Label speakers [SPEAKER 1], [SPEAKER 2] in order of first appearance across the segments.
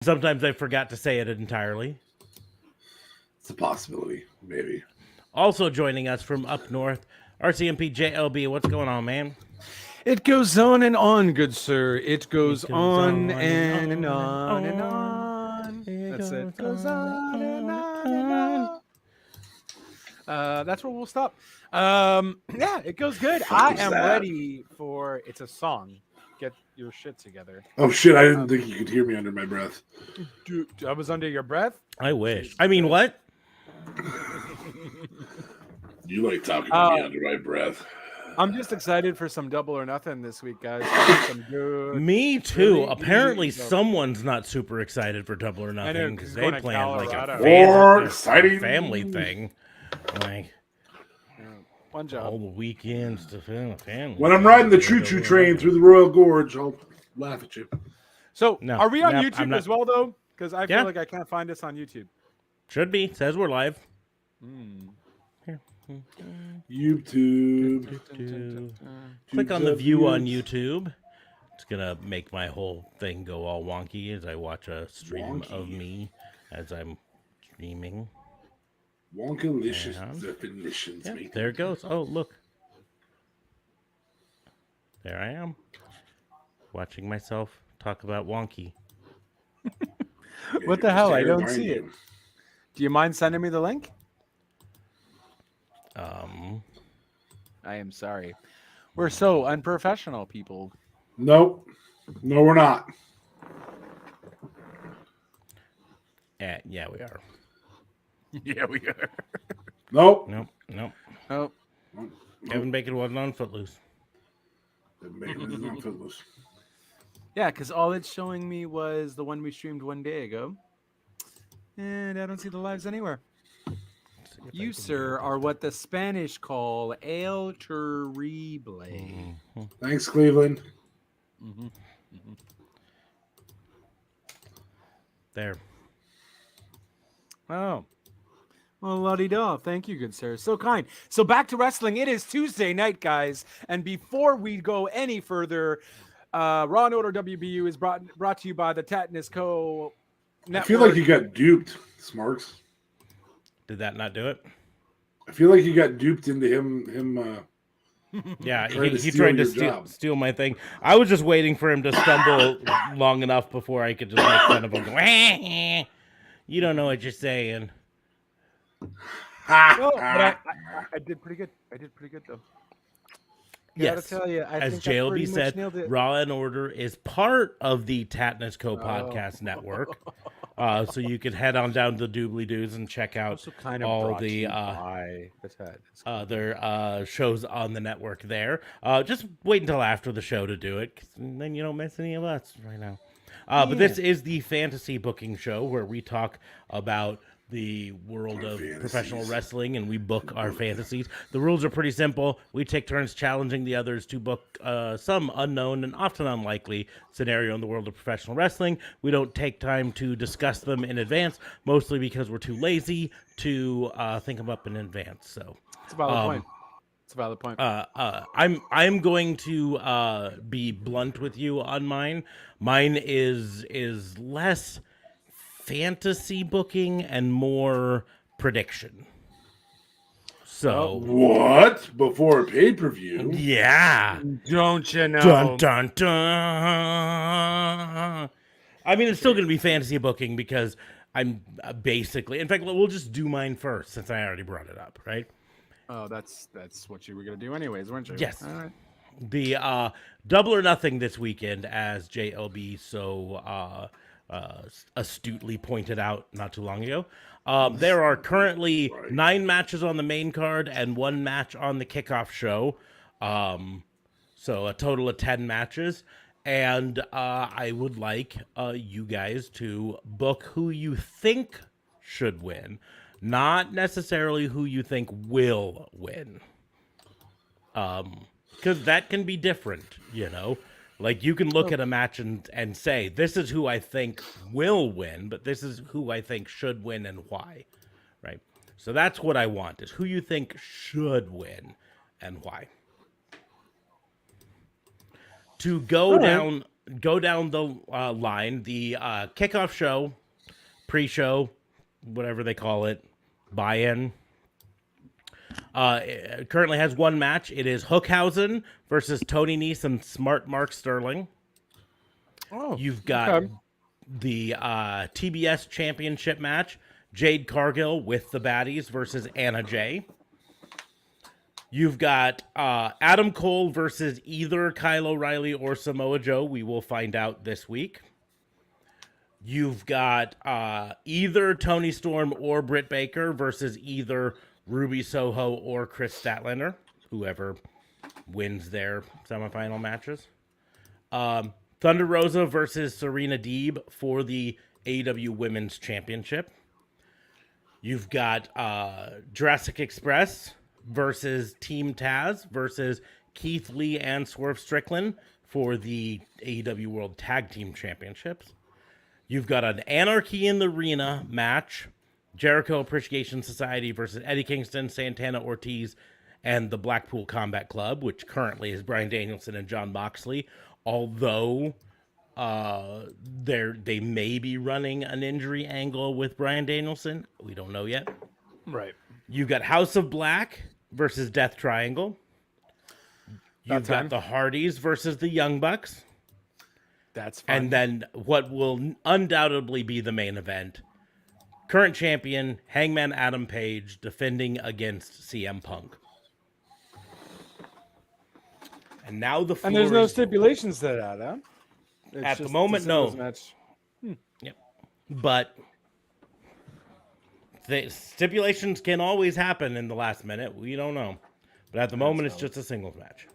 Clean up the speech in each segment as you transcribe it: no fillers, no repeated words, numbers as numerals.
[SPEAKER 1] Sometimes I forgot to say it entirely.
[SPEAKER 2] It's a possibility, maybe.
[SPEAKER 1] Also joining us from up north, RCMP JLB. What's going on, man?
[SPEAKER 3] It goes on and on, good sir. It goes on
[SPEAKER 1] and
[SPEAKER 3] and
[SPEAKER 1] on
[SPEAKER 3] on and on. That's it. Goes on and on and on. That's where we'll stop. Yeah, it goes good. I am ready for. It's a song. Get your shit together.
[SPEAKER 2] Oh shit! I didn't think you could hear me under my breath.
[SPEAKER 3] Dude, I was under your breath.
[SPEAKER 1] I wish. I mean, what?
[SPEAKER 2] You like talking to me under my breath.
[SPEAKER 3] I'm just excited for some Double or Nothing this week, guys. Some good.
[SPEAKER 1] Me too.
[SPEAKER 3] Really
[SPEAKER 1] Apparently,
[SPEAKER 3] easy stuff.
[SPEAKER 1] someone's not super excited for Double or Nothing because they
[SPEAKER 3] going to
[SPEAKER 1] planned like a
[SPEAKER 3] Colorado.
[SPEAKER 1] family thing, like
[SPEAKER 3] One job.
[SPEAKER 1] all the weekends to family.
[SPEAKER 2] When I'm riding the choo-choo train through the Royal Gorge, I'll laugh at you.
[SPEAKER 3] So,
[SPEAKER 1] No,
[SPEAKER 3] are we on
[SPEAKER 1] no,
[SPEAKER 3] YouTube
[SPEAKER 1] I'm not-
[SPEAKER 3] as well, though? Because I feel
[SPEAKER 1] Yeah.
[SPEAKER 3] like I can't find us on YouTube.
[SPEAKER 1] Should be. Says we're live.
[SPEAKER 2] YouTube.
[SPEAKER 1] Click on the view on YouTube. It's gonna make my whole thing go all wonky as I watch a stream of me as I'm streaming.
[SPEAKER 2] Wonkalicious
[SPEAKER 1] And-
[SPEAKER 2] definitions.
[SPEAKER 1] Yeah,
[SPEAKER 2] mate.
[SPEAKER 1] there it goes. Oh, look. There I am. Watching myself talk about wonky.
[SPEAKER 3] What the hell? I don't
[SPEAKER 2] Behind
[SPEAKER 3] see
[SPEAKER 2] you.
[SPEAKER 3] it. Do you mind sending me the link? I am sorry. We're so unprofessional, people.
[SPEAKER 2] Nope. No, we're not.
[SPEAKER 1] Yeah, we are.
[SPEAKER 3] Yeah, we are.
[SPEAKER 2] Nope.
[SPEAKER 1] Nope.
[SPEAKER 3] Oh,
[SPEAKER 1] Kevin Bacon wasn't on Footloose.
[SPEAKER 3] yeah, because all it's showing me was the one we streamed one day ago. And I don't see the lives anywhere. You, sir, are what the Spanish call el terrible.
[SPEAKER 2] Thanks, Cleveland.
[SPEAKER 1] There.
[SPEAKER 3] Oh. Well, la-di-da. Thank you, good sir. So kind. So back to wrestling. It is Tuesday night, guys. And before we go any further, Raw and Order WBU is brought to you by the Tetanus Co. Network.
[SPEAKER 2] I feel like you got duped, Smarks.
[SPEAKER 1] Did that not do it?
[SPEAKER 2] I feel like you got duped into him.
[SPEAKER 1] Yeah,
[SPEAKER 2] Trying to
[SPEAKER 1] he
[SPEAKER 2] steal
[SPEAKER 1] tried to
[SPEAKER 2] your job.
[SPEAKER 1] steal my thing. I was just waiting for him to stumble long enough before I could just make fun of him. Go, you don't know what you're saying.
[SPEAKER 3] Well, but I did pretty good. I did pretty good, though.
[SPEAKER 1] Yes.
[SPEAKER 3] Gotta tell you, I
[SPEAKER 1] As
[SPEAKER 3] think I pretty
[SPEAKER 1] JLB
[SPEAKER 3] much
[SPEAKER 1] said,
[SPEAKER 3] nailed it.
[SPEAKER 1] Raw and Order is part of the Tatnus Co. podcast network. So you can head on down to Doobly Doos and check out
[SPEAKER 3] Also kind of
[SPEAKER 1] all
[SPEAKER 3] brought to
[SPEAKER 1] the
[SPEAKER 3] you by the Tetanus.
[SPEAKER 1] their shows on the network there. Just wait until after the show to do it, 'cause then you don't miss any of us right now. But this is the fantasy booking show where we talk about the world of professional wrestling and we book our fantasies. The rules are pretty simple. We take turns challenging the others to book some unknown and often unlikely scenario in the world of professional wrestling. We don't take time to discuss them in advance, mostly because we're too lazy to think them up in advance. So
[SPEAKER 3] It's a valid point. It's a valid point.
[SPEAKER 1] I'm going to be blunt with you on mine. Mine is less fantasy booking and more prediction. So
[SPEAKER 2] What? Before a pay-per-view?
[SPEAKER 1] yeah,
[SPEAKER 3] Don't you know?
[SPEAKER 1] dun dun dun. I mean, it's still going to be fantasy booking because I'm basically. In fact, we'll just do mine first since I already brought it up, right?
[SPEAKER 3] Oh, that's what you were gonna do anyways, weren't you?
[SPEAKER 1] Yes.
[SPEAKER 3] All right.
[SPEAKER 1] The Double or Nothing this weekend, as JLB so astutely pointed out not too long ago. There are currently 9 matches on the main card and 1 match on the kickoff show. So a total of 10 matches. And I would like you guys to book who you think should win, not necessarily who you think will win. Because that can be different, you know? Like, you can look at a match and say, this is who I think will win, but this is who I think should win and why, right? So that's what I want, is who you think should win and why. To go down go down the line. The kickoff show, pre-show, whatever they call it, buy-in. It currently has one match. It is Hookhausen versus Tony Nese and Smart Mark Sterling.
[SPEAKER 3] Oh,
[SPEAKER 1] You've got the TBS Championship match. Jade Cargill with the baddies versus Anna Jay. You've got Adam Cole versus either Kyle O'Reilly or Samoa Joe. We will find out this week. You've got either Tony Storm or Britt Baker versus either Ruby Soho or Chris Statlander, whoever wins their semifinal matches. Thunder Rosa versus Serena Deeb for the AEW Women's Championship. You've got Jurassic Express versus Team Taz versus Keith Lee and Swerve Strickland for the AEW World Tag Team Championships. You've got an Anarchy in the Arena match. Jericho Appreciation Society versus Eddie Kingston, Santana Ortiz, and the Blackpool Combat Club, which currently is Bryan Danielson and Jon Moxley. Although they may be running an injury angle with Bryan Danielson. We don't know yet.
[SPEAKER 3] Right.
[SPEAKER 1] You've got House of Black versus Death Triangle. You've got the Hardys versus the Young Bucks.
[SPEAKER 3] That's fine.
[SPEAKER 1] And then what will undoubtedly be the main event. Current champion, Hangman Adam Page, defending against CM Punk. And now the floor
[SPEAKER 3] And there's no stipulations to that, huh? It's
[SPEAKER 1] at the
[SPEAKER 3] just
[SPEAKER 1] moment,
[SPEAKER 3] a
[SPEAKER 1] no.
[SPEAKER 3] singles match.
[SPEAKER 1] Yep. But the stipulations can always happen in the last minute. We don't know. But at the moment, it's just a singles match.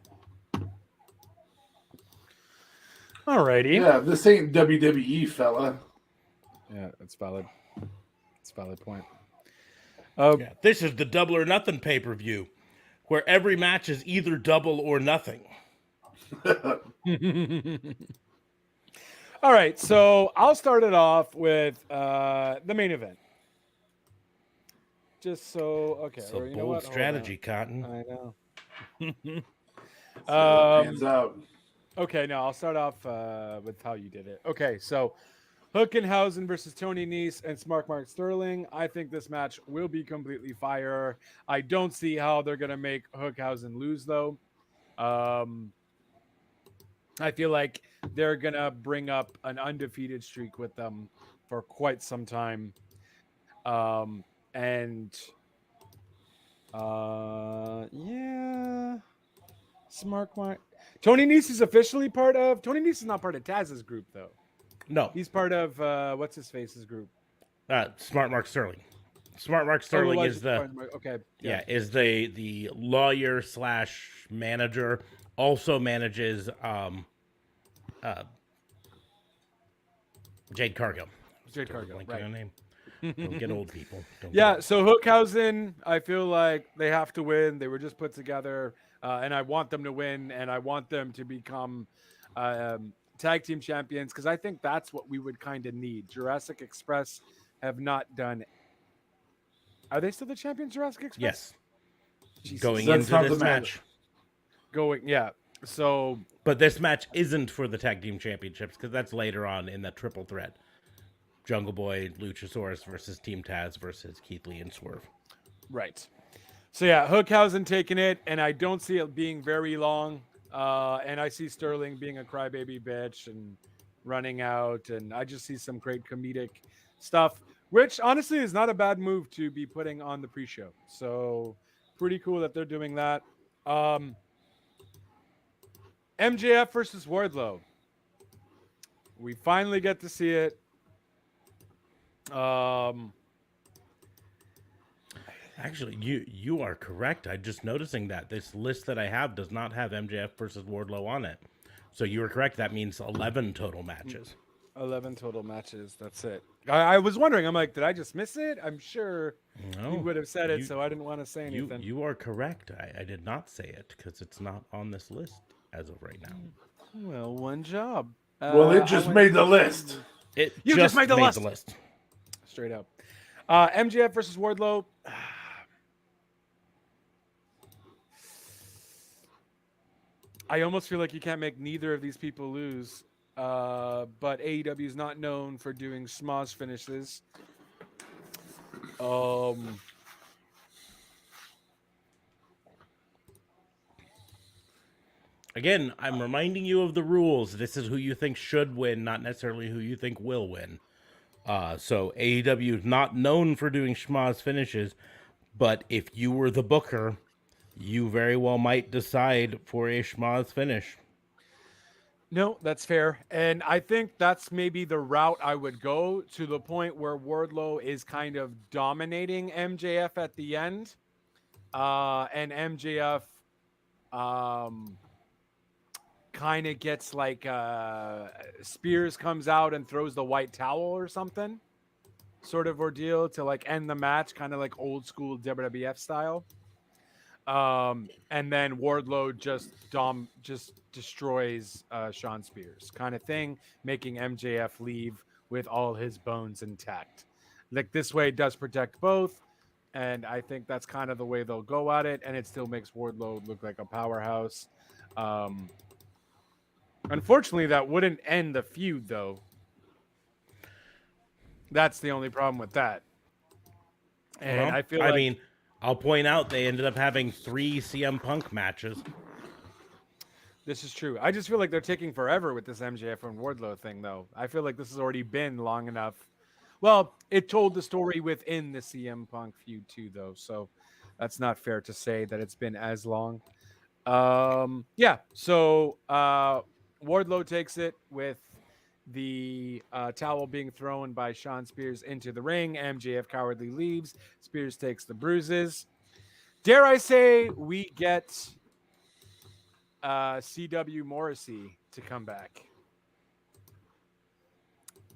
[SPEAKER 3] Alrighty.
[SPEAKER 2] Yeah, this ain't WWE, fella.
[SPEAKER 3] Yeah, it's valid. It's a valid point.
[SPEAKER 1] Yeah, this is the Double or Nothing pay-per-view, where every match is either double or nothing.
[SPEAKER 3] All right, so I'll start it off with the main event. Just so, okay.
[SPEAKER 1] It's a
[SPEAKER 3] or you know
[SPEAKER 1] bold
[SPEAKER 3] what? Hold
[SPEAKER 1] strategy,
[SPEAKER 3] on.
[SPEAKER 1] Cotton.
[SPEAKER 3] I know.
[SPEAKER 2] Hands out.
[SPEAKER 3] Okay, no, I'll start off with how you did it. Okay, so Hookenhausen versus Tony Nese and Smart Mark Sterling. I think this match will be completely fire. I don't see how they're going to make Hookhausen lose, though. I feel like they're going to bring up an undefeated streak with them for quite some time. Yeah. Smart Mark. Tony Nese is officially part of... Tony Nese is not part of Taz's group, though.
[SPEAKER 1] No.
[SPEAKER 3] He's part of... what's his face's group?
[SPEAKER 1] Smart Mark Sterling. Smart Mark Sterling is the...
[SPEAKER 3] Okay.
[SPEAKER 1] Yeah, is the lawyer / manager. Also manages Jade Cargill.
[SPEAKER 3] Jade Cargill,
[SPEAKER 1] Blanking
[SPEAKER 3] right.
[SPEAKER 1] on name. Don't get old, people.
[SPEAKER 3] Yeah, so Hookhausen, I feel like they have to win. They were just put together, and I want them to win, and I want them to become tag team champions, because I think that's what we would kind of need. Jurassic Express have not done it. Are they still the champions, Jurassic Express?
[SPEAKER 1] Yes.
[SPEAKER 3] Jesus.
[SPEAKER 1] Going
[SPEAKER 2] That's
[SPEAKER 1] into
[SPEAKER 2] not
[SPEAKER 1] this
[SPEAKER 2] the
[SPEAKER 1] match.
[SPEAKER 3] Yeah. So,
[SPEAKER 1] But this match isn't for the tag team championships, because that's later on in the triple threat. Jungle Boy, Luchasaurus versus Team Taz versus Keith Lee and Swerve.
[SPEAKER 3] right. So, yeah, Hookhausen taking it, and I don't see it being very long. And I see Sterling being a crybaby bitch and running out, and I just see some great comedic stuff, which honestly is not a bad move to be putting on the pre-show. So, pretty cool that they're doing that. MJF versus Wardlow. We finally get to see it.
[SPEAKER 1] Actually, you are correct. I'm just noticing that this list that I have does not have MJF versus Wardlow on it. So you were correct. That means 11 total matches.
[SPEAKER 3] 11 total matches. That's it. I was wondering. I'm like, did I just miss it? I'm sure you would have said it, so I didn't want to say anything.
[SPEAKER 1] You are correct. I did not say it because it's not on this list as of right now.
[SPEAKER 3] Well, one job.
[SPEAKER 2] Well, it just made the list.
[SPEAKER 1] You just made the list.
[SPEAKER 3] Straight up. MJF versus Wardlow. I almost feel like you can't make neither of these people lose. but AEW is not known for doing schmoz finishes. Um,
[SPEAKER 1] Again, I'm reminding you of the rules. This is who you think should win, not necessarily who you think will win. So AEW is not known for doing schmoz finishes, but if you were the booker, you very well might decide for a schmoz finish.
[SPEAKER 3] no, that's fair. And I think that's maybe the route I would go, to the point where Wardlow is kind of dominating MJF at the end. And MJF kind of gets like Spears comes out and throws the white towel or something sort of ordeal to like end the match, kind of like old school WWF style. And then Wardlow just destroys Sean Spears, kind of thing, making MJF leave with all his bones intact. Like, this way it does protect both, and I think that's kind of the way they'll go at it, and it still makes Wardlow look like a powerhouse. Unfortunately, that wouldn't end the feud, though. That's the only problem with that. And
[SPEAKER 1] Well,
[SPEAKER 3] I feel like,
[SPEAKER 1] mean, I'll point out they ended up having 3 CM Punk matches.
[SPEAKER 3] this is true. I just feel like they're taking forever with this MJF and Wardlow thing, though. I feel like this has already been long enough. Well, it told the story within the CM Punk feud, too, though. So that's not fair to say that it's been as long. Yeah. So Wardlow takes it with the towel being thrown by Sean Spears into the ring. MJF cowardly leaves. Spears takes the bruises. Dare I say we get CW Morrissey to come back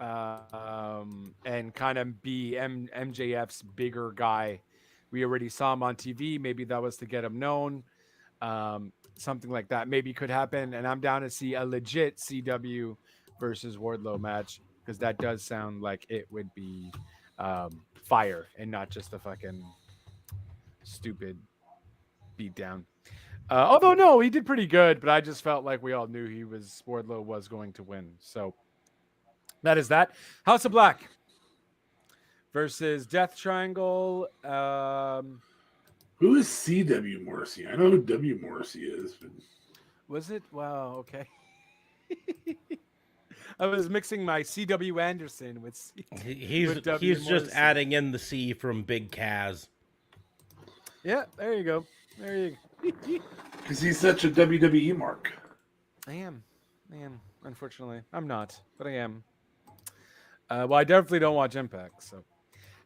[SPEAKER 3] and kind of be MJF's bigger guy. We already saw him on TV. Maybe that was to get him known. Something like that maybe could happen. And I'm down to see a legit CW versus Wardlow match, because that does sound like it would be fire and not just a fucking stupid beatdown. Although no, he did pretty good, but I just felt like we all knew Wardlow was going to win. So that is that. House of Black versus Death Triangle.
[SPEAKER 2] Who is CW Morrissey? I know who W Morrissey is, but
[SPEAKER 3] Was it? Wow, okay. I was mixing my CW Anderson with
[SPEAKER 1] He's
[SPEAKER 3] W.
[SPEAKER 1] just
[SPEAKER 3] Morrissey.
[SPEAKER 1] adding in the C from Big Kaz.
[SPEAKER 3] Yeah, there you go. There you go.
[SPEAKER 2] because he's such a WWE mark.
[SPEAKER 3] I am. Unfortunately, I'm not, but I am. Well, I definitely don't watch Impact. So,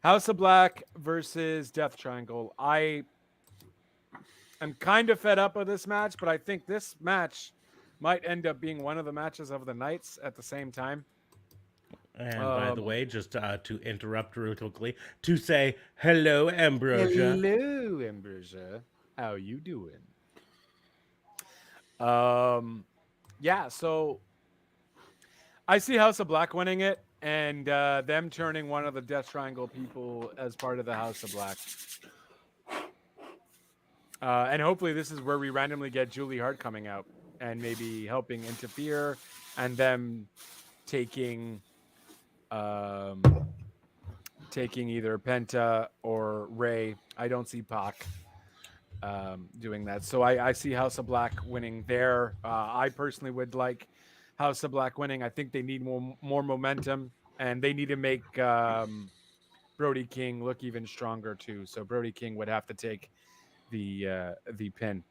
[SPEAKER 3] House of Black versus Death Triangle. I'm kind of fed up with this match, but I think this match might end up being one of the matches of the nights at the same time.
[SPEAKER 1] And by the way, just to interrupt real quickly, to say hello, Ambrosia.
[SPEAKER 3] Hello, Ambrosia. How you doing? Yeah, so I see House of Black winning it, and them turning one of the Death Triangle people as part of the House of Black. And hopefully this is where we randomly get Julie Hart coming out and maybe helping interfere, and them taking either Penta or Ray. I don't see Pac doing that. So I see House of Black winning there. I personally would like House of Black winning. I think they need more momentum, and they need to make Brody King look even stronger too. So Brody King would have to take the pin.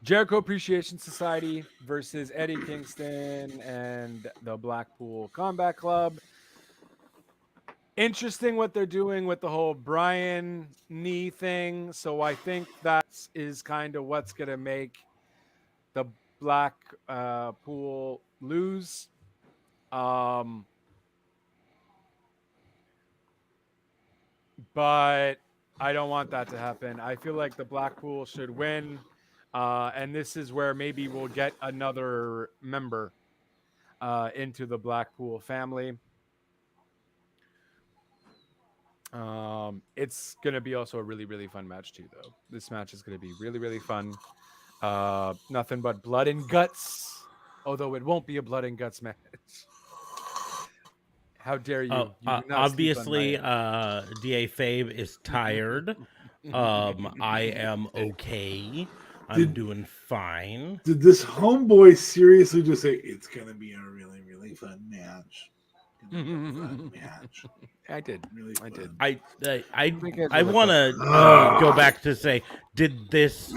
[SPEAKER 3] Jericho Appreciation Society versus Eddie Kingston and the Blackpool Combat Club. Interesting what they're doing with the whole Brian knee thing. So I think that is kind of what's going to make the Blackpool lose. But I don't want that to happen. I feel like the Blackpool should win. And this is where maybe we'll get another member into the Blackpool family. It's going to be also a really, really fun match too, though. This match is going to be really, really fun. Nothing but blood and guts. Although it won't be a blood and guts match. How dare you?
[SPEAKER 1] Oh,
[SPEAKER 3] You do not sleep on
[SPEAKER 1] obviously,
[SPEAKER 3] my-
[SPEAKER 1] Da Fabe is tired. I am okay. I'm
[SPEAKER 2] Did-
[SPEAKER 1] doing fine.
[SPEAKER 2] Did this homeboy seriously just say it's gonna be a really, really fun match? Fun match.
[SPEAKER 3] I did.
[SPEAKER 2] Really
[SPEAKER 3] I
[SPEAKER 2] fun.
[SPEAKER 3] did.
[SPEAKER 1] I want to go back to say, did this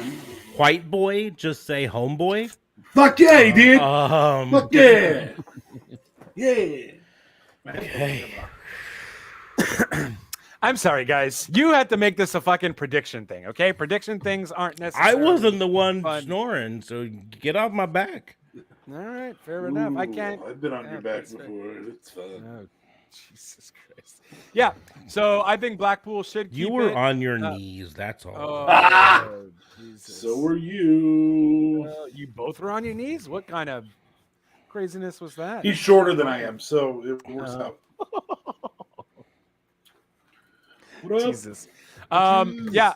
[SPEAKER 1] white boy just say homeboy?
[SPEAKER 2] Fuck yeah, he did.
[SPEAKER 1] Um,
[SPEAKER 2] Fuck yeah. Yeah.
[SPEAKER 1] Okay.
[SPEAKER 3] I'm sorry, guys. You had to make this a fucking prediction thing, okay? Prediction things aren't
[SPEAKER 1] I
[SPEAKER 3] necessarily.
[SPEAKER 1] wasn't the one
[SPEAKER 3] fun.
[SPEAKER 1] snoring, so get off my back.
[SPEAKER 3] All right, fair enough. I
[SPEAKER 2] Ooh,
[SPEAKER 3] can't.
[SPEAKER 2] I've been on
[SPEAKER 3] Yeah,
[SPEAKER 2] your back
[SPEAKER 3] that's fair.
[SPEAKER 2] before. It's fun.
[SPEAKER 3] Oh, Jesus Christ. Yeah. So I think Blackpool should.
[SPEAKER 1] You
[SPEAKER 3] keep
[SPEAKER 1] were
[SPEAKER 3] it.
[SPEAKER 1] on your knees, that's all.
[SPEAKER 3] Oh, Jesus.
[SPEAKER 2] So were you.
[SPEAKER 3] You both were on your knees. What kind of craziness was that?
[SPEAKER 2] He's shorter than I am, so it works out. What up?
[SPEAKER 3] Jesus. Yeah,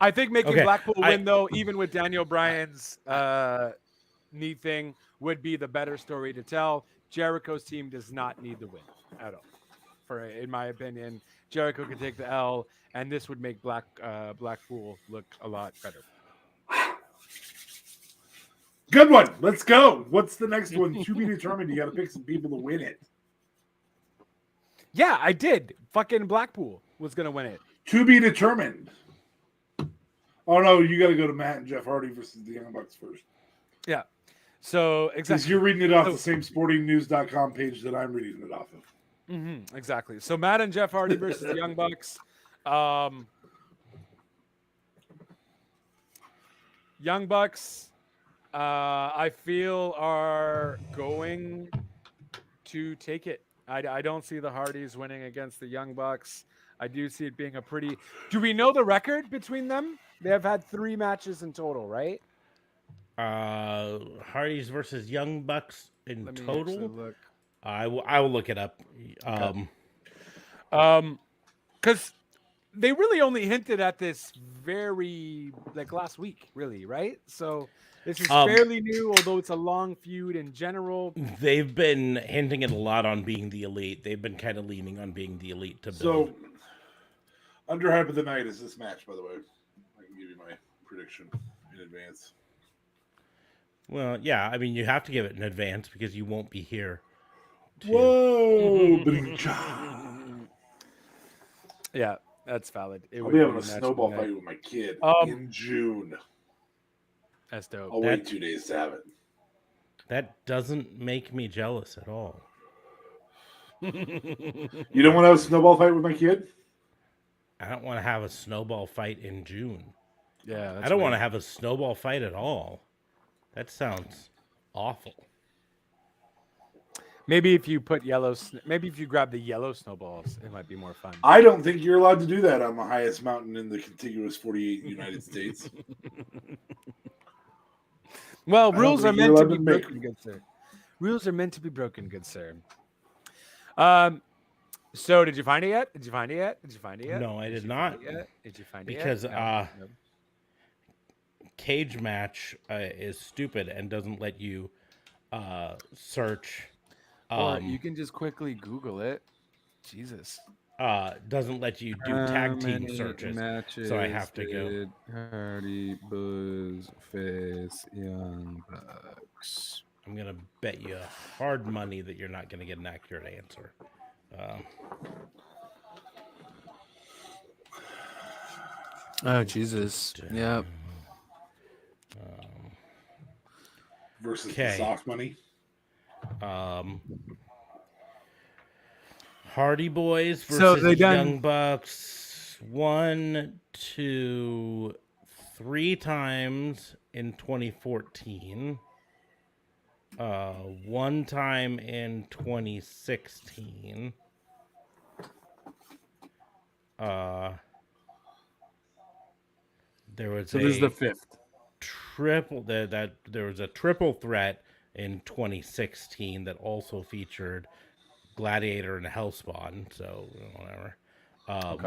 [SPEAKER 3] I think making
[SPEAKER 1] Okay,
[SPEAKER 3] Blackpool win though, even with Daniel Bryan's knee thing, would be the better story to tell. Jericho's team does not need the win at all. In my opinion, Jericho could take the L, and this would make Blackpool look a lot better.
[SPEAKER 2] Good one. Let's go. What's the next one? To be determined. You got to pick some people to win it.
[SPEAKER 3] Yeah, I did. Fucking Blackpool was gonna win it.
[SPEAKER 2] To be determined. Oh no, you got to go to Matt and Jeff Hardy versus the Young Bucks first.
[SPEAKER 3] Yeah. So
[SPEAKER 2] Because
[SPEAKER 3] exactly.
[SPEAKER 2] you're reading it off the same sportingnews.com page that I'm reading it off of.
[SPEAKER 3] Exactly. So Matt and Jeff Hardy versus the Young Bucks. Young Bucks, I feel are going to take it. I don't see the Hardys winning against the Young Bucks. I do see it being a pretty. Do we know the record between them? They have had 3 matches in total, right?
[SPEAKER 1] Hardys versus Young Bucks in
[SPEAKER 3] Let me
[SPEAKER 1] total.
[SPEAKER 3] actually look.
[SPEAKER 1] I will look it up.
[SPEAKER 3] Because they really only hinted at this very last week, really, right? So this is fairly new, although it's a long feud in general.
[SPEAKER 1] They've been hinting it a lot on being the elite. They've been kind of leaning on being the elite to build.
[SPEAKER 2] So, underhype of the night is this match, by the way. I can give you my prediction in advance.
[SPEAKER 1] Well, yeah, I mean, you have to give it in advance because you won't be here.
[SPEAKER 2] Whoa!
[SPEAKER 3] Yeah, that's valid.
[SPEAKER 2] I'll be having a snowball fight with my kid in June.
[SPEAKER 3] That's dope.
[SPEAKER 2] I'll wait 2 days to have it.
[SPEAKER 1] That doesn't make me jealous at all.
[SPEAKER 2] You don't want to have a snowball fight with my kid?
[SPEAKER 1] I don't want to have a snowball fight in June.
[SPEAKER 3] Yeah,
[SPEAKER 1] I don't want to have a snowball fight at all. That sounds awful.
[SPEAKER 3] Maybe if you put maybe if you grab the yellow snowballs, it might be more fun.
[SPEAKER 2] I don't think you're allowed to do that on the highest mountain in the contiguous 48 United States.
[SPEAKER 3] Well, rules are meant to be
[SPEAKER 2] make-
[SPEAKER 3] broken, good sir. Rules are meant to be broken, good sir. So did you find it yet? Did you find it yet? Did you find it yet?
[SPEAKER 1] No, I did
[SPEAKER 3] you
[SPEAKER 1] not.
[SPEAKER 3] find it yet? Did you find it
[SPEAKER 1] Because,
[SPEAKER 3] yet? No.
[SPEAKER 1] Cage match is stupid and doesn't let you search.
[SPEAKER 3] Or you can just quickly Google it. Jesus.
[SPEAKER 1] Doesn't let you do tag team searches. So I have to go.
[SPEAKER 3] Hardy, Buzz, Face, Young Bucks.
[SPEAKER 1] I'm gonna bet you hard money that you're not gonna get an accurate answer.
[SPEAKER 3] Oh Jesus! Yep.
[SPEAKER 2] Versus
[SPEAKER 1] Okay.
[SPEAKER 2] the soft money.
[SPEAKER 1] Hardy Boys
[SPEAKER 3] So
[SPEAKER 1] versus
[SPEAKER 3] they done-
[SPEAKER 1] Young Bucks 1, 2, 3 times in 2014. 1 time in 2016. There was
[SPEAKER 3] So this is the 5th.
[SPEAKER 1] there was a triple threat in 2016 that also featured Gladiator and Hellspawn, so whatever.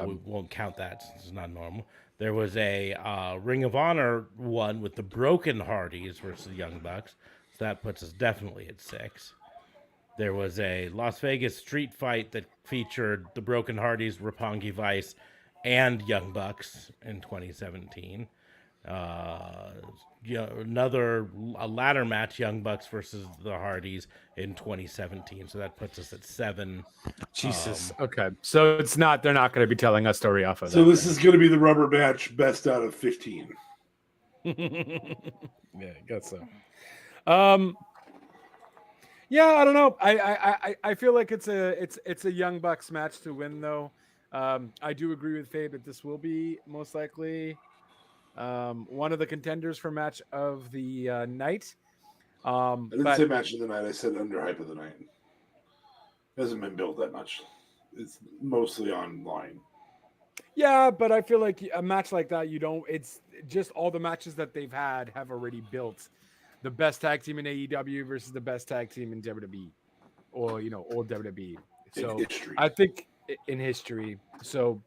[SPEAKER 1] We won't count that since it's not normal. There was a Ring of Honor one with the Broken Hardys versus the Young Bucks. So that puts us definitely at 6. There was a Las Vegas street fight that featured the Broken Hardys, Roppongi Vice, and Young Bucks in 2017. A ladder match, Young Bucks versus the Hardys in 2017. So that puts us at 7.
[SPEAKER 3] Jesus. Okay. So it's not. They're not going to be telling a story off of
[SPEAKER 2] So
[SPEAKER 3] that.
[SPEAKER 2] this is going to be the rubber match, best out of 15.
[SPEAKER 3] Yeah, I guess so. Yeah, I don't know. I feel like it's a Young Bucks match to win, though. I do agree with Fabe that this will be most likely one of the contenders for match of the night.
[SPEAKER 2] I didn't say match of the night. I said underhype of the night. It hasn't been built that much. It's mostly online.
[SPEAKER 3] Yeah, but I feel like a match like that, it's just all the matches that they've had have already built the best tag team in AEW versus the best tag team in WWE or, old WWE. So I think in history. So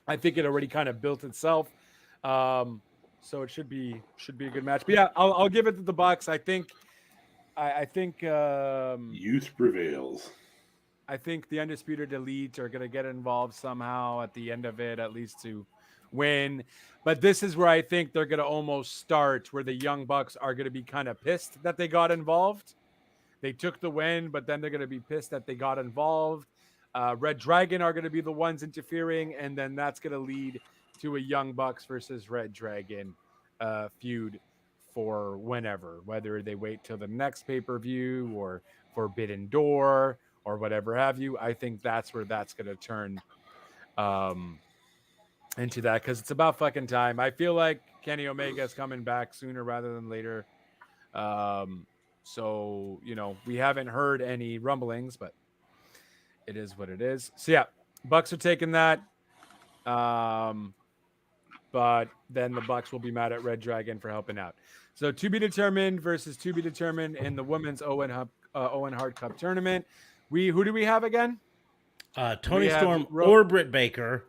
[SPEAKER 3] I think it already kind of built itself. So it should be a good match. But yeah, I'll give it to the Bucks. I think
[SPEAKER 2] youth prevails.
[SPEAKER 3] I think the Undisputed Elite are going to get involved somehow at the end of it, at least to win. But this is where I think they're going to almost start, where the Young Bucks are going to be kind of pissed that they got involved. They took the win, but then they're going to be pissed that they got involved. Red Dragon are going to be the ones interfering, and then that's going to lead to a Young Bucks versus Red Dragon feud for whenever, whether they wait till the next pay-per-view or Forbidden Door or whatever have you. I think that's where that's going to turn into that, because it's about fucking time. I feel like Kenny Omega is coming back sooner rather than later. So, we haven't heard any rumblings, but it is what it is. So, yeah, Bucks are taking that. But then the Bucks will be mad at Red Dragon for helping out. So, to be determined versus to be determined in the women's Owen Hart Cup tournament. Who do we have again?
[SPEAKER 1] Tony Storm or Britt Baker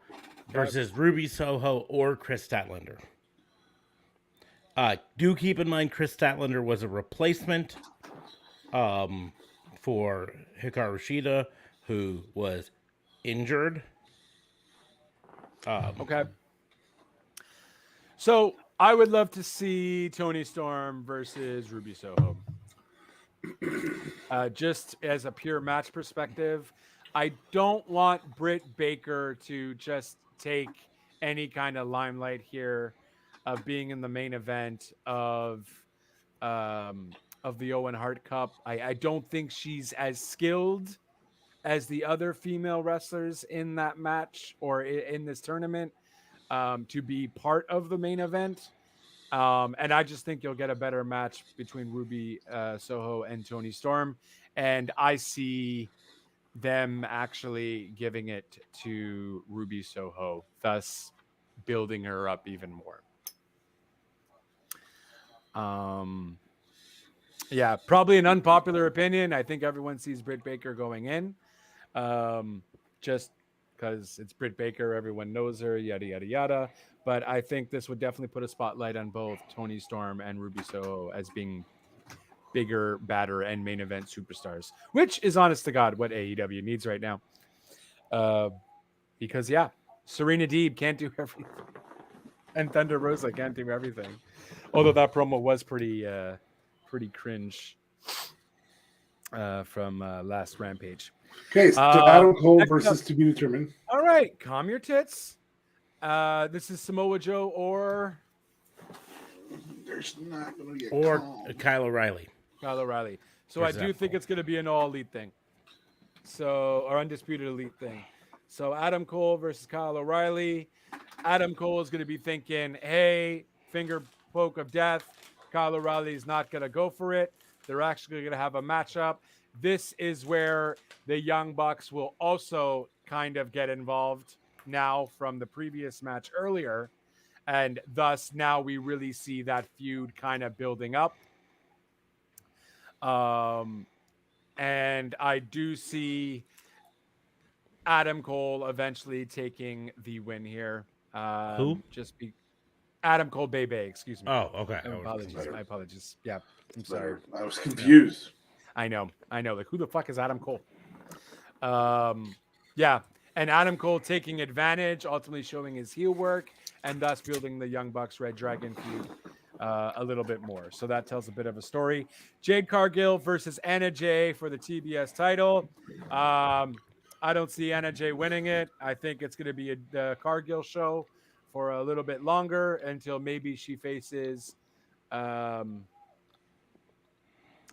[SPEAKER 1] versus Ruby Soho or Chris Statlander. Do keep in mind Chris Statlander was a replacement for Hikaru Shida, who was injured.
[SPEAKER 3] Okay. So I would love to see Tony Storm versus Ruby Soho. Just as a pure match perspective, I don't want Britt Baker to just take any kind of limelight here of being in the main event of the Owen Hart Cup. I don't think she's as skilled as the other female wrestlers in that match or in this tournament to be part of the main event. And I just think you'll get a better match between Ruby Soho and Tony Storm. And I see them actually giving it to Ruby Soho, thus building her up even more. Yeah, probably an unpopular opinion. I think everyone sees Britt Baker going in. Just because it's Britt Baker, everyone knows her, yada, yada, yada. But I think this would definitely put a spotlight on both Tony Storm and Ruby Soho as being bigger, badder, and main event superstars, which is, honest to God, what AEW needs right now. Because, yeah, Serena Deeb can't do everything. And Thunder Rosa can't do everything. Although that promo was pretty cringe from last Rampage.
[SPEAKER 2] Okay, so Adam Cole versus to be determined.
[SPEAKER 3] All right, calm your tits. This is Samoa Joe or
[SPEAKER 2] there's not going to get
[SPEAKER 1] Kyle O'Reilly.
[SPEAKER 3] Kyle O'Reilly. So I do think it's going to be an all elite thing. So, or undisputed elite thing. So Adam Cole versus Kyle O'Reilly. Adam Cole is going to be thinking, hey, finger poke of death. Kyle O'Reilly is not going to go for it. They're actually going to have a matchup. This is where the Young Bucks will also kind of get involved now from the previous match earlier. And thus now we really see that feud kind of building up. And I do see Adam Cole eventually taking the win here.
[SPEAKER 1] Who?
[SPEAKER 3] Adam Cole Bebe, excuse me.
[SPEAKER 1] Oh, okay.
[SPEAKER 3] My apologies. Yeah, I'm sorry.
[SPEAKER 2] I was confused.
[SPEAKER 3] I know. Like, who the fuck is Adam Cole? Yeah, and Adam Cole taking advantage, ultimately showing his heel work, and thus building the Young Bucks Red Dragon feud a little bit more. So that tells a bit of a story. Jade Cargill versus Anna Jay for the TBS title. I don't see Anna Jay winning it. I think it's going to be a Cargill show for a little bit longer until maybe she faces, I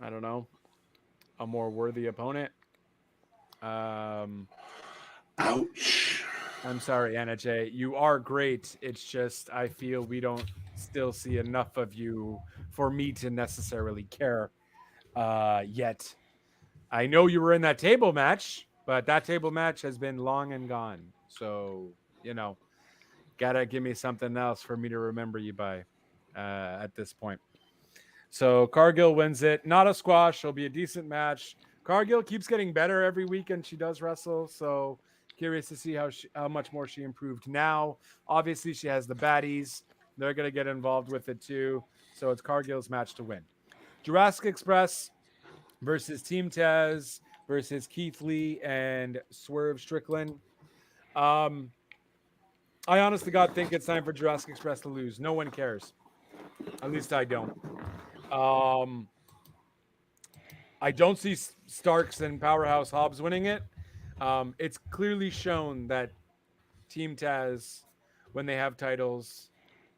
[SPEAKER 3] don't know, a more worthy opponent.
[SPEAKER 2] Ouch.
[SPEAKER 3] I'm sorry, Anna Jay. You are great. It's just I feel we don't still see enough of you for me to necessarily care yet. I know you were in that table match, but that table match has been long and gone. So, gotta give me something else for me to remember you by at this point. So Cargill wins it. Not a squash. It'll be a decent match. Cargill keeps getting better every weekend she does wrestle. So curious to see how much more she improved now. Obviously, she has the baddies. They're going to get involved with it too. So it's Cargill's match to win. Jurassic Express versus Team Taz versus Keith Lee and Swerve Strickland. I honest to God think it's time for Jurassic Express to lose. No one cares. At least I don't. I don't see Starks and Powerhouse Hobbs winning it. It's clearly shown that Team Taz, when they have titles,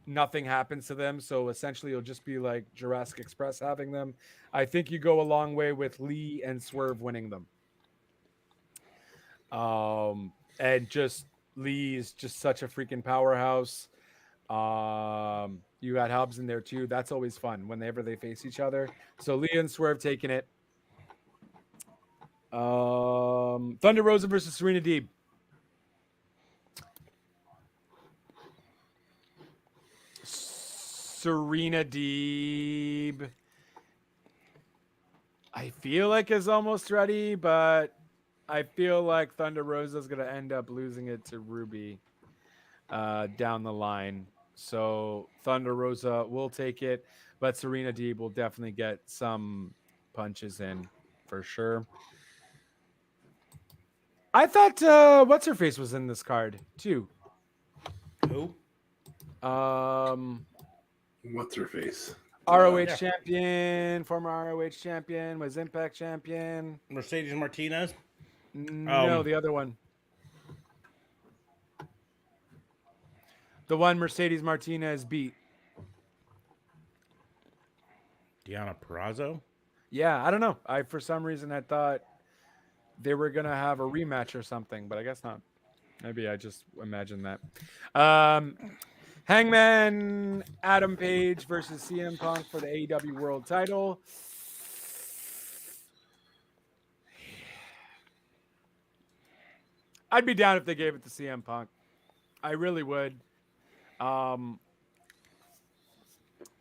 [SPEAKER 3] nothing happens to them. So essentially, it'll just be like Jurassic Express having them. I think you go a long way with Lee and Swerve winning them. And just Lee is just such a freaking powerhouse. You got Hobbs in there too. That's always fun whenever they face each other. So Lee and Swerve taking it. Thunder Rosa versus Serena Deeb. Serena Deeb, I feel like is almost ready, but I feel like Thunder Rosa is going to end up losing it to Ruby down the line. So Thunder Rosa will take it, but Serena Deeb will definitely get some punches in for sure. I thought what's her face was in this card too.
[SPEAKER 1] Who?
[SPEAKER 2] What's her face?
[SPEAKER 3] ROH champion, former ROH champion, was Impact champion.
[SPEAKER 1] Mercedes Martinez?
[SPEAKER 3] No, the other one. The one Mercedes Martinez beat.
[SPEAKER 1] Deonna Purrazzo?
[SPEAKER 3] Yeah, I don't know. For some reason I thought they were gonna have a rematch or something, but I guess not. Maybe I just imagined that. Hangman Adam Page versus CM Punk for the AEW World Title. I'd be down if they gave it to CM Punk. I really would. And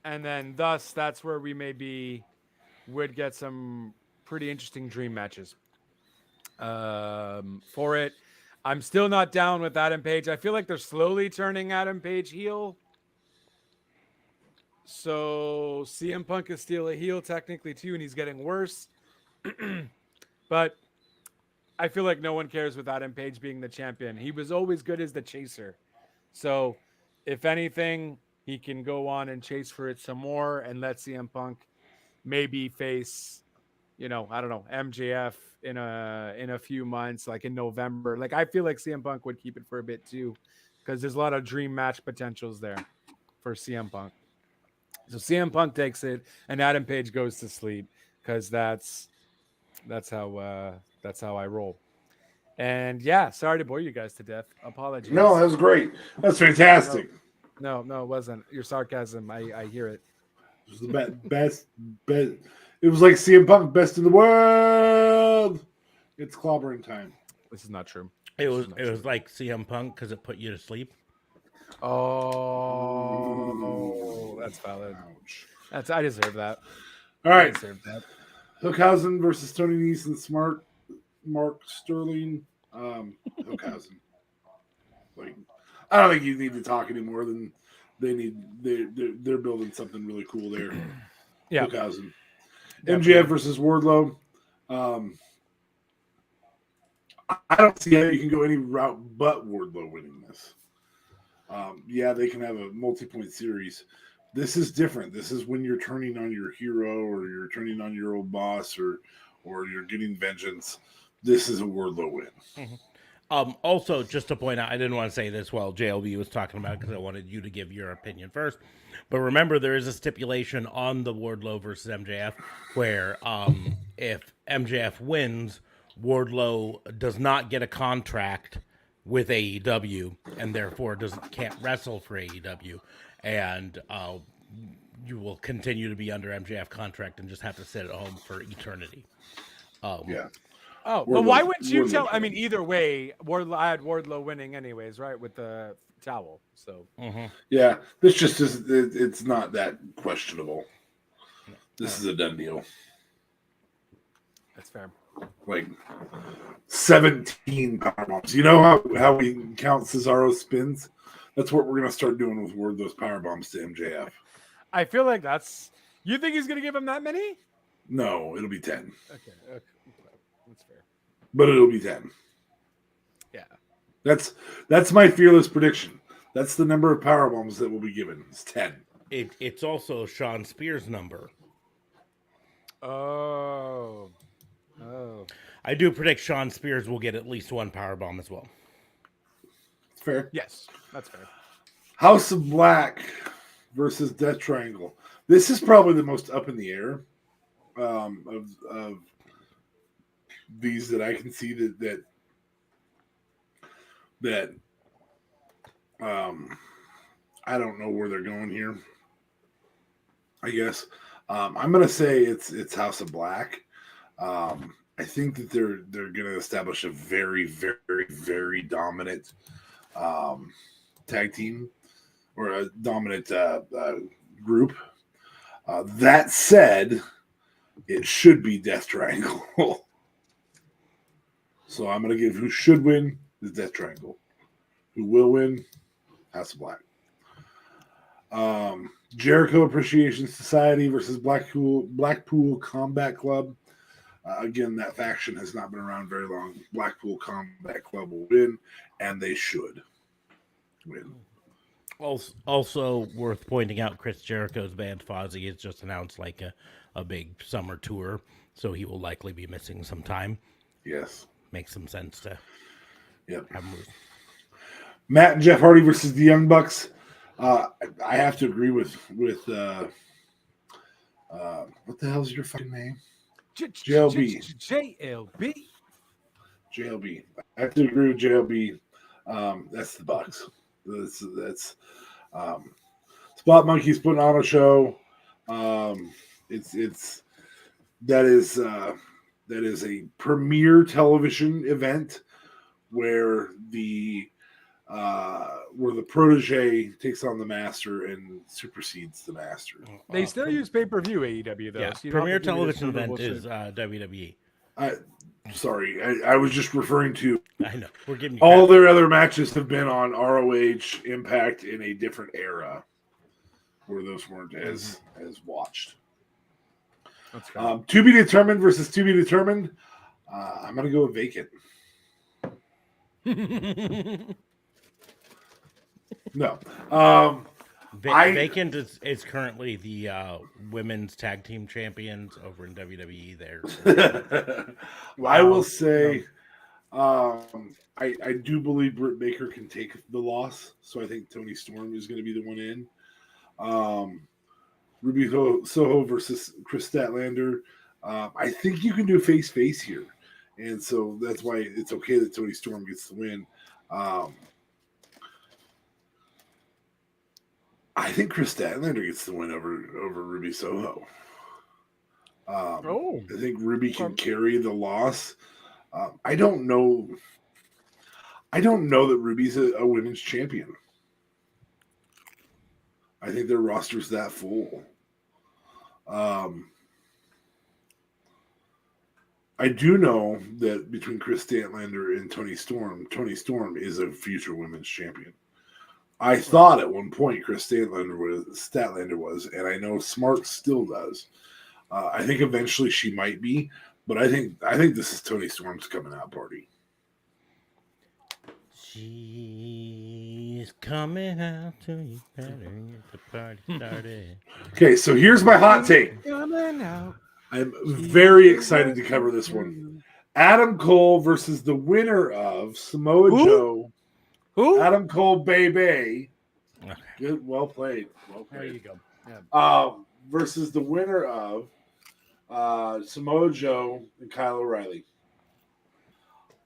[SPEAKER 3] then thus that's where we would get some pretty interesting dream matches for it. I'm still not down with Adam Page. I feel like they're slowly turning Adam Page heel. So CM Punk is still a heel technically too, and he's getting worse. But I feel like no one cares with Adam Page being the champion. He was always good as the chaser. So if anything, he can go on and chase for it some more and let CM Punk maybe face, I don't know, MJF in a few months, like in November. Like I feel like CM Punk would keep it for a bit too, because there's a lot of dream match potentials there for CM Punk. So CM Punk takes it, and Adam Page goes to sleep, because that's how I roll. And yeah, sorry to bore you guys to death. Apologies.
[SPEAKER 2] No, that was great. That's fantastic.
[SPEAKER 3] No, it wasn't. Your sarcasm, I hear it.
[SPEAKER 2] It was the best. It was like CM Punk, best in the world. It's clobbering time.
[SPEAKER 3] This is not true.
[SPEAKER 1] It was like CM Punk because it put you to sleep.
[SPEAKER 3] Oh, that's valid. Ouch. I deserve that.
[SPEAKER 2] All right.
[SPEAKER 3] I deserve that.
[SPEAKER 2] Hookhausen versus Tony Nese and Mark Sterling. Hookhausen. Like, I don't think you need to talk any more than they need. They're building something really cool there.
[SPEAKER 3] Yeah.
[SPEAKER 2] Hookhausen. MJF versus Wardlow. I don't see how you can go any route but Wardlow winning this. Yeah, they can have a multi-point series. This is different. This is when you're turning on your hero or you're turning on your old boss or you're getting vengeance. This is a Wardlow win.
[SPEAKER 1] Mm-hmm. Also, just to point out, I didn't want to say this while JLB was talking about it because I wanted you to give your opinion first. But remember, there is a stipulation on the Wardlow versus MJF where if MJF wins, Wardlow does not get a contract with AEW and therefore can't wrestle for AEW, and you will continue to be under MJF contract and just have to sit at home for eternity.
[SPEAKER 2] Yeah.
[SPEAKER 3] Oh, but why wouldn't you tell? I mean, either way, I had Wardlow winning anyways, right, with the towel. So
[SPEAKER 2] yeah, this just is. It's not that questionable. This is a done deal.
[SPEAKER 3] That's fair.
[SPEAKER 2] Like 17 powerbombs. You know how we count Cesaro spins? That's what we're gonna start doing with Wardlow's powerbombs to MJF.
[SPEAKER 3] I feel like that's. You think he's gonna give him that many?
[SPEAKER 2] No, it'll be 10.
[SPEAKER 3] Okay. That's fair.
[SPEAKER 2] But it'll be 10.
[SPEAKER 3] Yeah.
[SPEAKER 2] That's my fearless prediction. That's the number of powerbombs that will be given. It's 10.
[SPEAKER 1] It's also Sean Spears' number.
[SPEAKER 3] Oh.
[SPEAKER 1] I do predict Sean Spears will get at least one powerbomb as well.
[SPEAKER 2] Fair.
[SPEAKER 3] Yes, that's fair.
[SPEAKER 2] House of Black versus Death Triangle. This is probably the most up in the air of these that I can see that I don't know where they're going here. I guess I'm gonna say it's House of Black. I think that they're gonna establish a very, very, very dominant tag team or a dominant group. That said, it should be Death Triangle. So I'm going to give who should win is Death Triangle. Who will win? House of Black. Jericho Appreciation Society versus Blackpool Combat Club. Again, that faction has not been around very long. Blackpool Combat Club will win, and they should win.
[SPEAKER 1] Also worth pointing out, Chris Jericho's band Fozzy has just announced like a big summer tour, so he will likely be missing some time.
[SPEAKER 2] Yes.
[SPEAKER 1] Makes some sense to
[SPEAKER 2] have
[SPEAKER 1] him lose.
[SPEAKER 2] Matt and Jeff Hardy versus the Young Bucks. I have to agree with what the hell's your fucking name? JLB. JLB. I have to agree with JLB. That's the Bucks. That's Spot Monkey's putting on a show. That is a premier television event where the protege takes on the master and supersedes the master.
[SPEAKER 3] They still use pay-per-view AEW though.
[SPEAKER 1] Yeah,
[SPEAKER 3] so
[SPEAKER 1] premier television event is WWE.
[SPEAKER 2] Sorry, I was just referring to.
[SPEAKER 1] I know we're giving you
[SPEAKER 2] all their other matches have been on ROH Impact in a different era, where those weren't as watched. To be determined versus to be determined. I'm gonna go with Vacant. No,
[SPEAKER 1] Vacant is currently the women's tag team champions over in WWE. There,
[SPEAKER 2] I will say, I do believe Britt Baker can take the loss, so I think Toni Storm is going to be the one in. Ruby Soho versus Chris Statlander. I think you can do face here, and so that's why it's okay that Toni Storm gets the win. I think Chris Statlander gets the win over Ruby Soho. I think Ruby can carry the loss. I don't know that Ruby's a women's champion. I think their roster's that full. I do know that between Chris Statlander and Toni Storm is a future women's champion. I thought at one point Chris Statlander was, and I know Smart still does. I think eventually she might be, but I think this is Tony Storm's coming out party.
[SPEAKER 1] She's coming out to you better get the party started.
[SPEAKER 2] Okay, so here's my hot take.
[SPEAKER 3] Coming out.
[SPEAKER 2] I'm very excited to cover this one. Adam Cole versus the winner of Samoa Joe.
[SPEAKER 3] Who?
[SPEAKER 2] Adam Cole, baby.
[SPEAKER 1] Okay.
[SPEAKER 2] Good, well played. Well
[SPEAKER 3] There
[SPEAKER 2] played.
[SPEAKER 3] you go. Yeah.
[SPEAKER 2] Versus the winner of Samoa Joe and Kyle O'Reilly.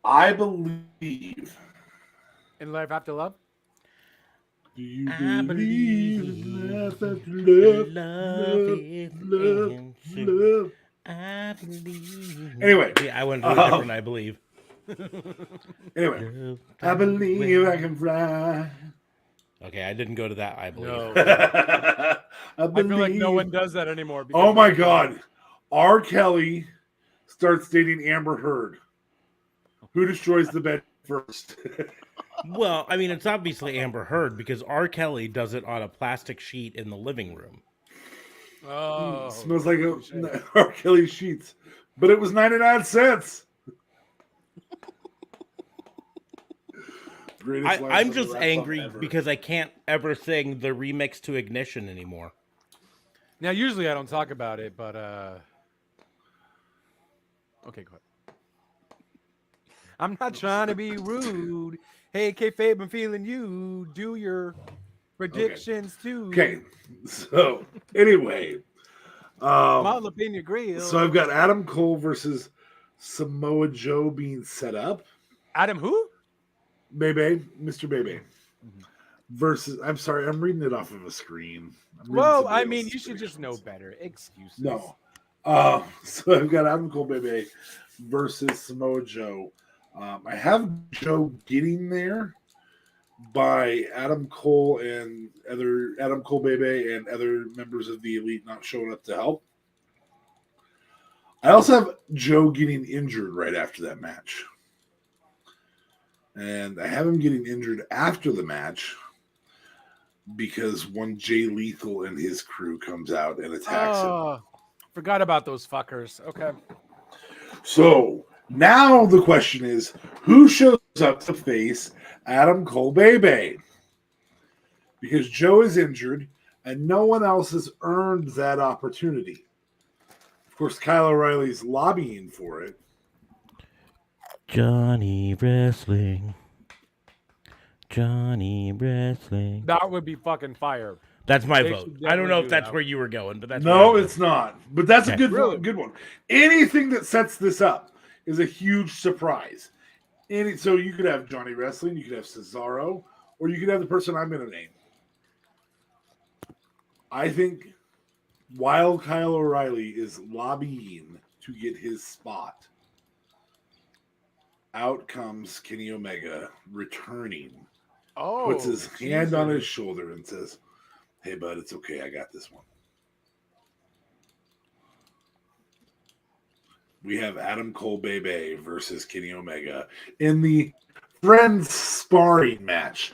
[SPEAKER 2] I believe.
[SPEAKER 3] In Life After Love?
[SPEAKER 2] Do you
[SPEAKER 1] I
[SPEAKER 2] believe
[SPEAKER 1] believe
[SPEAKER 2] in life after love?
[SPEAKER 1] I believe.
[SPEAKER 2] Anyway.
[SPEAKER 1] Yeah, I went for a different I believe.
[SPEAKER 2] Anyway. I believe I can fly.
[SPEAKER 1] Okay, I didn't go to that I believe.
[SPEAKER 3] No.
[SPEAKER 2] I
[SPEAKER 3] feel like no one does that anymore.
[SPEAKER 2] Oh my God. R. Kelly starts dating Amber Heard. Who destroys the bed first?
[SPEAKER 1] Well, I mean, it's obviously Amber Heard because R. Kelly does it on a plastic sheet in the living room.
[SPEAKER 3] Oh.
[SPEAKER 2] Smells like R. Kelly sheets. But it was 99 cents.
[SPEAKER 1] I'm just angry because I can't ever sing the remix to Ignition anymore.
[SPEAKER 3] Now, usually I don't talk about it, but okay, go ahead. I'm not trying to be rude. Hey, kayfabe, I'm feeling you. Do your predictions too.
[SPEAKER 2] Okay, so anyway,
[SPEAKER 3] I'm all up in your grill.
[SPEAKER 2] so I've got Adam Cole versus Samoa Joe being set up.
[SPEAKER 3] Adam who?
[SPEAKER 2] Bebe, Mr. Bebe. Versus, I'm sorry, I'm reading it off of a screen.
[SPEAKER 3] Well, I mean, you should just know better. Excuses.
[SPEAKER 2] No. So I've got Adam Cole Bebe versus Samoa Joe. I have Joe getting there by Adam Cole Bebe and other members of the Elite not showing up to help. I also have Joe getting injured right after that match. And I have him getting injured after the match because one Jay Lethal and his crew comes out and attacks him.
[SPEAKER 3] Forgot about those fuckers. Okay.
[SPEAKER 2] So now the question is, who shows up to face Adam Cole Bebe? Because Joe is injured and no one else has earned that opportunity. Of course, Kyle O'Reilly's lobbying for it.
[SPEAKER 1] Johnny Wrestling.
[SPEAKER 3] That would be fucking fire.
[SPEAKER 1] That's my
[SPEAKER 3] They
[SPEAKER 1] vote.
[SPEAKER 3] should
[SPEAKER 1] I don't know
[SPEAKER 3] definitely
[SPEAKER 1] if
[SPEAKER 3] do
[SPEAKER 1] that's
[SPEAKER 3] that.
[SPEAKER 1] where you were going, but that's
[SPEAKER 2] No,
[SPEAKER 1] where I
[SPEAKER 2] it's not. But that's a
[SPEAKER 1] Okay.
[SPEAKER 2] good one. Anything that sets this up is a huge surprise. So you could have Johnny Wrestling, you could have Cesaro, or you could have the person I'm going to name. I think while Kyle O'Reilly is lobbying to get his spot, out comes Kenny Omega returning, puts his hand on his shoulder and says, "Hey, bud, it's okay. I got this one." We have Adam Cole Bebe versus Kenny Omega in the Friends sparring match,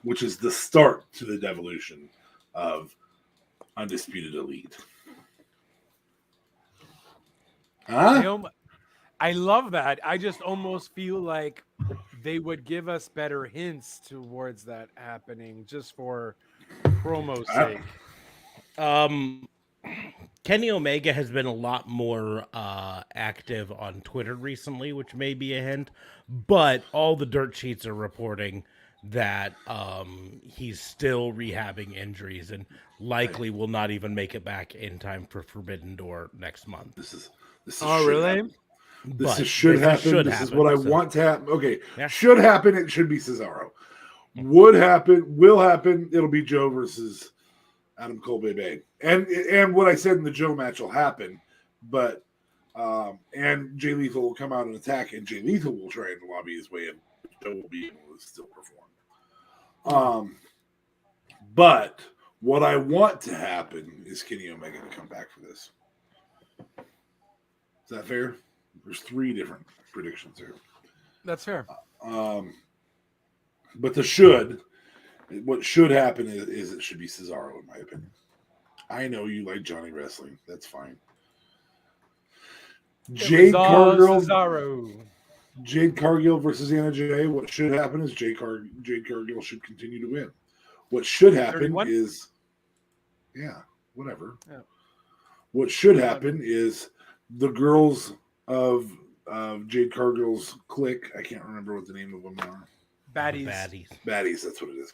[SPEAKER 2] which is the start to the devolution of Undisputed Elite. Huh?
[SPEAKER 3] I love that. I just almost feel like they would give us better hints towards that happening just for promo's sake.
[SPEAKER 1] Kenny Omega has been a lot more active on Twitter recently, which may be a hint, but all the dirt sheets are reporting that he's still rehabbing injuries and likely will not even make it back in time for Forbidden Door next month.
[SPEAKER 2] This is
[SPEAKER 3] really?
[SPEAKER 2] This should happen. This is what I want to happen. Okay.
[SPEAKER 1] Yeah.
[SPEAKER 2] Should happen. It should be Cesaro. Would happen. Will happen. It'll be Joe versus Adam Cole Bebe. And what I said in the Joe match will happen. But and Jay Lethal will come out and attack, and Jay Lethal will try and lobby his way in. Joe will be able to still perform. But what I want to happen is Kenny Omega to come back for this. Is that fair? There's 3 different predictions here.
[SPEAKER 3] That's fair.
[SPEAKER 2] But the should What should happen is it should be Cesaro, in my opinion. I know you like Johnny Wrestling. That's fine. Jade Cargill.
[SPEAKER 3] Cesaro.
[SPEAKER 2] Jade Cargill versus Anna Jay. What should happen is Jade Cargill should continue to win. What should happen
[SPEAKER 3] 31?
[SPEAKER 2] is, whatever.
[SPEAKER 3] Yeah.
[SPEAKER 2] What should happen is the girls of Jade Cargill's clique. I can't remember what the name of them are.
[SPEAKER 3] Baddies.
[SPEAKER 2] Baddies. That's what it is.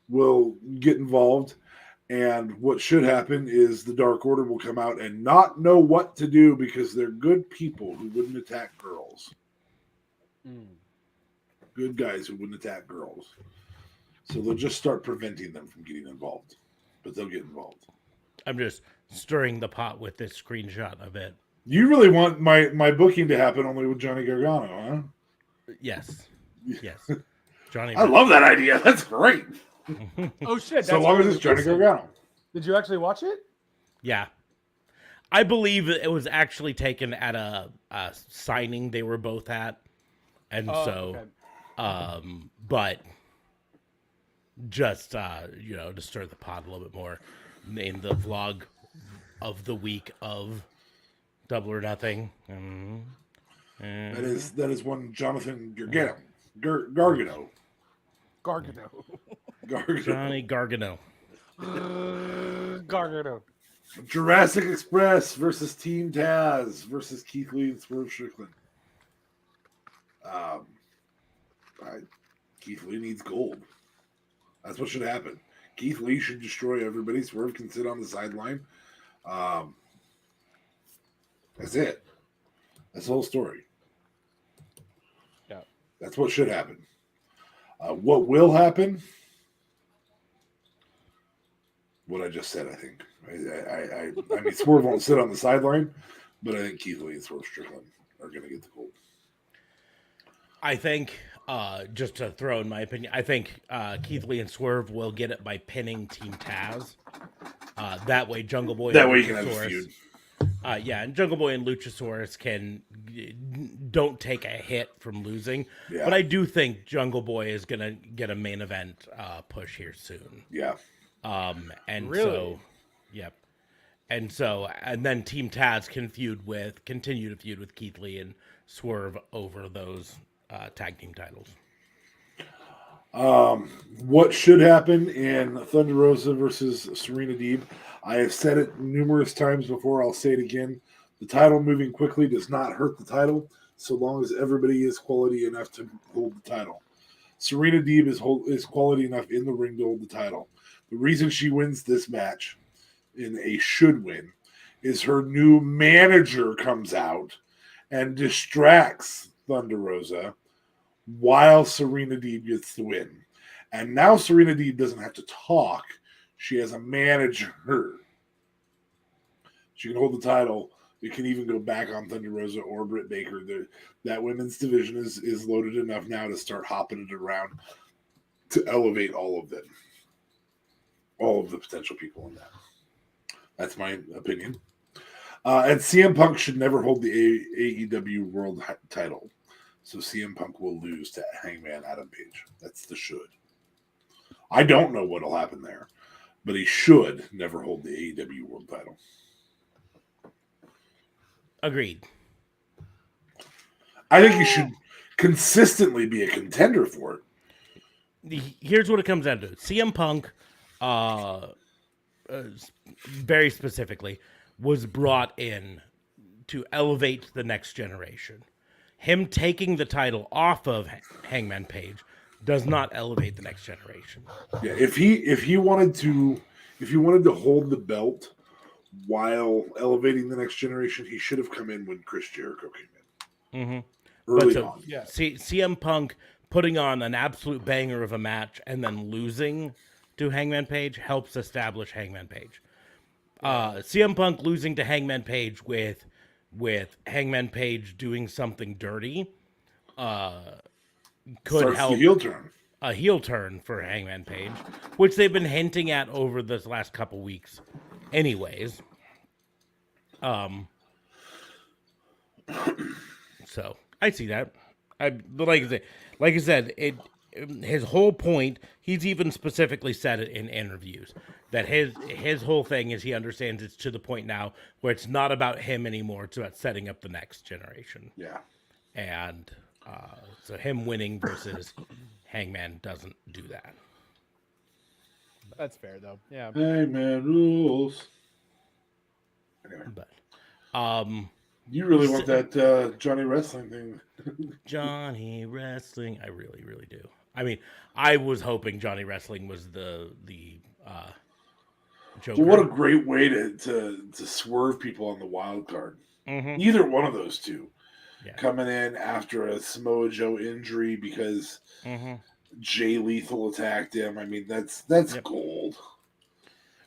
[SPEAKER 2] Will get involved. And what should happen is the Dark Order will come out and not know what to do because they're good people who wouldn't attack girls. Good guys who wouldn't attack girls. So they'll just start preventing them from getting involved. But they'll get involved.
[SPEAKER 1] I'm just stirring the pot with this screenshot of it.
[SPEAKER 2] You really want my booking to happen only with Johnny Gargano, huh?
[SPEAKER 1] Yes. Johnny.
[SPEAKER 2] I love that idea. That's great.
[SPEAKER 3] Oh, shit.
[SPEAKER 2] So long as it's Johnny Gargano.
[SPEAKER 3] Did you actually watch it?
[SPEAKER 1] Yeah. I believe it was actually taken at a signing they were both at. And but just, to stir the pot a little bit more in the vlog of the week of Double or Nothing.
[SPEAKER 2] That is one Jonathan Gargano.
[SPEAKER 1] Johnny Gargano.
[SPEAKER 3] Gargano.
[SPEAKER 2] Jurassic Express versus Team Taz versus Keith Lee and Swerve Strickland. Keith Lee needs gold. That's what should happen. Keith Lee should destroy everybody. Swerve can sit on the sideline. That's it. That's the whole story.
[SPEAKER 3] Yeah.
[SPEAKER 2] That's what should happen. What will happen? What I just said, I think. I mean, Swerve won't sit on the sideline, but I think Keith Lee and Swerve Strickland are going to get the gold.
[SPEAKER 1] I think, just to throw in my opinion, I think Keith Lee and Swerve will get it by pinning Team Taz. That way, Jungle Boy.
[SPEAKER 2] That way, you can have a feud.
[SPEAKER 1] And Jungle Boy and Luchasaurus don't take a hit from losing.
[SPEAKER 2] Yeah.
[SPEAKER 1] But I do think Jungle Boy is gonna get a main event push here soon.
[SPEAKER 2] Yeah.
[SPEAKER 1] And
[SPEAKER 3] really?
[SPEAKER 1] And then Team Taz can continue to feud with Keith Lee and Swerve over those tag team titles.
[SPEAKER 2] What should happen in Thunder Rosa versus Serena Deeb? I have said it numerous times before. I'll say it again. The title moving quickly does not hurt the title so long as everybody is quality enough to hold the title. Serena Deeb is quality enough in the ring to hold the title. The reason she wins this match in a should win is her new manager comes out and distracts Thunder Rosa while Serena Deeb gets the win. And now Serena Deeb doesn't have to talk. She has a manager. She can hold the title. It can even go back on Thunder Rosa or Britt Baker. That women's division is loaded enough now to start hopping it around to elevate all of them. All of the potential people in that. That's my opinion. And CM Punk should never hold the AEW World title. So CM Punk will lose to Hangman Adam Page. That's the should. I don't know what will happen there, but he should never hold the AEW World title.
[SPEAKER 1] Agreed.
[SPEAKER 2] I think he should consistently be a contender for it.
[SPEAKER 1] Here's what it comes down to. CM Punk, very specifically, was brought in to elevate the next generation. Him taking the title off of Hangman Page does not elevate the next generation.
[SPEAKER 2] Yeah, if he wanted to hold the belt while elevating the next generation, he should have come in when Chris Jericho came in.
[SPEAKER 1] Mm-hmm.
[SPEAKER 2] Early on.
[SPEAKER 3] Yeah.
[SPEAKER 1] CM Punk putting on an absolute banger of a match and then losing to Hangman Page helps establish Hangman Page. CM Punk losing to Hangman Page with Hangman Page doing something dirty could
[SPEAKER 2] Starts
[SPEAKER 1] help
[SPEAKER 2] the heel turn.
[SPEAKER 1] A heel turn for Hangman Page, which they've been hinting at over this last couple weeks anyways. So I see that. Like I said, his whole point, he's even specifically said it in interviews, that his whole thing is he understands it's to the point now where it's not about him anymore, it's about setting up the next generation.
[SPEAKER 2] Yeah.
[SPEAKER 1] And so him winning versus Hangman doesn't do that.
[SPEAKER 3] That's fair, though. Yeah.
[SPEAKER 2] Hangman rules. Anyway.
[SPEAKER 1] But
[SPEAKER 2] you really want that Johnny Wrestling thing.
[SPEAKER 1] Johnny Wrestling, I really, really do. I mean, I was hoping Johnny Wrestling was the Joker.
[SPEAKER 2] Well, what a great way to swerve people on the wild card.
[SPEAKER 1] Mm-hmm.
[SPEAKER 2] Either one of those two.
[SPEAKER 1] Yeah.
[SPEAKER 2] Coming in after a Samoa Joe injury because Jay Lethal attacked him. I mean, that's gold.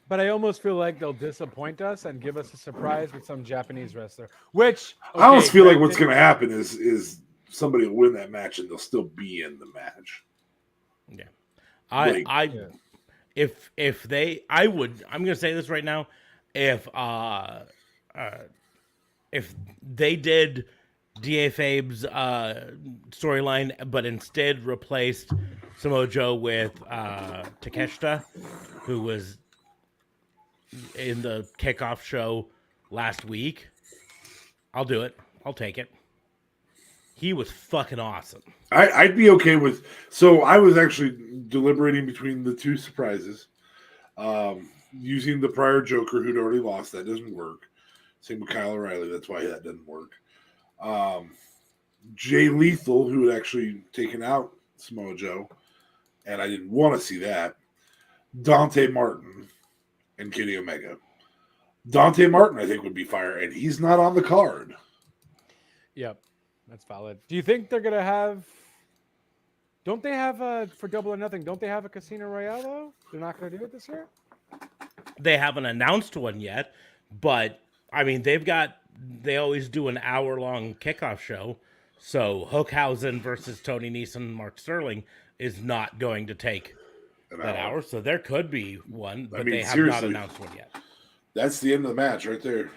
[SPEAKER 3] But I almost feel like they'll disappoint us and give us a surprise with some Japanese wrestler. Which
[SPEAKER 2] I almost feel like what's going to happen is somebody will win that match and they'll still be in the match.
[SPEAKER 1] Yeah,
[SPEAKER 2] Like,
[SPEAKER 1] if they, I'm going to say this right now, if they did Da Fabe's storyline, but instead replaced Samoa Joe with Takeshita, who was in the kickoff show last week, I'll do it. I'll take it. He was fucking awesome.
[SPEAKER 2] I'd be okay with. So I was actually deliberating between the two surprises. Using the prior Joker who'd already lost, that doesn't work. Same with Kyle O'Reilly, that's why that doesn't work. Jay Lethal, who had actually taken out Samoa Joe, and I didn't want to see that. Dante Martin and Kenny Omega. Dante Martin, I think, would be fire, and he's not on the card.
[SPEAKER 3] Yep, that's valid. Do you think they're gonna have? Don't they have for Double or Nothing? Don't they have a Casino Royale though? They're not gonna do it this year.
[SPEAKER 1] They haven't announced one yet, but I mean, they always do an hour-long kickoff show. So Hookhausen versus Tony Nese, Mark Sterling is not going to take that hour. So there could be one, but they have not announced one yet.
[SPEAKER 2] That's the end of the match right there.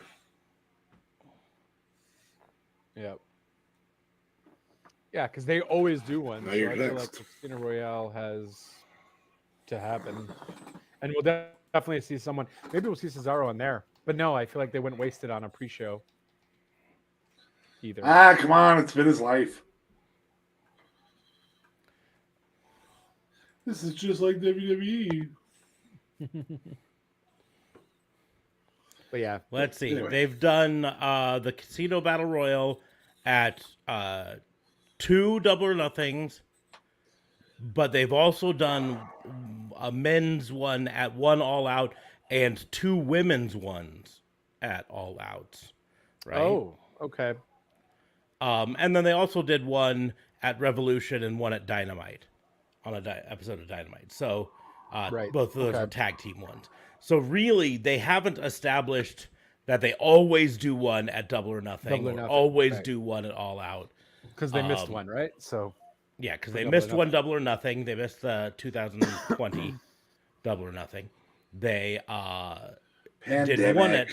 [SPEAKER 3] Yep. Yeah, because they always do one.
[SPEAKER 2] Now
[SPEAKER 3] So
[SPEAKER 2] you're
[SPEAKER 3] I feel
[SPEAKER 2] next.
[SPEAKER 3] like Casino Royale has to happen. And we'll definitely see someone. Maybe we'll see Cesaro on there. But no, I feel like they wouldn't waste it on a pre-show either.
[SPEAKER 2] Come on. It's been his life. This is just like WWE.
[SPEAKER 3] But yeah.
[SPEAKER 1] Let's see.
[SPEAKER 2] Anyway.
[SPEAKER 1] They've done the Casino Battle Royal at 2 Double or Nothings, but they've also done a men's one at 1 All Out and 2 women's ones at All Outs. Right?
[SPEAKER 3] Oh, okay.
[SPEAKER 1] And then they also did one at Revolution and one at Dynamite on an episode of Dynamite. So
[SPEAKER 3] Right.
[SPEAKER 1] both of those are tag team ones. So really, they haven't established that they always do one at Double or Nothing, always do one at All Out.
[SPEAKER 3] Because they missed one, right? So
[SPEAKER 1] yeah, because they missed one Double or Nothing. They missed the 2020 Double or Nothing. They did one at.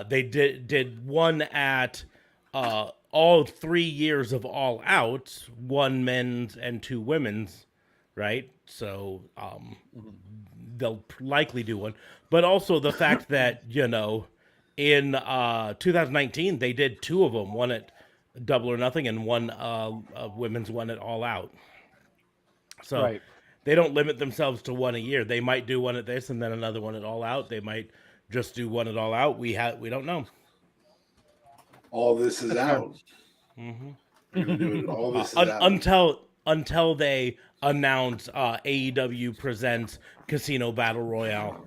[SPEAKER 1] They did one at all 3 years of All Out, 1 men's and 2 women's, right? So they'll likely do one. But also the fact that, in 2019, they did 2 of them, one at Double or Nothing and one women's one at All Out. So they don't limit themselves to one a year. They might do one at this and then another one at All Out. They might just do one at All Out. We don't know.
[SPEAKER 2] All this is out. All this is out.
[SPEAKER 1] Until they announce AEW presents Casino Battle Royale,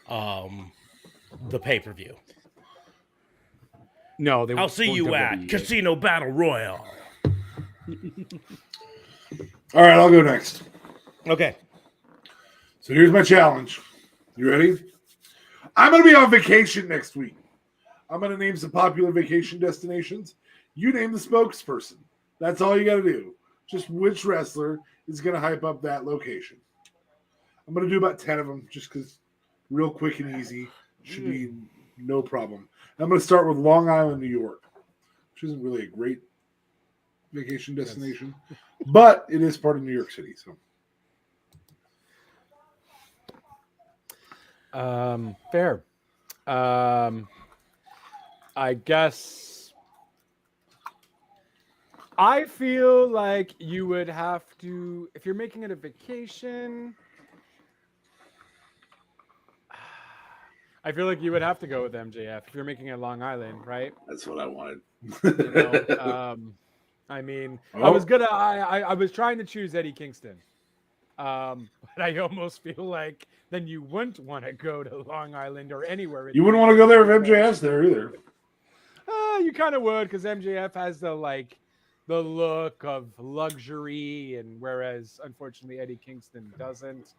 [SPEAKER 1] the pay-per-view.
[SPEAKER 3] No, they.
[SPEAKER 1] I'll see you at Casino Battle Royale.
[SPEAKER 2] All right, I'll go next.
[SPEAKER 1] Okay.
[SPEAKER 2] So here's my challenge. You ready? I'm going to be on vacation next week. I'm going to name some popular vacation destinations. You name the spokesperson. That's all you got to do. Just which wrestler is going to hype up that location. I'm going to do about 10 of them just because real quick and easy. Should be no problem. I'm going to start with Long Island, New York, which isn't really a great vacation destination, but it is part of New York City. So,
[SPEAKER 3] fair. I guess I feel like you would have to, if you're making it a vacation, I feel like you would have to go with MJF if you're making it Long Island, right?
[SPEAKER 2] that's what I wanted.
[SPEAKER 3] I mean,
[SPEAKER 2] Oh.
[SPEAKER 3] I was trying to choose Eddie Kingston. But I almost feel like then you wouldn't want to go to Long Island or anywhere.
[SPEAKER 2] You wouldn't want to go there if MJF's there either.
[SPEAKER 3] You kind of would, because MJF has the look of luxury, and whereas unfortunately Eddie Kingston doesn't.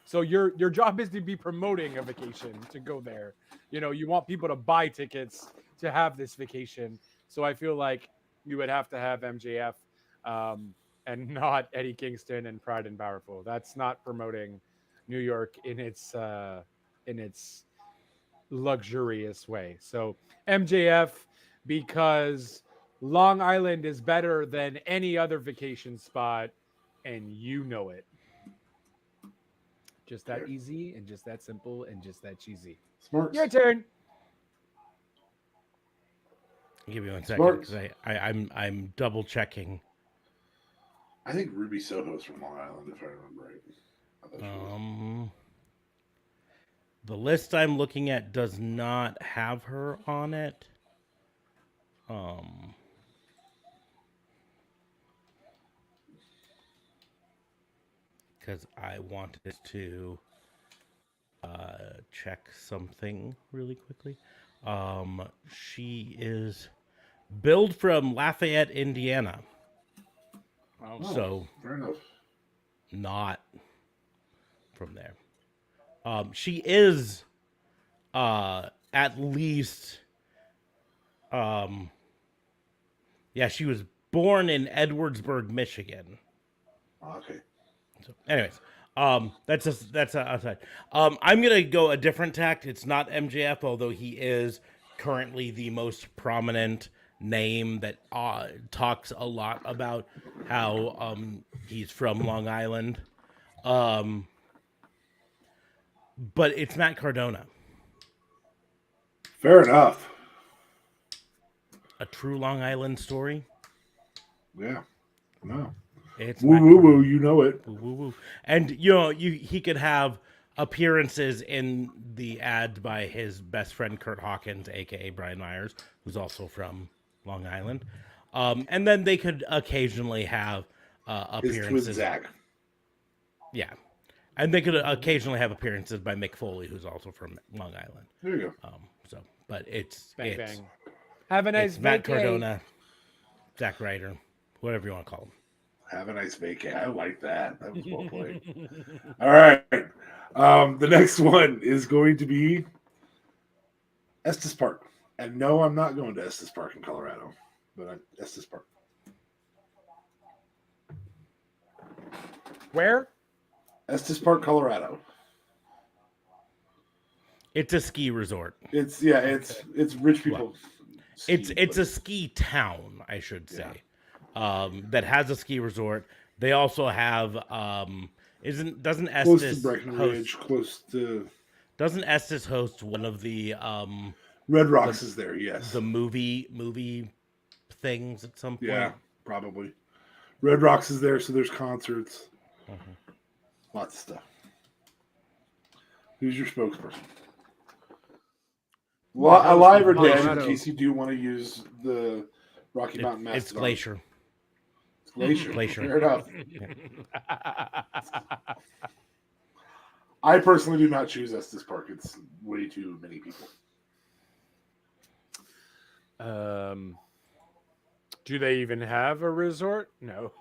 [SPEAKER 3] So your job is to be promoting a vacation to go there. You want people to buy tickets to have this vacation. So I feel like you would have to have MJF and not Eddie Kingston and Pride and Powerful. That's not promoting New York in its luxurious way. So MJF, because Long Island is better than any other vacation spot, and you know it. Just that easy, and just that simple, and just that cheesy.
[SPEAKER 2] Smart.
[SPEAKER 3] Your turn.
[SPEAKER 1] Give me 1 second, because I'm double checking.
[SPEAKER 2] I think Ruby Soho's from Long Island, if I remember right.
[SPEAKER 1] The list I'm looking at does not have her on it. Because I wanted to check something really quickly. She is billed from Lafayette, Indiana. So
[SPEAKER 2] fair enough.
[SPEAKER 1] Not from there. She is at least she was born in Edwardsburg, Michigan.
[SPEAKER 2] Okay.
[SPEAKER 1] So anyways, that's outside. I'm gonna go a different tact. It's not MJF, although he is currently the most prominent name that talks a lot about how he's from Long Island. But it's Matt Cardona.
[SPEAKER 2] Fair enough.
[SPEAKER 1] A true Long Island story.
[SPEAKER 2] Yeah. No.
[SPEAKER 1] It's
[SPEAKER 2] woo woo woo, you know it.
[SPEAKER 1] Woo woo woo. And he could have appearances in the ad by his best friend Kurt Hawkins, aka Brian Myers, who's also from Long Island. And then they could occasionally have appearances.
[SPEAKER 2] His twin Zach.
[SPEAKER 1] Yeah. And they could occasionally have appearances by Mick Foley, who's also from Long Island.
[SPEAKER 2] There you go.
[SPEAKER 1] But it's
[SPEAKER 3] bang, bang. Have a nice
[SPEAKER 1] Matt
[SPEAKER 3] vacay.
[SPEAKER 1] Cardona, Zack Ryder, whatever you want to call him.
[SPEAKER 2] Have a nice vacay. I like that. That was well played. All right. The next one is going to be Estes Park. And no, I'm not going to Estes Park in Colorado, but Estes Park.
[SPEAKER 3] Where?
[SPEAKER 2] Estes Park, Colorado.
[SPEAKER 1] It's a ski resort.
[SPEAKER 2] It's rich people.
[SPEAKER 1] It's a ski town, I should say. That has a ski resort. They also have doesn't Estes
[SPEAKER 2] close to Breckenridge, close to
[SPEAKER 1] doesn't Estes host one of the
[SPEAKER 2] Red Rocks is there, yes.
[SPEAKER 1] The movie things at some point.
[SPEAKER 2] Yeah, probably. Red Rocks is there, so there's concerts. Lots of stuff. Who's your spokesperson? Alive or dead, in case you do want to use the Rocky Mountain Mastodon.
[SPEAKER 1] It's Glacier.
[SPEAKER 2] Glacier. Fair enough. I personally do not choose Estes Park. It's way too many people.
[SPEAKER 3] Do they even have a resort? No.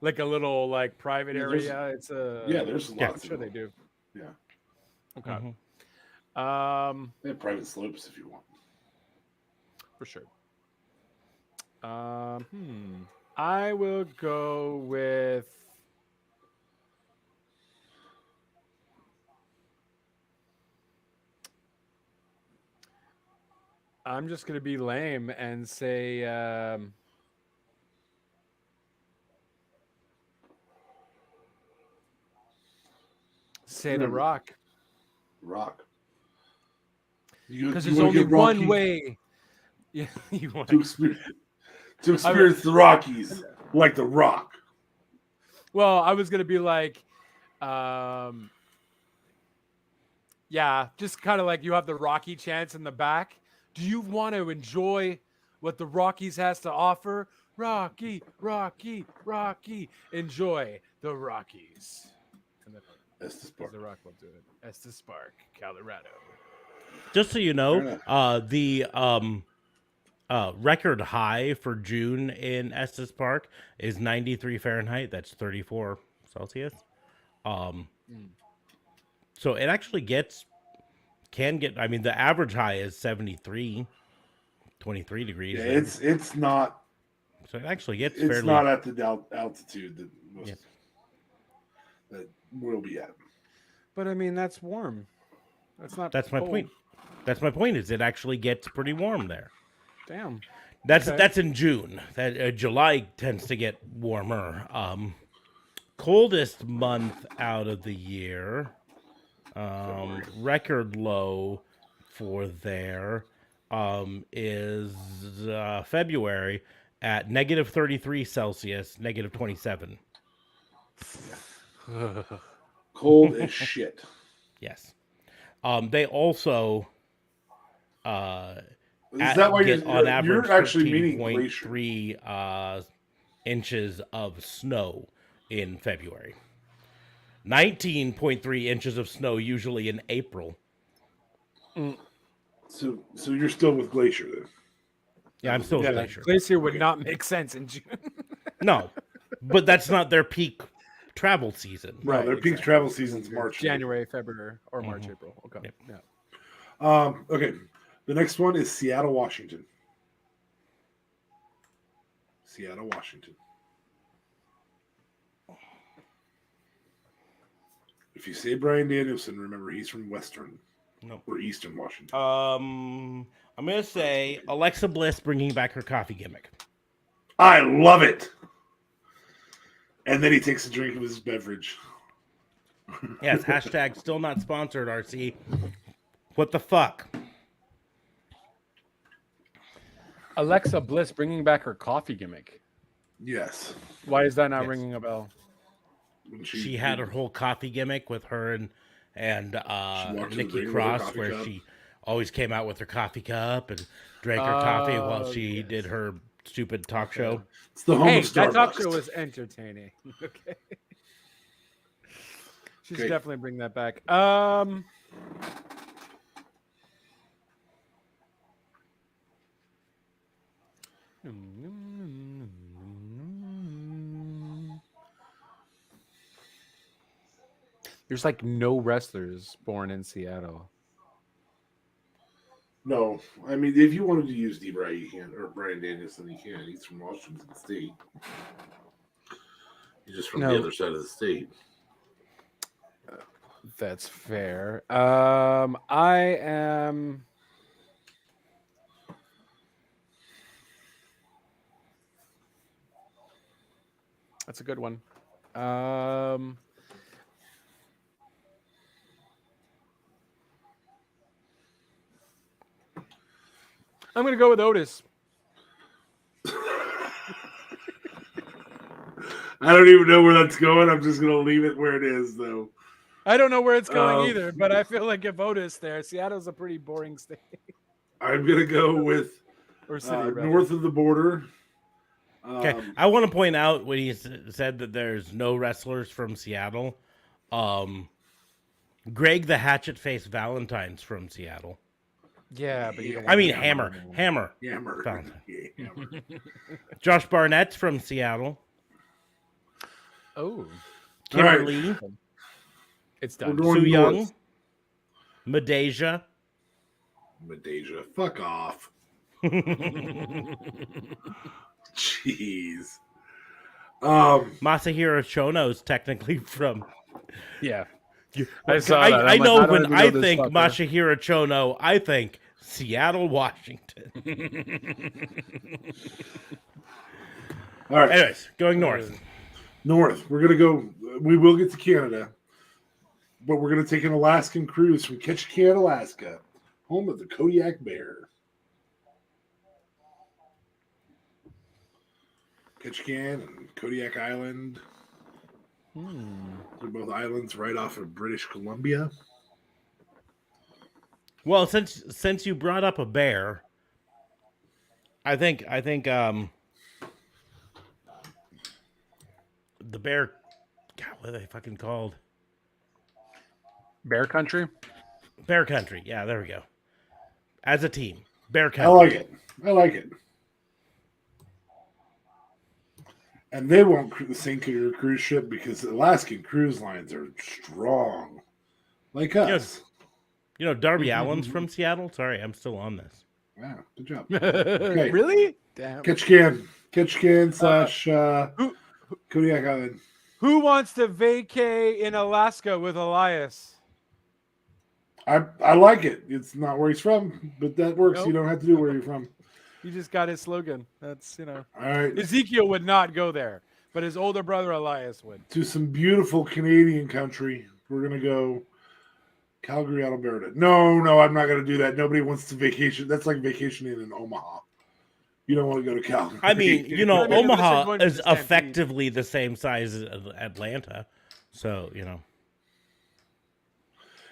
[SPEAKER 3] Like a little private area. It's
[SPEAKER 2] there's lots.
[SPEAKER 3] I'm sure they do.
[SPEAKER 2] Yeah.
[SPEAKER 3] Okay.
[SPEAKER 2] They have private slopes if you want.
[SPEAKER 3] For sure. I will go with I'm just gonna be lame and say The Rock.
[SPEAKER 2] Rock.
[SPEAKER 3] Because there's only one way. Yeah, you want
[SPEAKER 2] to experience the Rockies like The Rock.
[SPEAKER 3] Well, I was gonna be like, yeah, just kind of like you have the Rocky chants in the back. Do you want to enjoy what the Rockies has to offer? Rocky, Rocky, Rocky. Enjoy the Rockies. And then
[SPEAKER 2] Estes Park.
[SPEAKER 3] The Rock will do it. Estes Park, Colorado.
[SPEAKER 1] Just so you know, the record high for June in Estes Park is 93 Fahrenheit. That's 34 Celsius. So it actually can get. I mean, the average high is 23 degrees.
[SPEAKER 2] Yeah, it's not.
[SPEAKER 1] So it actually gets.
[SPEAKER 2] It's
[SPEAKER 1] fairly,
[SPEAKER 2] not at the altitude that we'll be at.
[SPEAKER 3] But I mean, that's warm. That's not.
[SPEAKER 1] That's my
[SPEAKER 3] cold.
[SPEAKER 1] point. That's my point. Is it actually gets pretty warm there?
[SPEAKER 3] Damn.
[SPEAKER 1] That's in June. That July tends to get warmer. Coldest month out of the year. Record low for there is February at negative 33 Celsius, negative 27.
[SPEAKER 2] Cold as shit.
[SPEAKER 1] Yes. They also
[SPEAKER 2] Is that why
[SPEAKER 1] get on average
[SPEAKER 2] you're actually meaning glacier?
[SPEAKER 1] 13.3 inches of snow in February. 19.3 inches of snow usually in April.
[SPEAKER 2] So you're still with glacier then?
[SPEAKER 1] Yeah, I'm still with glacier.
[SPEAKER 3] Glacier would not make sense in June.
[SPEAKER 1] No, but that's not their peak travel season.
[SPEAKER 2] Right, their peak travel season's March,
[SPEAKER 3] January, February, or March, April. Okay.
[SPEAKER 1] Yep.
[SPEAKER 3] Yeah.
[SPEAKER 2] Okay. The next one is Seattle, Washington. Seattle, Washington. If you say Bryan Danielson, remember he's from Western or Eastern Washington.
[SPEAKER 1] I'm gonna say Alexa Bliss bringing back her coffee gimmick.
[SPEAKER 2] I love it. And then he takes a drink of his beverage.
[SPEAKER 1] Yes, hashtag still not sponsored, RC. What the fuck?
[SPEAKER 3] Alexa Bliss bringing back her coffee gimmick.
[SPEAKER 2] Yes.
[SPEAKER 3] Why is that not ringing a bell?
[SPEAKER 1] She had her whole coffee gimmick with her and Nikki Cross, where
[SPEAKER 2] cup.
[SPEAKER 1] she always came out with her coffee cup and drank her coffee while she did her stupid talk show.
[SPEAKER 2] It's the home of Starbucks.
[SPEAKER 3] That talk show was entertaining. Okay. She's definitely bringing that back. There's like no wrestlers born in Seattle.
[SPEAKER 2] No, I mean, if you wanted to use D-Bry, you can, or Bryan Danielson, you can. He's from Washington State. He's just from the other side of the state.
[SPEAKER 3] That's fair. I am. That's a good one. I'm going to go with Otis.
[SPEAKER 2] I don't even know where that's going. I'm just going to leave it where it is, though.
[SPEAKER 3] I don't know where it's going either, but I feel like if Otis there, Seattle's a pretty boring state.
[SPEAKER 2] I'm going to go with north of the border.
[SPEAKER 1] Okay, I want to point out when he said that there's no wrestlers from Seattle. Greg the Hatchet Face Valentine's from Seattle.
[SPEAKER 3] Yeah, but
[SPEAKER 1] I mean Hammer.
[SPEAKER 2] Hammer.
[SPEAKER 1] Josh Barnett's from Seattle.
[SPEAKER 3] Oh,
[SPEAKER 1] Kimberly.
[SPEAKER 2] Right.
[SPEAKER 3] It's done.
[SPEAKER 1] Sue Young. Medeja.
[SPEAKER 2] Fuck off. Jeez.
[SPEAKER 1] Masahiro Chono's technically from.
[SPEAKER 3] Yeah.
[SPEAKER 1] I know when I think Masahiro Chono, I think Seattle, Washington.
[SPEAKER 2] All right.
[SPEAKER 1] Anyways, going north.
[SPEAKER 2] North. We're going to go. We will get to Canada, but we're going to take an Alaskan cruise from Ketchikan, Alaska, home of the Kodiak Bear. Ketchikan and Kodiak Island. They're both islands right off of British Columbia.
[SPEAKER 1] Well, since you brought up a bear, I think the bear, God, what are they fucking called?
[SPEAKER 3] Bear Country.
[SPEAKER 1] Bear Country. Yeah, there we go. As a team, Bear Country.
[SPEAKER 2] I like it. I like it. And they won't sink your cruise ship because Alaskan cruise lines are strong, like us.
[SPEAKER 1] You know, Darby Allin's from Seattle. Sorry, I'm still on this.
[SPEAKER 2] Wow, good job. Okay.
[SPEAKER 3] Really? Damn.
[SPEAKER 2] Ketchikan slash Kodiak Island.
[SPEAKER 3] Who wants to vacay in Alaska with Elias?
[SPEAKER 2] I like it. It's not where he's from, but that works.
[SPEAKER 3] Nope.
[SPEAKER 2] You don't have to do where you're from.
[SPEAKER 3] He just got his slogan. That's,
[SPEAKER 2] All right.
[SPEAKER 3] Ezekiel would not go there, but his older brother Elias would.
[SPEAKER 2] To some beautiful Canadian country. We're going to go Calgary, Alberta. No, I'm not going to do that. Nobody wants to vacation. That's like vacationing in Omaha. You don't want to go to Calgary.
[SPEAKER 1] I mean,
[SPEAKER 3] Maybe
[SPEAKER 1] Omaha
[SPEAKER 3] going to
[SPEAKER 1] is
[SPEAKER 3] the Stampede.
[SPEAKER 1] effectively the same size as Atlanta. So,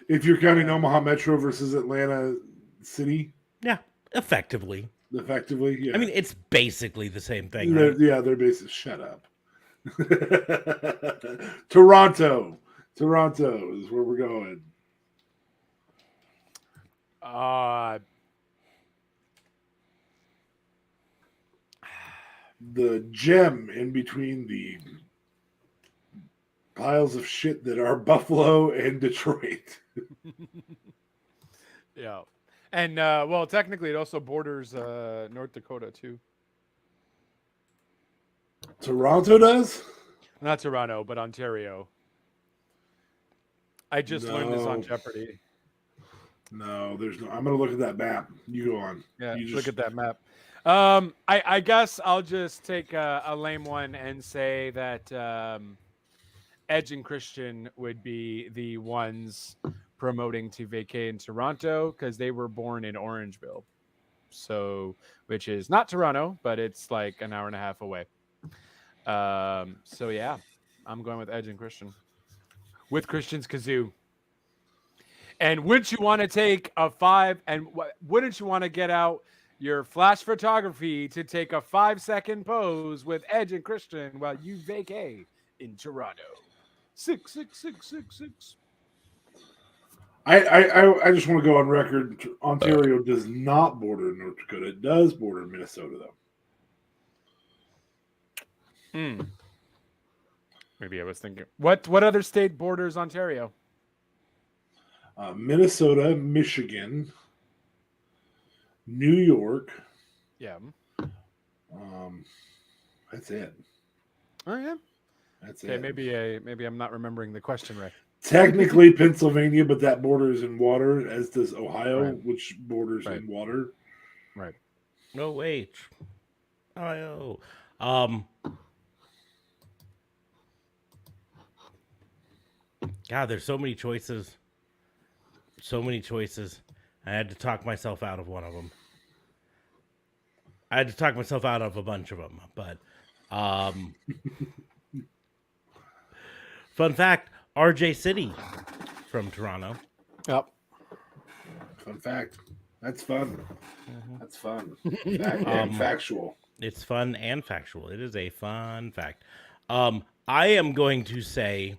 [SPEAKER 2] If you're counting Omaha Metro versus Atlanta City.
[SPEAKER 1] Yeah, effectively.
[SPEAKER 2] Effectively, yeah.
[SPEAKER 1] I mean, it's basically the same thing.
[SPEAKER 2] They're,
[SPEAKER 1] Right?
[SPEAKER 2] yeah, they're basically shut up. Toronto is where we're going. The gem in between the piles of shit that are Buffalo and Detroit.
[SPEAKER 3] Yeah. And, well, technically it also borders North Dakota, too.
[SPEAKER 2] Toronto does?
[SPEAKER 3] Not Toronto, but Ontario. I just learned this on
[SPEAKER 2] No.
[SPEAKER 3] Jeopardy.
[SPEAKER 2] No, there's no. I'm going to look at that map. You go on.
[SPEAKER 3] Yeah,
[SPEAKER 2] You
[SPEAKER 3] look at that map. I guess I'll just take a lame one and say that Edge and Christian would be the ones promoting to vacay in Toronto because they were born in Orangeville. So, which is not Toronto, but it's like an hour and a half away. So yeah, I'm going with Edge and Christian. With Christian's kazoo. And wouldn't you want to take a 5 and wouldn't you want to get out your flash photography to take a 5-second pose with Edge and Christian while you vacay in Toronto? 66666.
[SPEAKER 2] I just want to go on record. Ontario does not border North Dakota. It does border Minnesota, though.
[SPEAKER 3] Maybe I was thinking. What other state borders Ontario?
[SPEAKER 2] Minnesota, Michigan, New York.
[SPEAKER 3] Yeah.
[SPEAKER 2] That's it.
[SPEAKER 3] Oh yeah.
[SPEAKER 2] That's
[SPEAKER 3] Okay,
[SPEAKER 2] it.
[SPEAKER 3] maybe I'm not remembering the question right.
[SPEAKER 2] Technically Pennsylvania, but that borders in water, as does Ohio,
[SPEAKER 3] Right.
[SPEAKER 2] which borders
[SPEAKER 3] Right.
[SPEAKER 2] in water.
[SPEAKER 3] Right.
[SPEAKER 1] No H. I-O. God, there's so many choices. So many choices. I had to talk myself out of one of them. I had to talk myself out of a bunch of them, but fun fact, RJ City from Toronto.
[SPEAKER 3] Yep.
[SPEAKER 2] Fun fact. That's fun. That's fun. Fact and factual.
[SPEAKER 1] It's fun and factual. It is a fun fact. I am going to say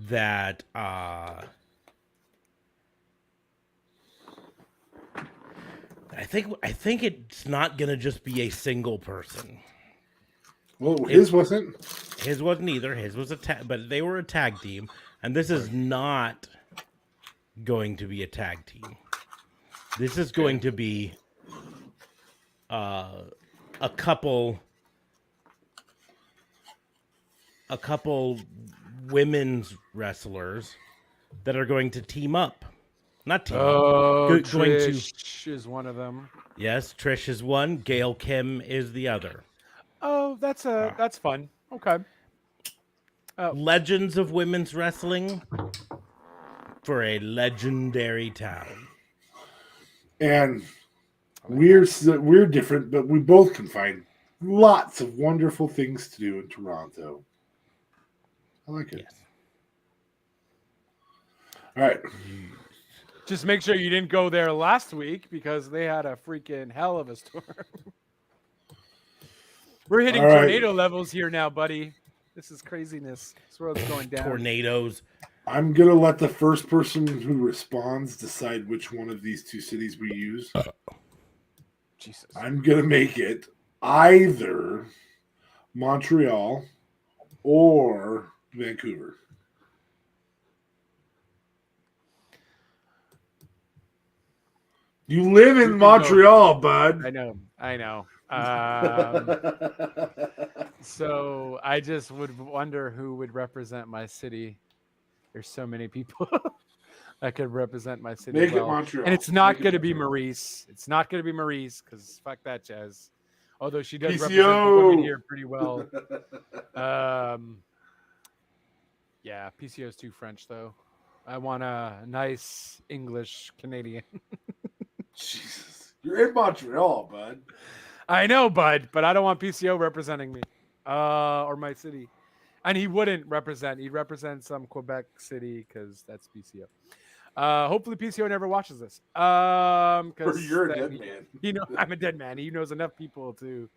[SPEAKER 1] that I think it's not gonna just be a single person.
[SPEAKER 2] Well, his wasn't.
[SPEAKER 1] His wasn't either. His was but they were a tag team, and this is not going to be a tag team. This is going to be a couple women's wrestlers that are going to team up Not team
[SPEAKER 3] Oh,
[SPEAKER 1] up. Going to
[SPEAKER 3] Trish is one of them.
[SPEAKER 1] yes, Trish is one. Gail Kim is the other.
[SPEAKER 3] Oh, that's fun. Okay.
[SPEAKER 1] Legends of women's wrestling for a legendary town.
[SPEAKER 2] And we're different, but we both can find lots of wonderful things to do in Toronto. I like it.
[SPEAKER 1] Yes.
[SPEAKER 2] All right.
[SPEAKER 3] Just make sure you didn't go there last week because they had a freaking hell of a storm. We're hitting
[SPEAKER 2] All right.
[SPEAKER 3] tornado levels here now, buddy. This is craziness. This world's going down.
[SPEAKER 1] Tornadoes.
[SPEAKER 2] I'm going to let the first person who responds decide which one of these two cities we use.
[SPEAKER 3] Jesus.
[SPEAKER 2] I'm going to make it either Montreal or Vancouver. You live in Montreal, bud.
[SPEAKER 3] I know. So I just would wonder who would represent my city. There's so many people that could represent my city.
[SPEAKER 2] Make it Montreal.
[SPEAKER 3] And it's not going to be Maurice. It's not going to be Maurice because fuck that jazz. Although she does represent the women here pretty well. Yeah, PCO's too French though. I want a nice English Canadian.
[SPEAKER 2] Jesus. You're in Montreal, bud.
[SPEAKER 3] I know, bud, but I don't want PCO representing me or my city. And he wouldn't represent. He'd represent some Quebec city because that's PCO. Hopefully PCO never watches this. Because
[SPEAKER 2] you're a dead man.
[SPEAKER 3] I'm a dead man. He knows enough people to.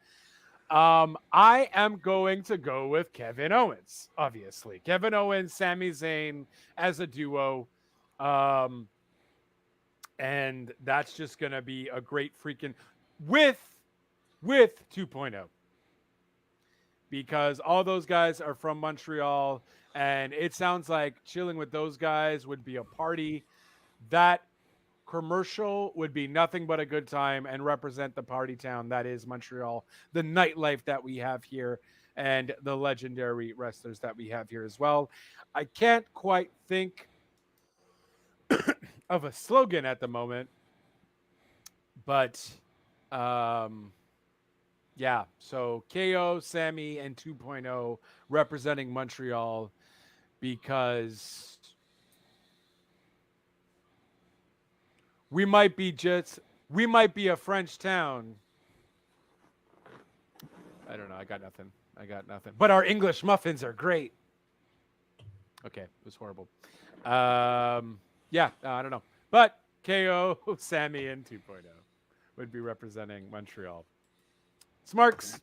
[SPEAKER 3] I am going to go with Kevin Owens, obviously. Kevin Owens, Sami Zayn as a duo. And that's just going to be a great freaking with 2.0. Because all those guys are from Montreal, and it sounds like chilling with those guys would be a party. That commercial would be nothing but a good time and represent the party town that is Montreal, the nightlife that we have here, and the legendary wrestlers that we have here as well. I can't quite think of a slogan at the moment, but yeah, so KO, Sammy, and 2.0 representing Montreal because we might be a French town. I don't know. I got nothing. But our English muffins are great. Okay, it was horrible. Yeah, I don't know. But KO, Sammy, and 2.0 would be representing Montreal. Smarks.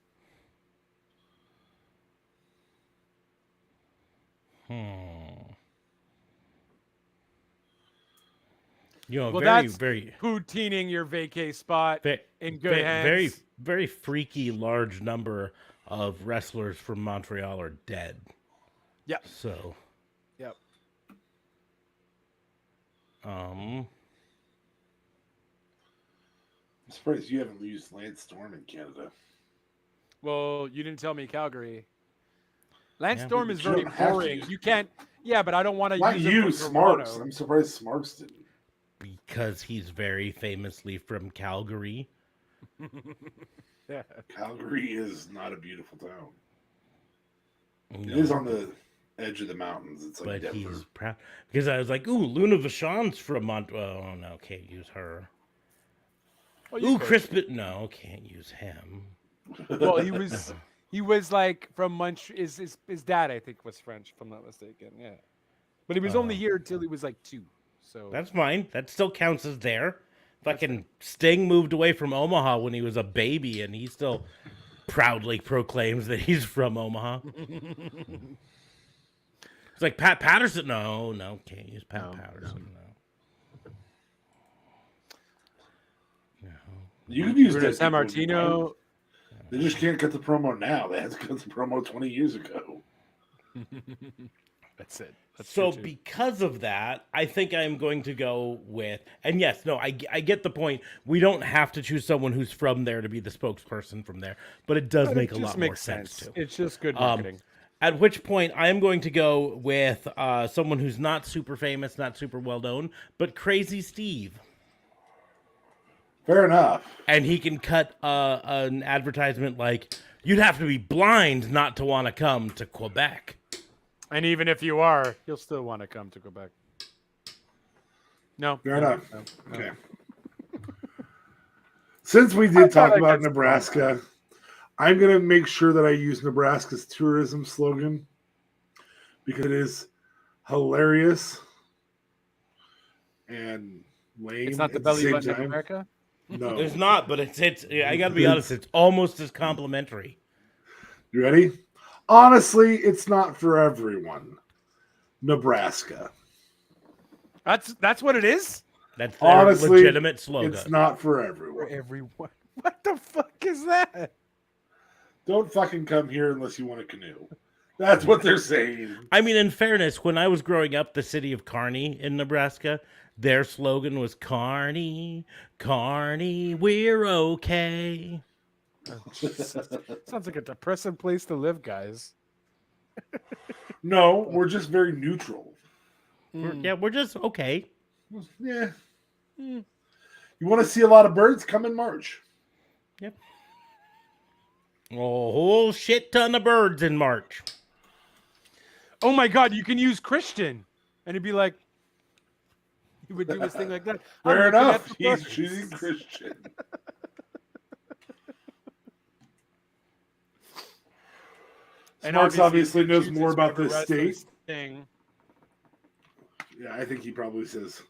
[SPEAKER 1] You know,
[SPEAKER 3] Well,
[SPEAKER 1] very,
[SPEAKER 3] that's
[SPEAKER 1] very
[SPEAKER 3] poutining your vacay spot in good hands.
[SPEAKER 1] Very, very freaky large number of wrestlers from Montreal are dead.
[SPEAKER 3] Yep.
[SPEAKER 1] So.
[SPEAKER 3] Yep.
[SPEAKER 2] I'm surprised you haven't used Lance Storm in Canada.
[SPEAKER 3] Well, you didn't tell me Calgary. Lance Storm is
[SPEAKER 2] You
[SPEAKER 3] very
[SPEAKER 2] don't have to
[SPEAKER 3] boring.
[SPEAKER 2] use
[SPEAKER 3] You can't. Yeah, but I don't want to
[SPEAKER 2] Not
[SPEAKER 3] use
[SPEAKER 2] you,
[SPEAKER 3] it for
[SPEAKER 2] Smarks.
[SPEAKER 3] Toronto.
[SPEAKER 2] I'm surprised Smarks didn't.
[SPEAKER 1] Because he's very famously from Calgary.
[SPEAKER 3] Yeah.
[SPEAKER 2] Calgary is not a beautiful town.
[SPEAKER 1] No,
[SPEAKER 2] It is on the edge of the mountains. It's like
[SPEAKER 1] but
[SPEAKER 2] Denver.
[SPEAKER 1] he's proud. Because I was like, ooh, Luna Vachon's from Montreal. Oh, no, can't use her.
[SPEAKER 3] Well, you
[SPEAKER 1] Ooh,
[SPEAKER 3] could.
[SPEAKER 1] Crispin. No, can't use him.
[SPEAKER 3] Well, he was like from Montreal. His dad, I think, was French, if I'm not mistaken. Yeah, but he was only here until he was like 2. So
[SPEAKER 1] That's fine. That still counts as there. Fucking Sting moved away from Omaha when he was a baby, and he still proudly proclaims that he's from Omaha. It's like Pat Patterson. No, can't use Pat Patterson. No.
[SPEAKER 2] You can use
[SPEAKER 3] Bruno
[SPEAKER 2] that.
[SPEAKER 3] San Martino.
[SPEAKER 2] They just can't cut the promo now. They had to cut the promo 20 years ago.
[SPEAKER 3] That's it. That's
[SPEAKER 1] So
[SPEAKER 3] true, too.
[SPEAKER 1] because of that, I think I'm going to go with, and yes, no, I get the point. We don't have to choose someone who's from there to be the spokesperson from there, but it does make a lot more sense too.
[SPEAKER 3] It's just good marketing.
[SPEAKER 1] At which point, I am going to go with someone who's not super famous, not super well known, but Crazy Steve.
[SPEAKER 2] Fair enough.
[SPEAKER 1] And he can cut an advertisement like, "You'd have to be blind not to want to come to Quebec."
[SPEAKER 3] And even if you are, you'll still want to come to Quebec. No.
[SPEAKER 2] Fair enough.
[SPEAKER 3] No.
[SPEAKER 2] Okay. Since we did talk about Nebraska, I'm going to make sure that I use Nebraska's tourism slogan because it is hilarious and lame.
[SPEAKER 3] It's not the belly button of America?
[SPEAKER 2] No.
[SPEAKER 1] It's not, but it's I got to be honest, it's almost as complimentary.
[SPEAKER 2] You ready? Honestly, it's not for everyone. Nebraska.
[SPEAKER 3] That's what it is?
[SPEAKER 1] That's their
[SPEAKER 2] Honestly,
[SPEAKER 1] legitimate slogan.
[SPEAKER 2] It's not for everyone.
[SPEAKER 3] For everyone. What the fuck is that?
[SPEAKER 2] Don't fucking come here unless you want a canoe. That's what they're saying.
[SPEAKER 1] I mean, in fairness, when I was growing up, the city of Kearney in Nebraska, their slogan was Kearney, Kearney, we're okay.
[SPEAKER 3] Sounds like a depressing place to live, guys.
[SPEAKER 2] No, we're just very neutral.
[SPEAKER 1] We're just okay.
[SPEAKER 2] Yeah. You want to see a lot of birds? Come in March.
[SPEAKER 1] Yep. A whole shit ton of birds in March.
[SPEAKER 3] Oh my God, you can use Christian. And he'd be like, he would do his thing like that.
[SPEAKER 2] Fair enough. He's choosing Christian.
[SPEAKER 3] And
[SPEAKER 2] Marks obviously knows more about this state.
[SPEAKER 3] Thing.
[SPEAKER 2] Yeah, I think he probably says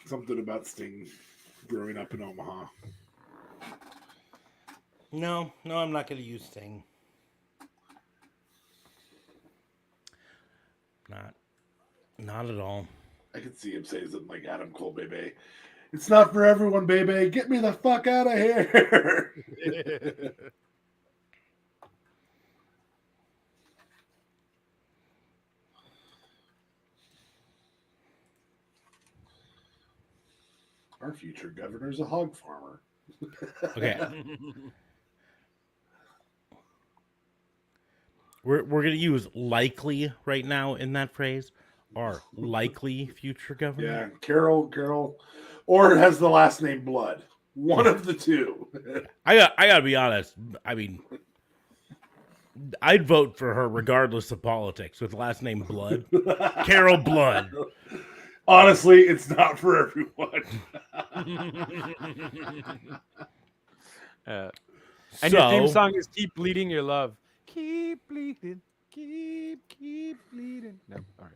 [SPEAKER 2] something about Sting growing up in Omaha.
[SPEAKER 1] No, I'm not going to use Sting. Not at all.
[SPEAKER 2] I could see him saying something like Adam Cole, baby. It's not for everyone, baby. Get me the fuck out of here. Our future governor's a hog farmer.
[SPEAKER 1] Okay. We're going to use likely right now in that phrase. Our likely future governor.
[SPEAKER 2] Yeah, Carol, or has the last name Blood. One of the two.
[SPEAKER 1] I got to be honest. I mean, I'd vote for her regardless of politics with last name Blood. Carol Blood.
[SPEAKER 2] Honestly, it's not for everyone.
[SPEAKER 3] And your theme song is "Keep Bleeding Your Love." Keep bleeding, keep bleeding. No, all right.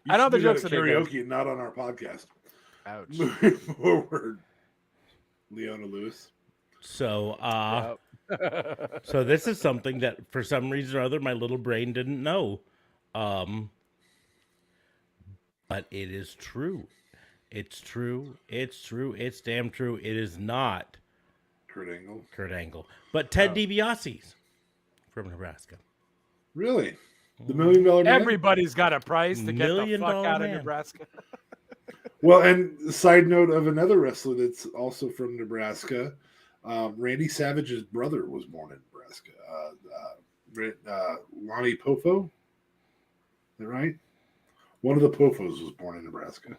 [SPEAKER 3] I know the jokes are
[SPEAKER 2] karaoke, and not on our podcast.
[SPEAKER 3] Ouch.
[SPEAKER 2] Moving forward, Leona Lewis.
[SPEAKER 1] So, so this is something that for some reason or other my little brain didn't know, but it is true. It's true. It's true. It's damn true. It is not
[SPEAKER 2] Kurt Angle,
[SPEAKER 1] but Ted DiBiase's from Nebraska.
[SPEAKER 2] Really? The $1 Million Man?
[SPEAKER 3] Everybody's got a price to get the fuck out of
[SPEAKER 1] Man.
[SPEAKER 3] Nebraska.
[SPEAKER 2] Well, and side note of another wrestler that's also from Nebraska, Randy Savage's brother was born in Nebraska. Lonnie Poffo? Is that right? One of the Poffos was born in Nebraska.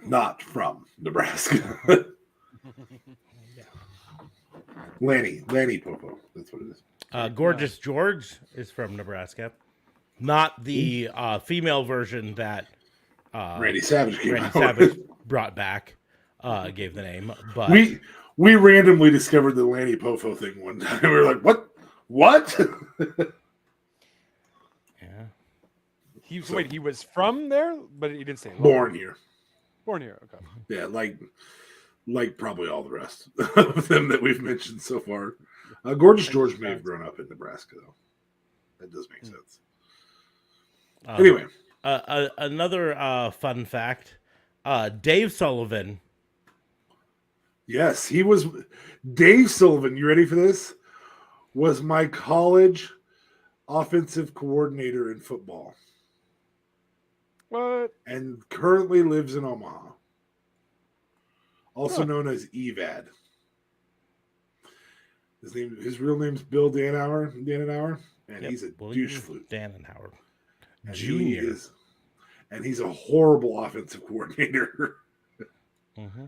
[SPEAKER 2] Not from Nebraska. Lanny Poffo. That's what it is.
[SPEAKER 1] Gorgeous George is from Nebraska. Not the female version that
[SPEAKER 2] Randy Savage
[SPEAKER 1] brought back, gave the name. But
[SPEAKER 2] we randomly discovered the Lanny Poffo thing one time. We were like, what?
[SPEAKER 1] Yeah.
[SPEAKER 3] He was from there, but he didn't say
[SPEAKER 2] born here.
[SPEAKER 3] Born here, okay.
[SPEAKER 2] Yeah, like probably all the rest of them that we've mentioned so far. Gorgeous George may have grown up in Nebraska, though. That does make sense. Anyway.
[SPEAKER 1] Another fun fact, Dave Sullivan.
[SPEAKER 2] Yes, he was. Dave Sullivan, you ready for this? Was my college offensive coordinator in football.
[SPEAKER 3] What?
[SPEAKER 2] And currently lives in Omaha. Also known as EVAD. His real name's Bill Danenauer, and
[SPEAKER 1] Yep,
[SPEAKER 2] he's a
[SPEAKER 1] William
[SPEAKER 2] douche flute.
[SPEAKER 1] Danenhauer
[SPEAKER 2] And
[SPEAKER 1] Jr.
[SPEAKER 2] And he's a horrible offensive coordinator.
[SPEAKER 1] Mm-hmm.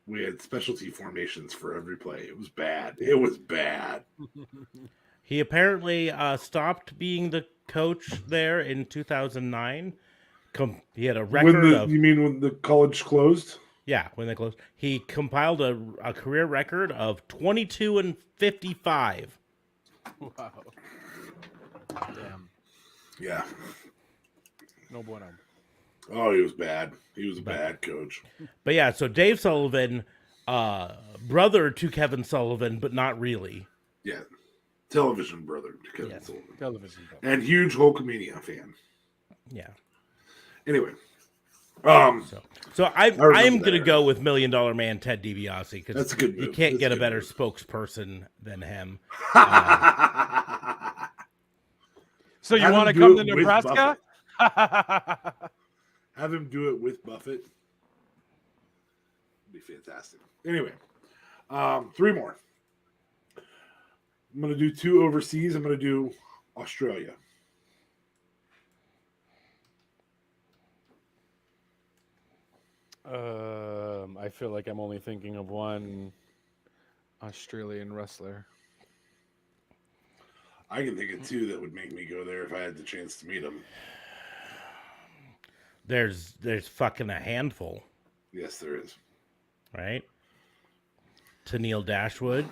[SPEAKER 2] We had specialty formations for every play. It was bad. It was bad.
[SPEAKER 1] He apparently stopped being the coach there in 2009. He had a record of...
[SPEAKER 2] You mean when the college closed?
[SPEAKER 1] Yeah, when they closed. He compiled a career record of 22-55.
[SPEAKER 3] Wow. Damn.
[SPEAKER 2] Yeah.
[SPEAKER 3] No bueno.
[SPEAKER 2] Oh, he was bad. He was a bad coach.
[SPEAKER 1] But yeah, so Dave Sullivan, brother to Kevin Sullivan, but not really.
[SPEAKER 2] Yeah. Television brother to Kevin Sullivan.
[SPEAKER 3] Television brother.
[SPEAKER 2] And huge Hulkamania fan.
[SPEAKER 1] Yeah.
[SPEAKER 2] Anyway.
[SPEAKER 1] So I'm gonna go with $1 Million Man Ted DiBiase because
[SPEAKER 2] that's a good move.
[SPEAKER 1] You can't get a better
[SPEAKER 2] move.
[SPEAKER 1] Spokesperson than him.
[SPEAKER 3] So you want to come to Nebraska?
[SPEAKER 2] Have him do it with Buffett. It'd be fantastic. Anyway, 3 more. I'm going to do 2 overseas. I'm going to do Australia.
[SPEAKER 3] I feel like I'm only thinking of one Australian wrestler.
[SPEAKER 2] I can think of 2 that would make me go there if I had the chance to meet them.
[SPEAKER 1] There's fucking a handful.
[SPEAKER 2] Yes, there is.
[SPEAKER 1] Right? Tennille Dashwood,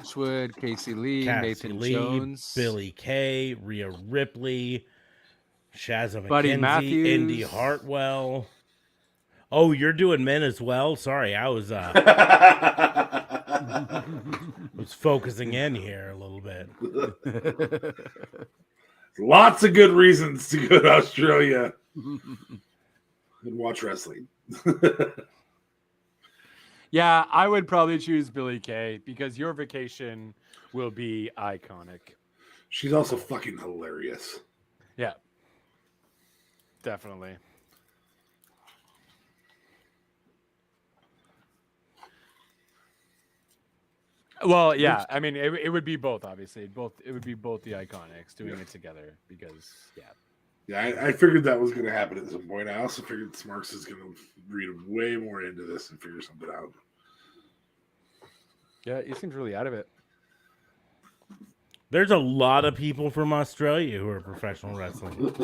[SPEAKER 3] Casey Lee, Nathan Jones,
[SPEAKER 1] Billy Kay, Rhea Ripley, Shazza
[SPEAKER 3] Buddy
[SPEAKER 1] McKenzie,
[SPEAKER 3] Matthews.
[SPEAKER 1] Indy Hartwell. Oh, you're doing men as well? Sorry, I was was focusing in here a little bit.
[SPEAKER 2] Lots of good reasons to go to Australia and watch wrestling.
[SPEAKER 3] Yeah, I would probably choose Billy Kay because your vacation will be iconic.
[SPEAKER 2] She's also fucking hilarious.
[SPEAKER 3] Yeah, definitely. Well, yeah, I mean, it would be both, obviously. It would be both the Iconics doing it together because, yeah.
[SPEAKER 2] Yeah, I figured that was going to happen at some point. I also figured Smarks is going to read way more into this and figure something out.
[SPEAKER 3] Yeah, he seems really out of it.
[SPEAKER 1] There's a lot of people from Australia who are professional wrestling.
[SPEAKER 3] What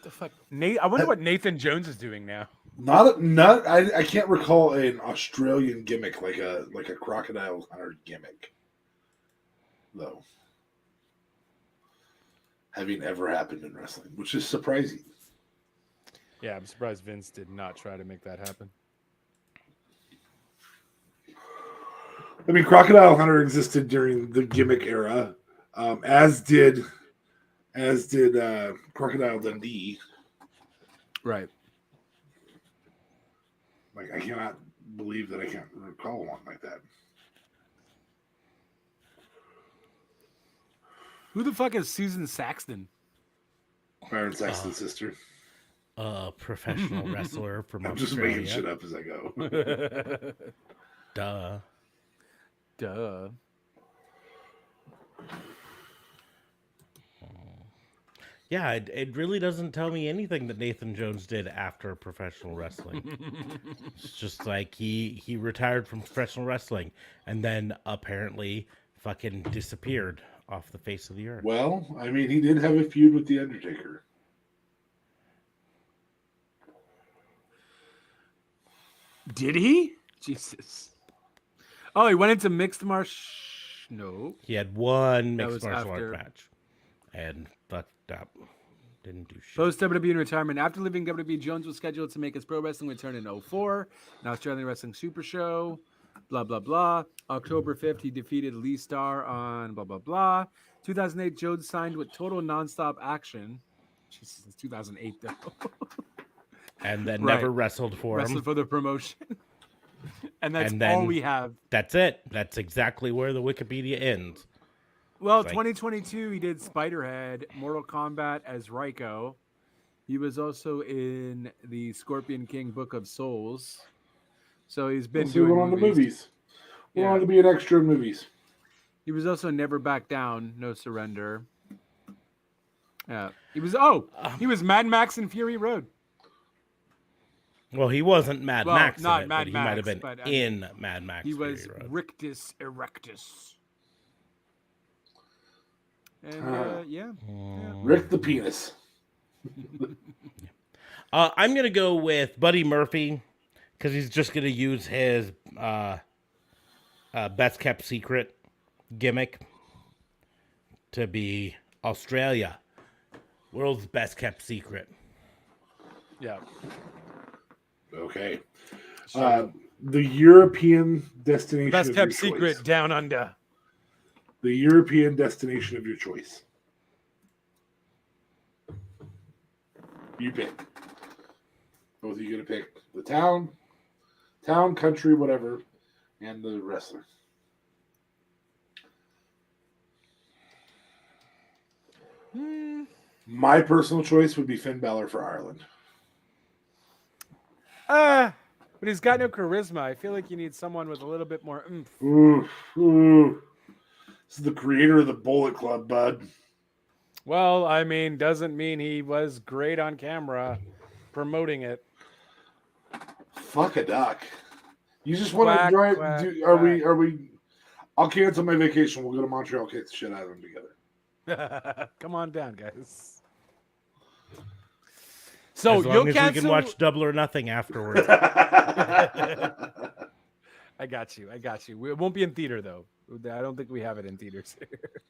[SPEAKER 3] the fuck? I wonder what Nathan Jones is doing now.
[SPEAKER 2] I can't recall an Australian gimmick like a Crocodile Hunter gimmick, though. Having ever happened in wrestling, which is surprising.
[SPEAKER 3] Yeah, I'm surprised Vince did not try to make that happen.
[SPEAKER 2] I mean, Crocodile Hunter existed during the gimmick era, as did Crocodile Dundee.
[SPEAKER 3] Right.
[SPEAKER 2] Like, I cannot believe that I can't recall one like that.
[SPEAKER 3] Who the fuck is Susan Saxton?
[SPEAKER 2] Byron Saxton's sister.
[SPEAKER 1] Professional wrestler from
[SPEAKER 2] I'm
[SPEAKER 1] Australia.
[SPEAKER 2] just making shit up as I go.
[SPEAKER 3] Duh.
[SPEAKER 1] Yeah, it really doesn't tell me anything that Nathan Jones did after professional wrestling. It's just like he retired from professional wrestling and then apparently fucking disappeared off the face of the earth.
[SPEAKER 2] Well, I mean, he did have a feud with The Undertaker.
[SPEAKER 3] Did he? Jesus. Oh, he went into mixed No.
[SPEAKER 1] He had one
[SPEAKER 3] That
[SPEAKER 1] mixed
[SPEAKER 3] was
[SPEAKER 1] martial
[SPEAKER 3] after-
[SPEAKER 1] art match and fucked up. Didn't do shit.
[SPEAKER 3] Post WWE retirement. After leaving WWE, Jones was scheduled to make his pro wrestling return in 2004, an Australian Wrestling Super Show. Blah, blah, blah. October 5th, he defeated Lee Starr on blah, blah, blah. 2008, Jones signed with Total Nonstop Action. Jesus, it's 2008, though.
[SPEAKER 1] And then
[SPEAKER 3] Right.
[SPEAKER 1] never wrestled for
[SPEAKER 3] Wrestled
[SPEAKER 1] him.
[SPEAKER 3] for the promotion. And that's
[SPEAKER 1] And then-
[SPEAKER 3] all we have.
[SPEAKER 1] That's it. That's exactly where the Wikipedia ends.
[SPEAKER 3] Well,
[SPEAKER 1] Like-
[SPEAKER 3] 2022, he did Spiderhead, Mortal Kombat as Raiko. He was also in the Scorpion King Book of Souls. So he's been
[SPEAKER 2] So
[SPEAKER 3] doing
[SPEAKER 2] we're on the movies. We're
[SPEAKER 3] Yeah.
[SPEAKER 2] on to be an extra in movies.
[SPEAKER 3] He was also Never Back Down, No Surrender. Yeah. He was Mad Max and Fury Road.
[SPEAKER 1] Well, he wasn't Mad Max
[SPEAKER 3] not
[SPEAKER 1] in it,
[SPEAKER 3] Mad
[SPEAKER 1] but he
[SPEAKER 3] Max,
[SPEAKER 1] might have been
[SPEAKER 3] but,
[SPEAKER 1] in Mad Max.
[SPEAKER 3] He was
[SPEAKER 1] Fury Road.
[SPEAKER 3] Rictus Erectus. And yeah.
[SPEAKER 2] Rick the Penis.
[SPEAKER 1] I'm gonna go with Buddy Murphy because he's just gonna use his best kept secret gimmick to be Australia, world's best kept secret.
[SPEAKER 3] Yeah.
[SPEAKER 2] Okay. The European destination
[SPEAKER 3] Best
[SPEAKER 2] of
[SPEAKER 3] kept
[SPEAKER 2] your
[SPEAKER 3] secret
[SPEAKER 2] choice.
[SPEAKER 3] down under.
[SPEAKER 2] The European destination of your choice. You pick. Both of you gonna pick the town, country, whatever, and the wrestler. My personal choice would be Finn Balor for Ireland.
[SPEAKER 3] But he's got no charisma. I feel like you need someone with a little bit more oomph.
[SPEAKER 2] Ooh. This is the creator of the Bullet Club, bud.
[SPEAKER 3] Well, I mean, doesn't mean he was great on camera promoting it.
[SPEAKER 2] Fuck a duck. You just want to
[SPEAKER 3] Quack,
[SPEAKER 2] drive?
[SPEAKER 3] quack,
[SPEAKER 2] Are
[SPEAKER 3] quack.
[SPEAKER 2] we? I'll cancel my vacation. We'll go to Montreal, kick the shit out of them together.
[SPEAKER 3] Come on down, guys. So
[SPEAKER 1] as long
[SPEAKER 3] you'll
[SPEAKER 1] as
[SPEAKER 3] cancel.
[SPEAKER 1] we can watch Double or Nothing afterwards.
[SPEAKER 3] I got you. It won't be in theater though. I don't think we have it in theaters here.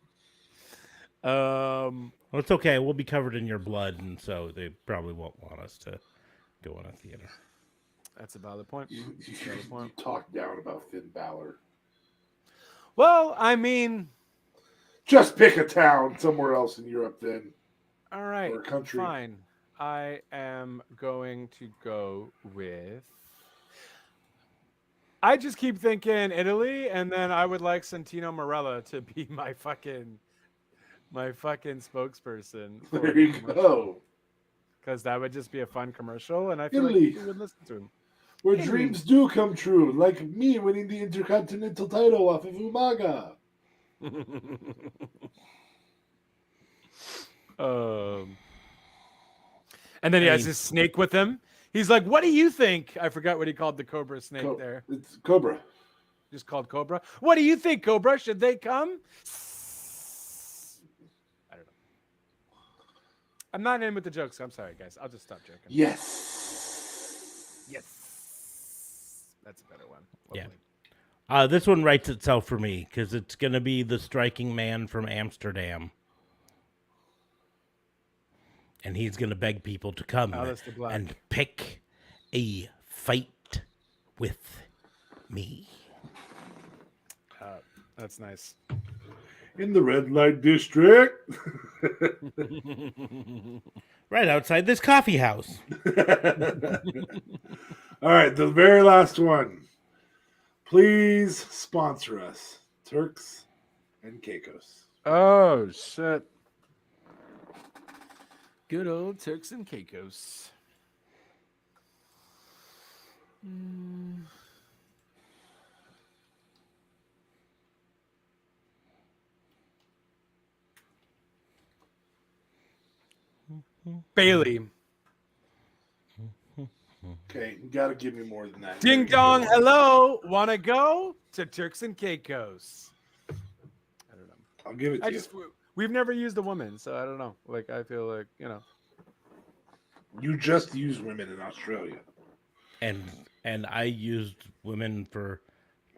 [SPEAKER 1] Well, it's okay. We'll be covered in your blood, and so they probably won't want us to go in a theater.
[SPEAKER 3] That's a valid point.
[SPEAKER 2] You talk down about Finn Balor.
[SPEAKER 3] Well, I mean,
[SPEAKER 2] just pick a town somewhere else in Europe, then.
[SPEAKER 3] All right,
[SPEAKER 2] or a country.
[SPEAKER 3] Fine. I am going to go with. I just keep thinking Italy, and then I would like Santino Marella to be my fucking spokesperson.
[SPEAKER 2] There you go.
[SPEAKER 3] Because that would just be a fun commercial, and I feel
[SPEAKER 2] Italy.
[SPEAKER 3] like people would listen to him.
[SPEAKER 2] Where dreams do come true, like me winning the Intercontinental title off of Umaga.
[SPEAKER 3] And then he has his snake with him. He's like, "What do you think?" I forgot what he called the Cobra snake there.
[SPEAKER 2] It's Cobra.
[SPEAKER 3] Just called Cobra. What do you think, Cobra? Should they come? I don't know. I'm not in with the jokes. I'm sorry, guys. I'll just stop joking.
[SPEAKER 2] Yes.
[SPEAKER 3] That's a better one.
[SPEAKER 1] Lovely. Yeah. This one writes itself for me because it's going to be the striking man from Amsterdam. And he's going to beg people to come and pick a fight with me.
[SPEAKER 3] That's nice.
[SPEAKER 2] In the red light district.
[SPEAKER 1] Right outside this coffee house.
[SPEAKER 2] All right, the very last one. Please sponsor us. Turks and Caicos.
[SPEAKER 3] Oh, shit. Good old Turks and Caicos. Bailey.
[SPEAKER 2] Okay, you got to give me more than that.
[SPEAKER 3] Ding dong, hello. Want to go to Turks and Caicos? I don't know.
[SPEAKER 2] I'll give it to you.
[SPEAKER 3] We've never used a woman, so I don't know. Like, I feel like,
[SPEAKER 2] You just use women in Australia.
[SPEAKER 1] And I used women for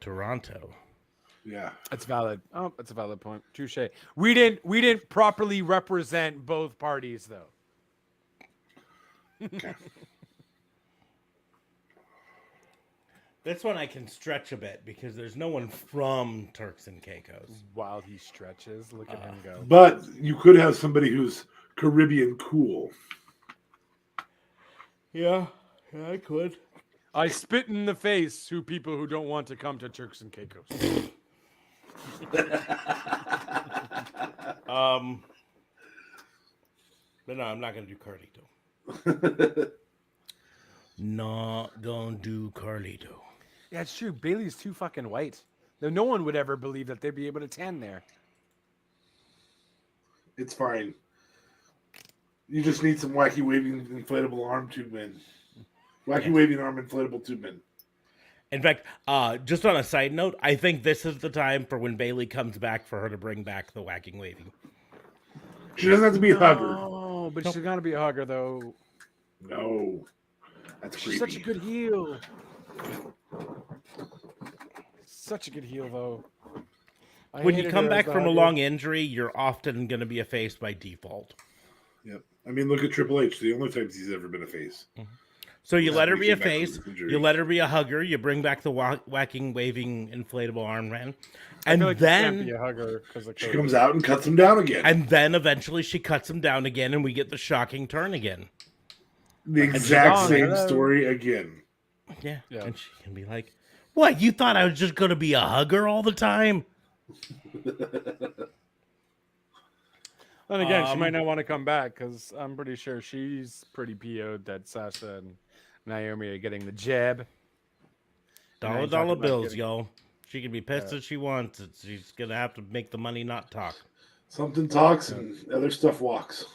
[SPEAKER 1] Toronto.
[SPEAKER 2] Yeah.
[SPEAKER 3] That's valid. Oh, that's a valid point. Touche. We didn't properly represent both parties, though.
[SPEAKER 2] Okay.
[SPEAKER 1] This one I can stretch a bit because there's no one from Turks and Caicos.
[SPEAKER 3] While he stretches, look at him go.
[SPEAKER 2] But you could have somebody who's Caribbean cool.
[SPEAKER 1] Yeah, I could.
[SPEAKER 3] I spit in the face to people who don't want to come to Turks and Caicos.
[SPEAKER 1] But no, I'm not gonna do Carlito. Not gonna do Carlito.
[SPEAKER 3] Yeah, it's true. Bailey's too fucking white. No one would ever believe that they'd be able to tan there.
[SPEAKER 2] It's fine. You just need some wacky waving inflatable arm tube men. Wacky waving arm inflatable tube men.
[SPEAKER 1] In fact, just on a side note, I think this is the time for when Bailey comes back for her to bring back the whacking waving.
[SPEAKER 2] She doesn't have to be a hugger.
[SPEAKER 3] Oh, but she's gonna be a hugger though.
[SPEAKER 2] No. That's creepy.
[SPEAKER 3] She's such a good heel. Such a good heel though.
[SPEAKER 1] When you come back from a long injury, you're often going to be a face by default.
[SPEAKER 2] Yep. I mean, look at Triple H. The only times he's ever been a face.
[SPEAKER 1] So you let her be a face, you let her be a hugger, you bring back the whacking, waving, inflatable arm man, and
[SPEAKER 3] like
[SPEAKER 1] then
[SPEAKER 3] be a hugger
[SPEAKER 2] she comes out and cuts him down again.
[SPEAKER 1] And then eventually she cuts him down again, and we get the shocking turn again.
[SPEAKER 2] The exact same story again.
[SPEAKER 1] Yeah, and she can be like, "What? You thought I was just going to be a hugger all the time?"
[SPEAKER 3] And again, she might not want to come back because I'm pretty sure she's pretty PO'd that Sasha and Naomi are getting the jab.
[SPEAKER 1] Dollar bills, yo. She can be pissed as she wants. She's going to have to make the money not talk.
[SPEAKER 2] Something talks and other stuff walks.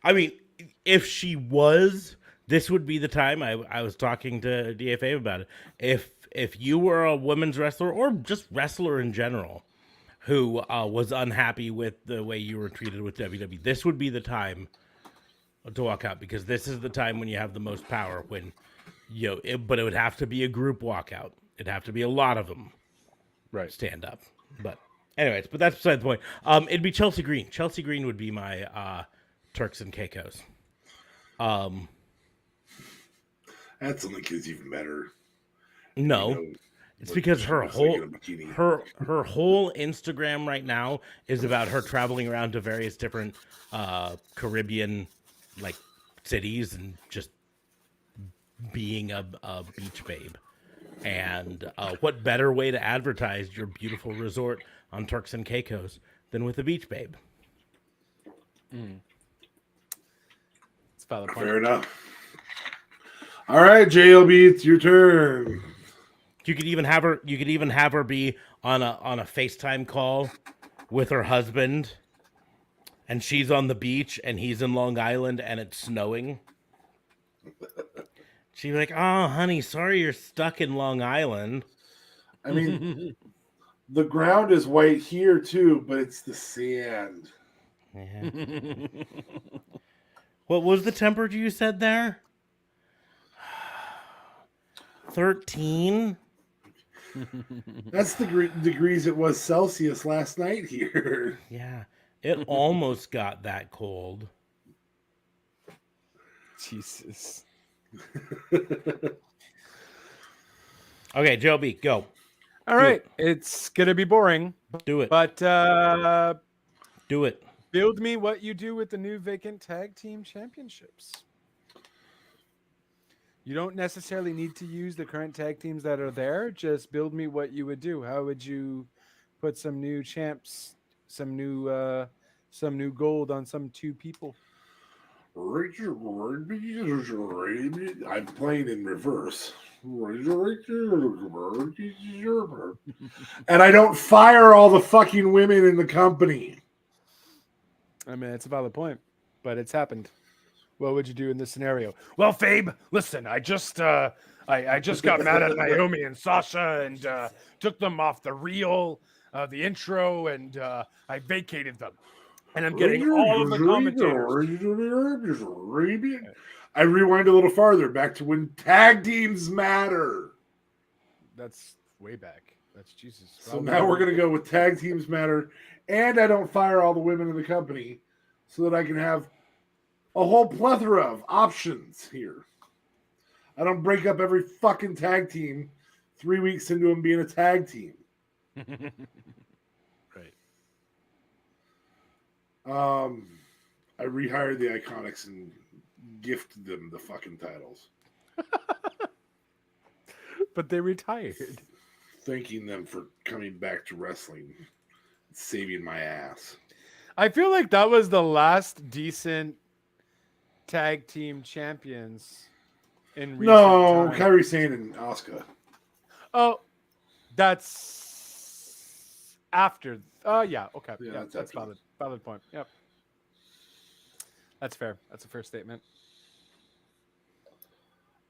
[SPEAKER 1] I mean, if she was, this would be the time. I was talking to DFA about it. If you were a women's wrestler or just wrestler in general who was unhappy with the way you were treated with WWE, this would be the time to walk out, because this is the time when you have the most power. When but it would have to be a group walkout. It'd have to be a lot of them,
[SPEAKER 3] right? Stand up.
[SPEAKER 1] But anyways, but that's beside the point. It'd be Chelsea Green. Chelsea Green would be my Turks and Caicos.
[SPEAKER 2] That's only because even better.
[SPEAKER 1] No, it's because her whole Instagram right now is about her traveling around to various different Caribbean cities and just being a beach babe. And what better way to advertise your beautiful resort on Turks and Caicos than with a beach babe?
[SPEAKER 3] It's a valid point.
[SPEAKER 2] Fair enough. All right, JLB, it's your turn.
[SPEAKER 1] You could even have her be on a FaceTime call with her husband, and she's on the beach and he's in Long Island and it's snowing. She'd be like, "Oh, honey, sorry you're stuck in Long Island."
[SPEAKER 2] I mean, the ground is white here too, but it's the sand.
[SPEAKER 1] Yeah. What was the temperature you said there? 13?
[SPEAKER 2] That's the degrees it was Celsius last night here.
[SPEAKER 1] Yeah, it almost got that cold.
[SPEAKER 3] Jesus.
[SPEAKER 1] Okay, Joe B, go.
[SPEAKER 3] All right, it's gonna be boring.
[SPEAKER 1] Do it.
[SPEAKER 3] But
[SPEAKER 1] do it.
[SPEAKER 3] Build me what you do with the new vacant tag team championships. You don't necessarily need to use the current tag teams that are there. Just build me what you would do. How would you put some new champs, some new gold on some two people?
[SPEAKER 2] I'm playing in reverse. And I don't fire all the fucking women in the company.
[SPEAKER 3] I mean, it's a valid point, but it's happened. What would you do in this scenario? Well, Fabe, listen, I just got mad at Naomi and Sasha and took them off the reel, the intro, and I vacated them. And I'm getting all of the commentators.
[SPEAKER 2] I rewind a little farther, back to when tag teams matter.
[SPEAKER 3] That's way back. That's Jesus.
[SPEAKER 2] So now we're going to go with tag teams matter, and I don't fire all the women in the company so that I can have a whole plethora of options here. I don't break up every fucking tag team 3 weeks into them being a tag team.
[SPEAKER 3] Right.
[SPEAKER 2] I rehired the Iconics and gifted them the fucking titles.
[SPEAKER 3] But they retired.
[SPEAKER 2] Thanking them for coming back to wrestling. Saving my ass.
[SPEAKER 3] I feel like that was the last decent tag team champions in recent time.
[SPEAKER 2] Kairi Sane and Asuka.
[SPEAKER 3] Oh, That's after. Yeah. Okay.
[SPEAKER 2] Yeah,
[SPEAKER 3] Yeah,
[SPEAKER 2] that's
[SPEAKER 3] that's
[SPEAKER 2] after.
[SPEAKER 3] valid. Valid point. Yep. That's fair. That's a fair statement.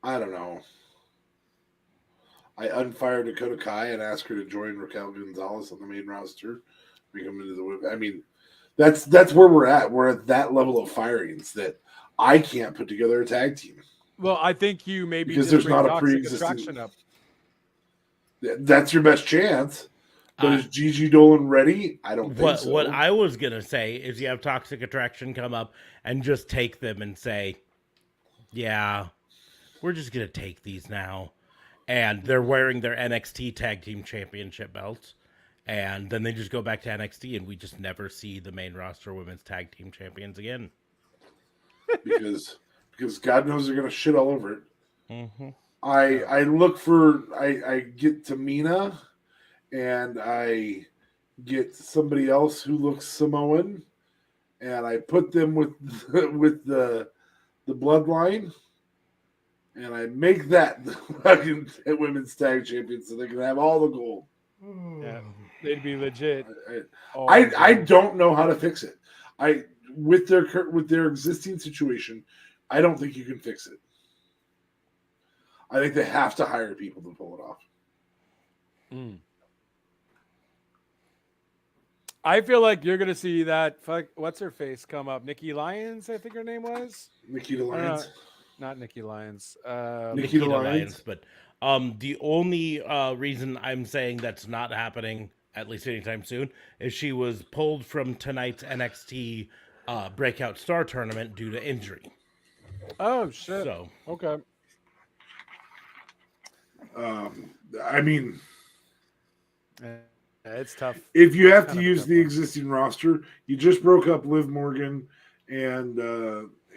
[SPEAKER 2] I don't know. I unfired Dakota Kai and asked her to join Raquel Gonzalez on the main roster. Become into the women. I mean, that's where we're at. We're at that level of firings that I can't put together a tag team
[SPEAKER 3] Well, I think you maybe
[SPEAKER 2] because
[SPEAKER 3] just
[SPEAKER 2] there's
[SPEAKER 3] bring
[SPEAKER 2] not a
[SPEAKER 3] Toxic
[SPEAKER 2] pre-existing.
[SPEAKER 3] Attraction up.
[SPEAKER 2] That's your best chance. But
[SPEAKER 1] Uh,
[SPEAKER 2] is Gigi Dolan ready? I don't think so.
[SPEAKER 1] What I was gonna say is you have Toxic Attraction come up and just take them and say, yeah, we're just gonna take these now, and they're wearing their NXT Tag Team Championship belts, and then they just go back to NXT, and we just never see the main roster women's tag team champions again.
[SPEAKER 2] because God knows they're gonna shit all over it.
[SPEAKER 1] Mm-hmm.
[SPEAKER 2] I look for I get Tamina and I get somebody else who looks Samoan and I put them with with the bloodline and I make that the fucking women's tag champion so they can have all the gold.
[SPEAKER 3] Yeah, they'd be legit.
[SPEAKER 2] I don't know how to fix it. With their existing situation, I don't think you can fix it. I think they have to hire people to pull it off.
[SPEAKER 3] I feel like you're gonna see that what's her face come up. Nikki Lyons, I think her name was.
[SPEAKER 2] Nikita Lyons.
[SPEAKER 3] Not Nikki Lyons.
[SPEAKER 2] Nikita Lyons.
[SPEAKER 1] Lyons. But the only reason I'm saying that's not happening, at least anytime soon, is she was pulled from tonight's NXT Breakout Star Tournament due to injury.
[SPEAKER 3] Oh shit.
[SPEAKER 1] So
[SPEAKER 3] okay.
[SPEAKER 2] I mean,
[SPEAKER 3] it's tough.
[SPEAKER 2] if you have to use the existing roster, you just broke up Liv Morgan and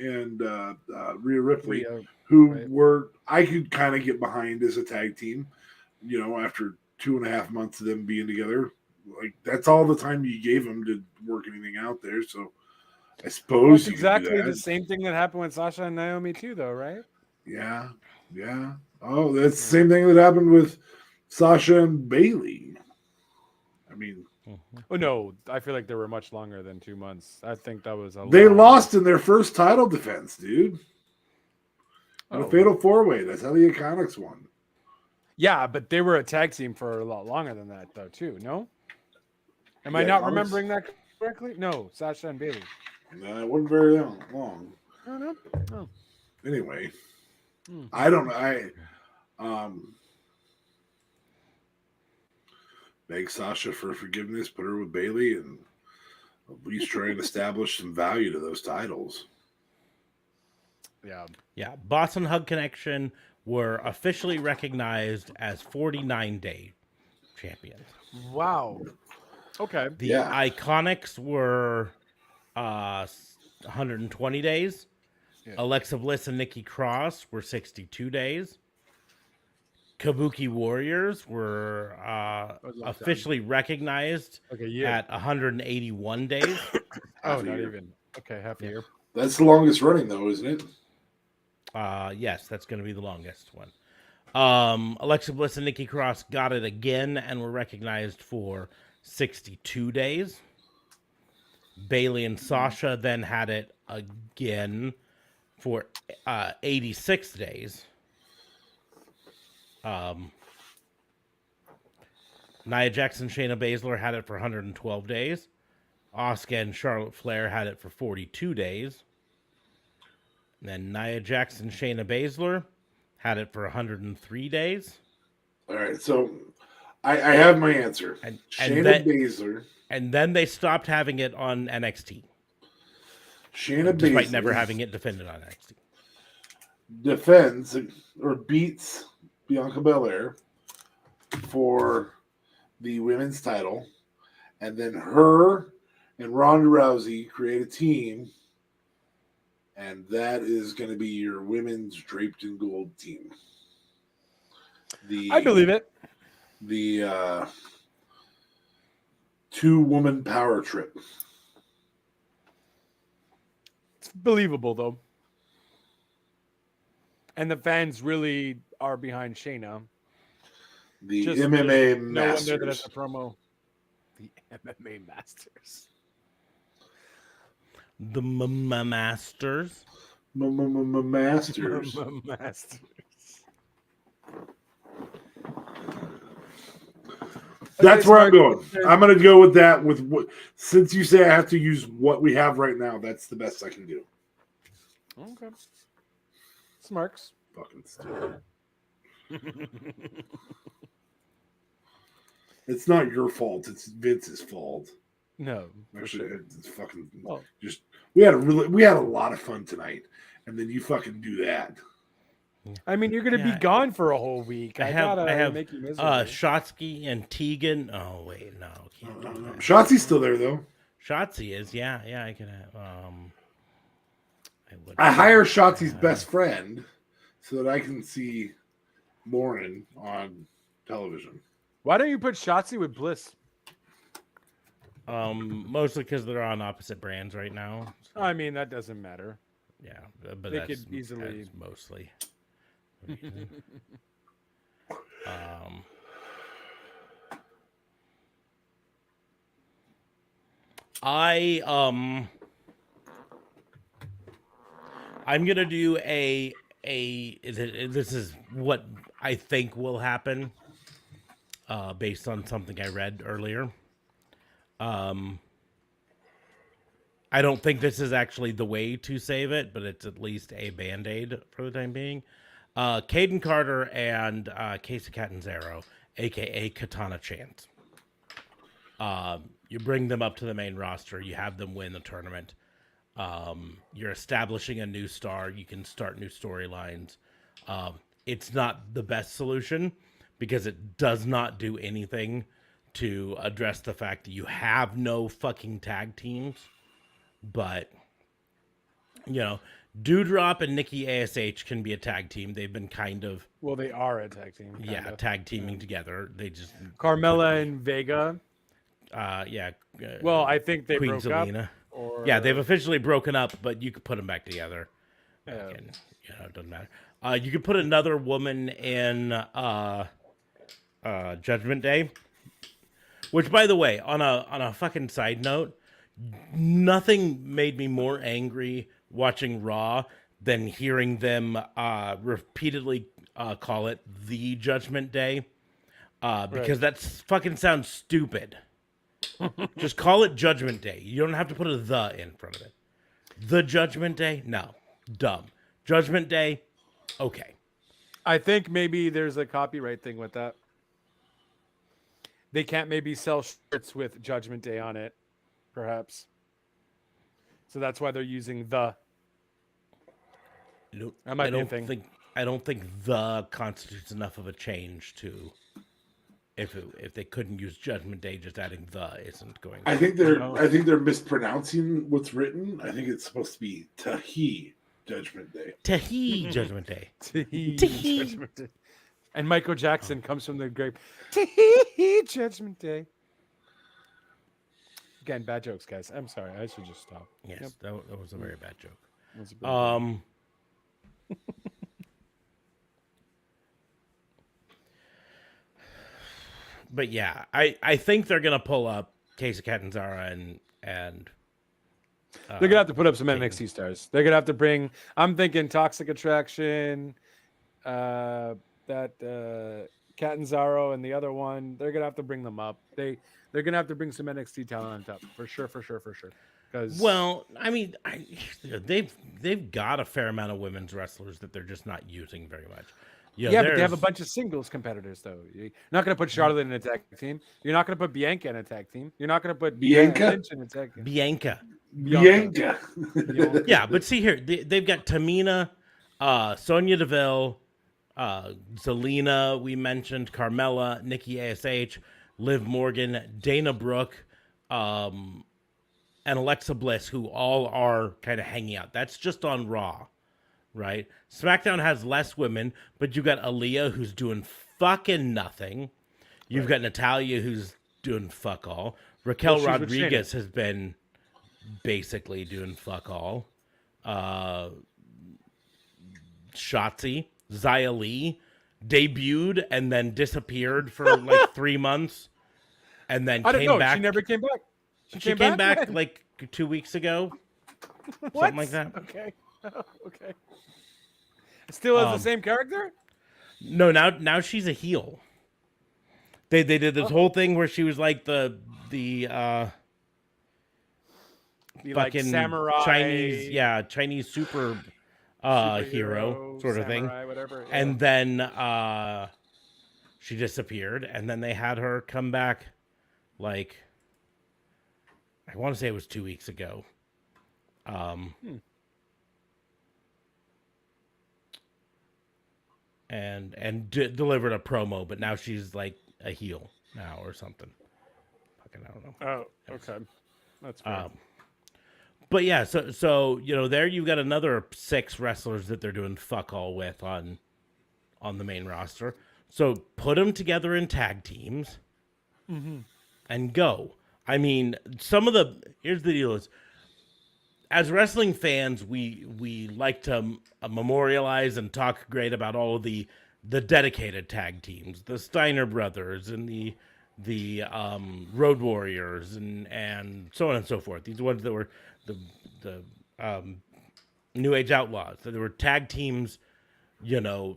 [SPEAKER 2] Rhea Ripley, who were I could kind of get behind as a tag team. You know, after 2.5 months of them being together, like that's all the time you gave them to work anything out there. So I suppose
[SPEAKER 3] that's exactly the same thing that happened with Sasha and Naomi too, though, right?
[SPEAKER 2] Yeah. Oh, that's the same thing that happened with Sasha and Bailey. I mean,
[SPEAKER 3] oh no, I feel like they were much longer than 2 months. I think that was
[SPEAKER 2] they lost in their first title defense, dude. In a fatal 4-way. That's how the Iconics won.
[SPEAKER 3] Yeah, but they were a tag team for a lot longer than that, though, too. No, am I not remembering that correctly? No, Sasha and Bailey.
[SPEAKER 2] No, it wasn't very long.
[SPEAKER 3] No.
[SPEAKER 2] Anyway, I don't know. Beg Sasha for forgiveness, put her with Bailey, and at least try and establish some value to those titles.
[SPEAKER 1] Yeah. Boston Hug Connection were officially recognized as 49-day champions.
[SPEAKER 3] Wow. Okay.
[SPEAKER 1] The Iconics were 120 days. Yeah. Alexa Bliss and Nikki Cross were 62 days. Kabuki Warriors were officially recognized at 181 days.
[SPEAKER 3] Not even. Okay, half a year.
[SPEAKER 2] That's the longest running, though, isn't it?
[SPEAKER 1] Yes, that's going to be the longest one. Alexa Bliss and Nikki Cross got it again and were recognized for 62 days. Bailey and Sasha then had it again for 86 days. Nia Jax and Shayna Baszler had it for 112 days. Asuka and Charlotte Flair had it for 42 days. And then Nia Jax and Shayna Baszler had it for 103 days.
[SPEAKER 2] All right, so I have my answer. Shayna Baszler.
[SPEAKER 1] And then they stopped having it on NXT.
[SPEAKER 2] Shayna Baszler.
[SPEAKER 1] Despite never having it defended on NXT.
[SPEAKER 2] Defends or beats Bianca Belair for the women's title. And then her and Ronda Rousey create a team. And that is going to be your women's draped in gold team.
[SPEAKER 3] I believe it.
[SPEAKER 2] The 2-woman power trip.
[SPEAKER 3] It's believable, though. And the fans really are behind Shayna.
[SPEAKER 2] The
[SPEAKER 3] Just
[SPEAKER 2] MMA
[SPEAKER 3] no one there that has
[SPEAKER 2] Masters.
[SPEAKER 3] a promo. The MMA Masters.
[SPEAKER 1] The Masters.
[SPEAKER 2] Masters.
[SPEAKER 3] Masters.
[SPEAKER 2] That's
[SPEAKER 3] Okay,
[SPEAKER 2] where I'm
[SPEAKER 3] Smart.
[SPEAKER 2] going. I'm going to go with that. With what, since you say I have to use what we have right now, that's the best I can do.
[SPEAKER 3] Okay. Smarks.
[SPEAKER 2] Fucking stupid. It's not your fault. It's Vince's fault.
[SPEAKER 3] No, for
[SPEAKER 2] Actually,
[SPEAKER 3] sure.
[SPEAKER 2] it's fucking
[SPEAKER 3] Well,
[SPEAKER 2] just. We had a lot of fun tonight, and then you fucking do that.
[SPEAKER 3] I mean, you're gonna
[SPEAKER 1] Yeah.
[SPEAKER 3] be gone for a whole week. I
[SPEAKER 1] have
[SPEAKER 3] gotta make you miserable.
[SPEAKER 1] Shotzi and Tegan. Oh wait, no, can't do that.
[SPEAKER 2] Shotzi's still there though.
[SPEAKER 1] Shotzi is, yeah, I can have.
[SPEAKER 2] I hire Shotzi's best friend so that I can see Lauren on television.
[SPEAKER 3] Why don't you put Shotzi with Bliss?
[SPEAKER 1] Mostly because they're on opposite brands right now. So,
[SPEAKER 3] I mean, that doesn't matter.
[SPEAKER 1] yeah, but
[SPEAKER 3] They
[SPEAKER 1] that's
[SPEAKER 3] could easily-
[SPEAKER 1] that's mostly. I'm gonna do this is what I think will happen, based on something I read earlier. I don't think this is actually the way to save it, but it's at least a band-aid for the time being. Caden Carter and Casey Catanzaro, aka Katana Chance. You bring them up to the main roster, you have them win the tournament. You're establishing a new star, you can start new storylines. It's not the best solution because it does not do anything to address the fact that you have no fucking tag teams. But, you know, Doudrop and Nikki ASH can be a tag team. They've been kind of...
[SPEAKER 3] Well, they are a tag team.
[SPEAKER 1] Yeah, tag teaming together. They just...
[SPEAKER 3] Carmella and Vega.
[SPEAKER 1] Yeah.
[SPEAKER 3] Well, I think they
[SPEAKER 1] Queen
[SPEAKER 3] broke
[SPEAKER 1] Zelina.
[SPEAKER 3] up. Or...
[SPEAKER 1] Yeah, they've officially broken up, but you could put them back together.
[SPEAKER 3] Yeah.
[SPEAKER 1] And, you know, it doesn't matter. You could put another woman in Judgment Day. Which, by the way, on a fucking side note, nothing made me more angry watching Raw than hearing them repeatedly call it the Judgment Day, because that fucking sounds stupid. Just call it Judgment Day. You don't have to put a "the" in front of it. The Judgment Day? No. Dumb. Judgment Day? Okay.
[SPEAKER 3] I think maybe there's a copyright thing with that. They can't maybe sell shirts with Judgment Day on it, perhaps. So that's why they're using the. That might be a thing.
[SPEAKER 1] I don't think the constitutes enough of a change to. If they couldn't use Judgment Day, just adding the isn't going.
[SPEAKER 2] I think they're mispronouncing what's written. I think it's supposed to be Tahi Judgment Day.
[SPEAKER 1] Tahi Judgment Day.
[SPEAKER 3] Tahi
[SPEAKER 1] Tahi.
[SPEAKER 3] Judgment Day. And Michael Jackson comes from the grave. Tahi Judgment Day. Again, bad jokes, guys. I'm sorry. I should just stop.
[SPEAKER 1] Yes, that was a very bad joke.
[SPEAKER 3] That was a bad
[SPEAKER 1] But yeah, I think they're gonna pull up Casey Catanzaro and
[SPEAKER 3] They're gonna have to put up some NXT stars. They're gonna have to bring. I'm thinking Toxic Attraction, that Catanzaro and the other one. They're gonna have to bring them up. They're gonna have to bring some NXT talent up for sure. Because
[SPEAKER 1] I mean, they've got a fair amount of women's wrestlers that they're just not using very much. You know,
[SPEAKER 3] yeah, but they have a bunch of singles competitors though. You're not gonna put Charlotte in a tag team. You're not gonna put Bianca in a tag team. You're not gonna put
[SPEAKER 2] Bianca
[SPEAKER 3] Lynch in a tag team.
[SPEAKER 1] Bianca.
[SPEAKER 2] Bianca.
[SPEAKER 1] Yeah, but see here, they've got Tamina, Sonya Deville, Zelina, we mentioned, Carmella, Nikki ASH, Liv Morgan, Dana Brooke, and Alexa Bliss, who all are kind of hanging out. That's just on Raw, right? SmackDown has less women, but you got Aaliyah, who's doing fucking nothing. You've got Natalia, who's doing fuck all. Raquel
[SPEAKER 3] Well, she's with
[SPEAKER 1] Rodriguez has been basically doing fuck all. Shotzi, Xia Li, debuted and then disappeared for like 3 months, and then
[SPEAKER 3] I don't
[SPEAKER 1] came
[SPEAKER 3] know.
[SPEAKER 1] back.
[SPEAKER 3] She never came back.
[SPEAKER 1] She came back
[SPEAKER 3] when?
[SPEAKER 1] like 2 weeks ago,
[SPEAKER 3] What?
[SPEAKER 1] something like that.
[SPEAKER 3] Okay. Okay. Still has the same character?
[SPEAKER 1] No, now she's a heel. They did this whole thing where she was like the
[SPEAKER 3] Be like
[SPEAKER 1] fucking
[SPEAKER 3] samurai,
[SPEAKER 1] Chinese super hero sort of thing.
[SPEAKER 3] samurai, whatever. Yeah.
[SPEAKER 1] And then she disappeared, and then they had her come back like I want to say it was 2 weeks ago. And delivered a promo, but now she's like a heel now or something. Fucking I don't know.
[SPEAKER 3] Oh, okay. That's fair.
[SPEAKER 1] But yeah, so there you've got another 6 wrestlers that they're doing fuck all with on the main roster. So put them together in tag teams and go. I mean, here's the deal is, as wrestling fans, we like to memorialize and talk great about all of the dedicated tag teams, the Steiner brothers and the Road Warriors and so on and so forth. These ones that were the New Age Outlaws. So there were tag teams,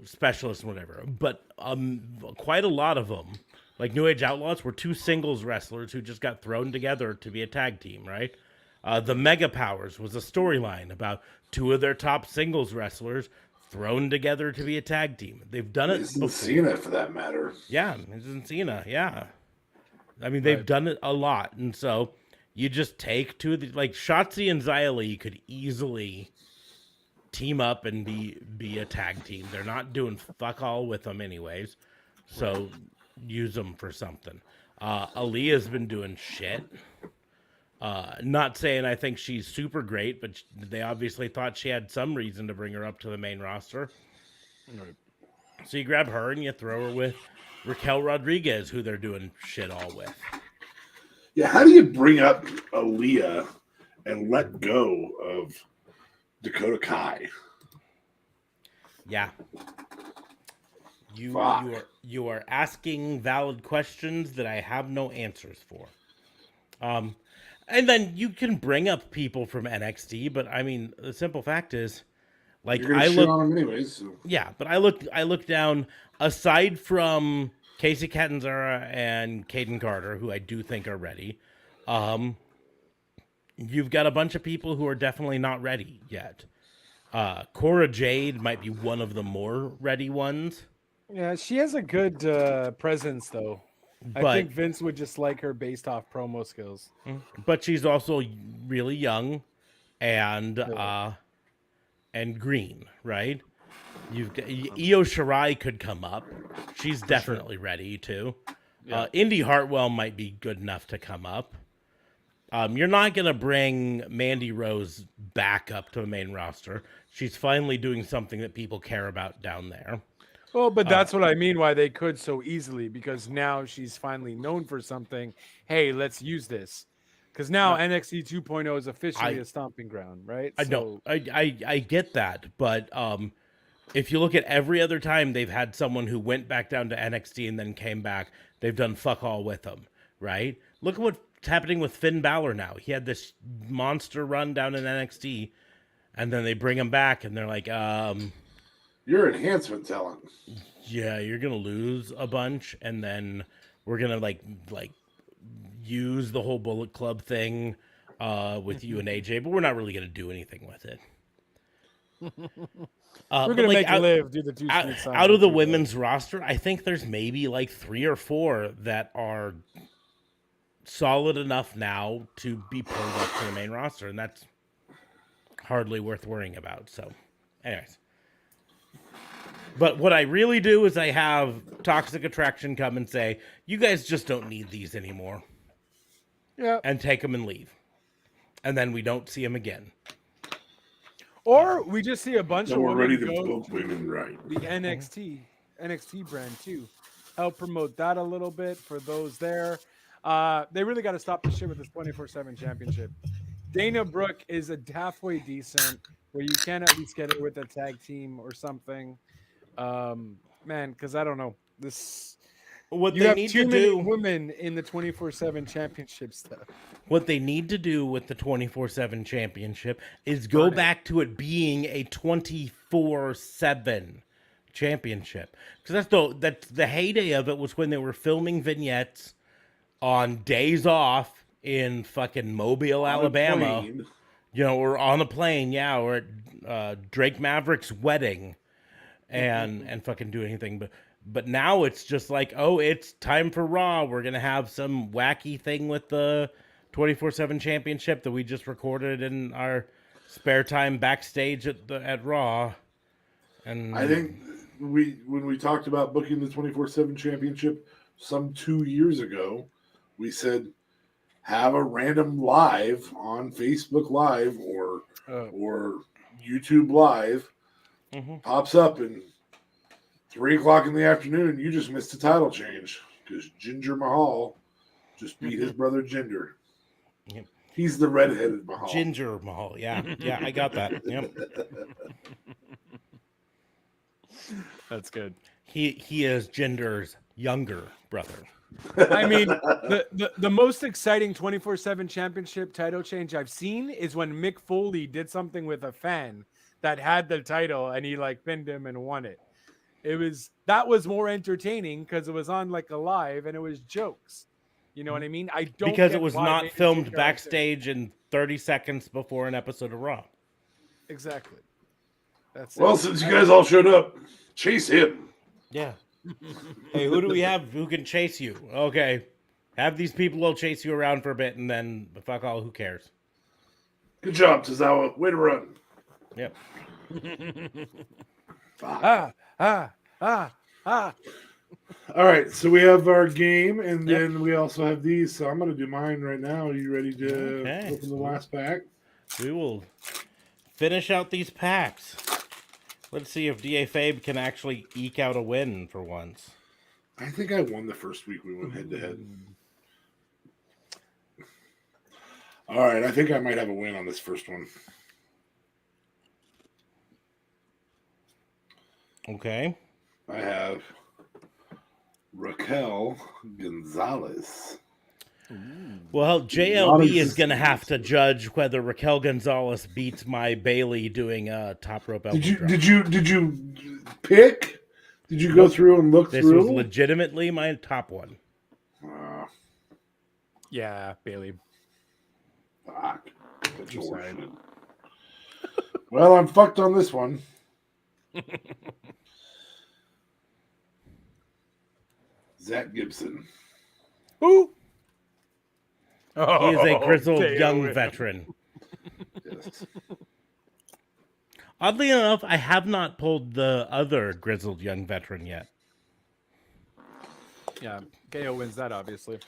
[SPEAKER 1] specialists and whatever. But quite a lot of them, like New Age Outlaws, were 2 singles wrestlers who just got thrown together to be a tag team, right? The Mega Powers was a storyline about 2 of their top singles wrestlers thrown together to be a tag team. They've done it before.
[SPEAKER 2] Cena, for that matter.
[SPEAKER 1] Yeah, it's Cena. Yeah, I mean they've done it a lot, and so you just take 2 of the like Shotzi and Xia Li could easily team up and be a tag team. They're not doing fuck all with them anyways, so use them for something. Aaliyah's been doing shit. Not saying I think she's super great, but they obviously thought she had some reason to bring her up to the main roster.
[SPEAKER 3] Right.
[SPEAKER 1] So you grab her and you throw her with Raquel Rodriguez, who they're doing shit all with.
[SPEAKER 2] Yeah, how do you bring up Aaliyah and let go of Dakota Kai?
[SPEAKER 1] Yeah.
[SPEAKER 2] Fuck.
[SPEAKER 1] You are asking valid questions that I have no answers for. And then you can bring up people from NXT, but I mean, the simple fact is, like,
[SPEAKER 2] You're gonna shit on them anyways. So.
[SPEAKER 1] Yeah, but I look down. Aside from Casey Catanzaro and Caden Carter, who I do think are ready, you've got a bunch of people who are definitely not ready yet. Cora Jade might be one of the more ready ones.
[SPEAKER 3] Yeah, she has a good presence, though. I think Vince would just like her based off promo skills.
[SPEAKER 1] But she's also really young and green, right? You've got Io Shirai could come up. She's definitely ready too. Yeah. Indy Hartwell might be good enough to come up. You're not going to bring Mandy Rose back up to the main roster. She's finally doing something that people care about down there.
[SPEAKER 3] Well, but that's what I mean why they could so easily, because now she's finally known for something. Hey, let's use this. Because now NXT 2.0 is officially a stomping ground, right?
[SPEAKER 1] I know. I get that. But if you look at every other time they've had someone who went back down to NXT and then came back, they've done fuck all with them, right? Look at what's happening with Finn Balor now. He had this monster run down in NXT, and then they bring him back, and they're like,
[SPEAKER 2] You're enhancement talent.
[SPEAKER 1] Yeah, you're gonna lose a bunch, and then we're gonna like use the whole Bullet Club thing with you and AJ, but we're not really gonna do anything with it.
[SPEAKER 3] We're gonna make Liv do the 2
[SPEAKER 1] out of the women's roster. I think there's maybe like 3 or 4 that are solid enough now to be pulled up to the main roster, and that's hardly worth worrying about. So, anyways. But what I really do is I have Toxic Attraction come and say, you guys just don't need these anymore.
[SPEAKER 3] Yeah.
[SPEAKER 1] And take them and leave. And then we don't see them again.
[SPEAKER 3] Or we just see a bunch of women
[SPEAKER 2] ready to
[SPEAKER 3] go
[SPEAKER 2] book women right.
[SPEAKER 3] The NXT brand too. Help promote that a little bit for those there. They really got to stop the shit with this 24/7 championship. Dana Brooke is a halfway decent where you can at least get it with a tag team or something. man, because I don't know this.
[SPEAKER 1] What
[SPEAKER 3] You
[SPEAKER 1] they
[SPEAKER 3] have
[SPEAKER 1] need
[SPEAKER 3] too
[SPEAKER 1] to
[SPEAKER 3] many
[SPEAKER 1] do,
[SPEAKER 3] women in the 24/7 championship stuff.
[SPEAKER 1] what they need to do with the 24/7 championship is go
[SPEAKER 3] Burn it.
[SPEAKER 1] back to it being a 24/7 championship. Because that's the heyday of it was when they were filming vignettes on days off in fucking Mobile,
[SPEAKER 2] On a
[SPEAKER 1] Alabama.
[SPEAKER 2] plane.
[SPEAKER 1] You know, or on a plane, yeah, or at Drake Maverick's wedding, and fucking do anything. But now it's just like, oh, it's time for Raw. We're gonna have some wacky thing with the 24/7 championship that we just recorded in our spare time backstage at Raw. And
[SPEAKER 2] I think when we talked about booking the 24/7 championship some 2 years ago, we said have a random live on Facebook Live or YouTube Live pops up and 3:00 in the afternoon. You just missed a title change because Jinder Mahal just beat his brother Jinder.
[SPEAKER 1] Yep.
[SPEAKER 2] He's the redheaded Mahal.
[SPEAKER 1] Ginger Mahal, yeah, I got that. Yep.
[SPEAKER 3] That's good.
[SPEAKER 1] He is Jinder's younger brother.
[SPEAKER 3] I mean, the most exciting 24/7 championship title change I've seen is when Mick Foley did something with a fan that had the title and he like pinned him and won it. That was more entertaining because it was on like a live and it was jokes. You know what I mean? I don't
[SPEAKER 1] Because
[SPEAKER 3] get
[SPEAKER 1] it was
[SPEAKER 3] why
[SPEAKER 1] not
[SPEAKER 3] they didn't
[SPEAKER 1] filmed
[SPEAKER 3] change our
[SPEAKER 1] backstage in 30 seconds before an episode of Raw.
[SPEAKER 3] Exactly. That's
[SPEAKER 2] Well,
[SPEAKER 3] it.
[SPEAKER 2] since you guys all showed up, chase him.
[SPEAKER 1] Yeah. Hey, who do we have who can chase you? Okay. Have these people will chase you around for a bit and then fuck all, who cares?
[SPEAKER 2] Good job, Tozawa. Way to run.
[SPEAKER 1] Yep.
[SPEAKER 3] Ah.
[SPEAKER 2] All right, so we have our game, and then we also have these. So I'm going to do mine right now. Are you ready to open the last pack?
[SPEAKER 1] We will finish out these packs. Let's see if DA Fabe can actually eke out a win for once.
[SPEAKER 2] I think I won the first week we went head-to-head. All right, I think I might have a win on this first one.
[SPEAKER 1] Okay.
[SPEAKER 2] I have Raquel Gonzalez.
[SPEAKER 1] Well, JLB is going to have to judge whether Raquel Gonzalez beats my Bailey doing a top rope elbow drop.
[SPEAKER 2] Did you pick? Did you go through and look
[SPEAKER 1] This
[SPEAKER 2] through?
[SPEAKER 1] was legitimately my top one.
[SPEAKER 3] Yeah, Bailey.
[SPEAKER 2] Fuck. Well, I'm fucked on this one. Zach Gibson.
[SPEAKER 3] Who?
[SPEAKER 1] He is a grizzled
[SPEAKER 3] Dale
[SPEAKER 1] young
[SPEAKER 3] Whip.
[SPEAKER 1] veteran.
[SPEAKER 2] Yes.
[SPEAKER 1] Oddly enough, I have not pulled the other grizzled young veteran yet.
[SPEAKER 3] Yeah, KO wins that, obviously.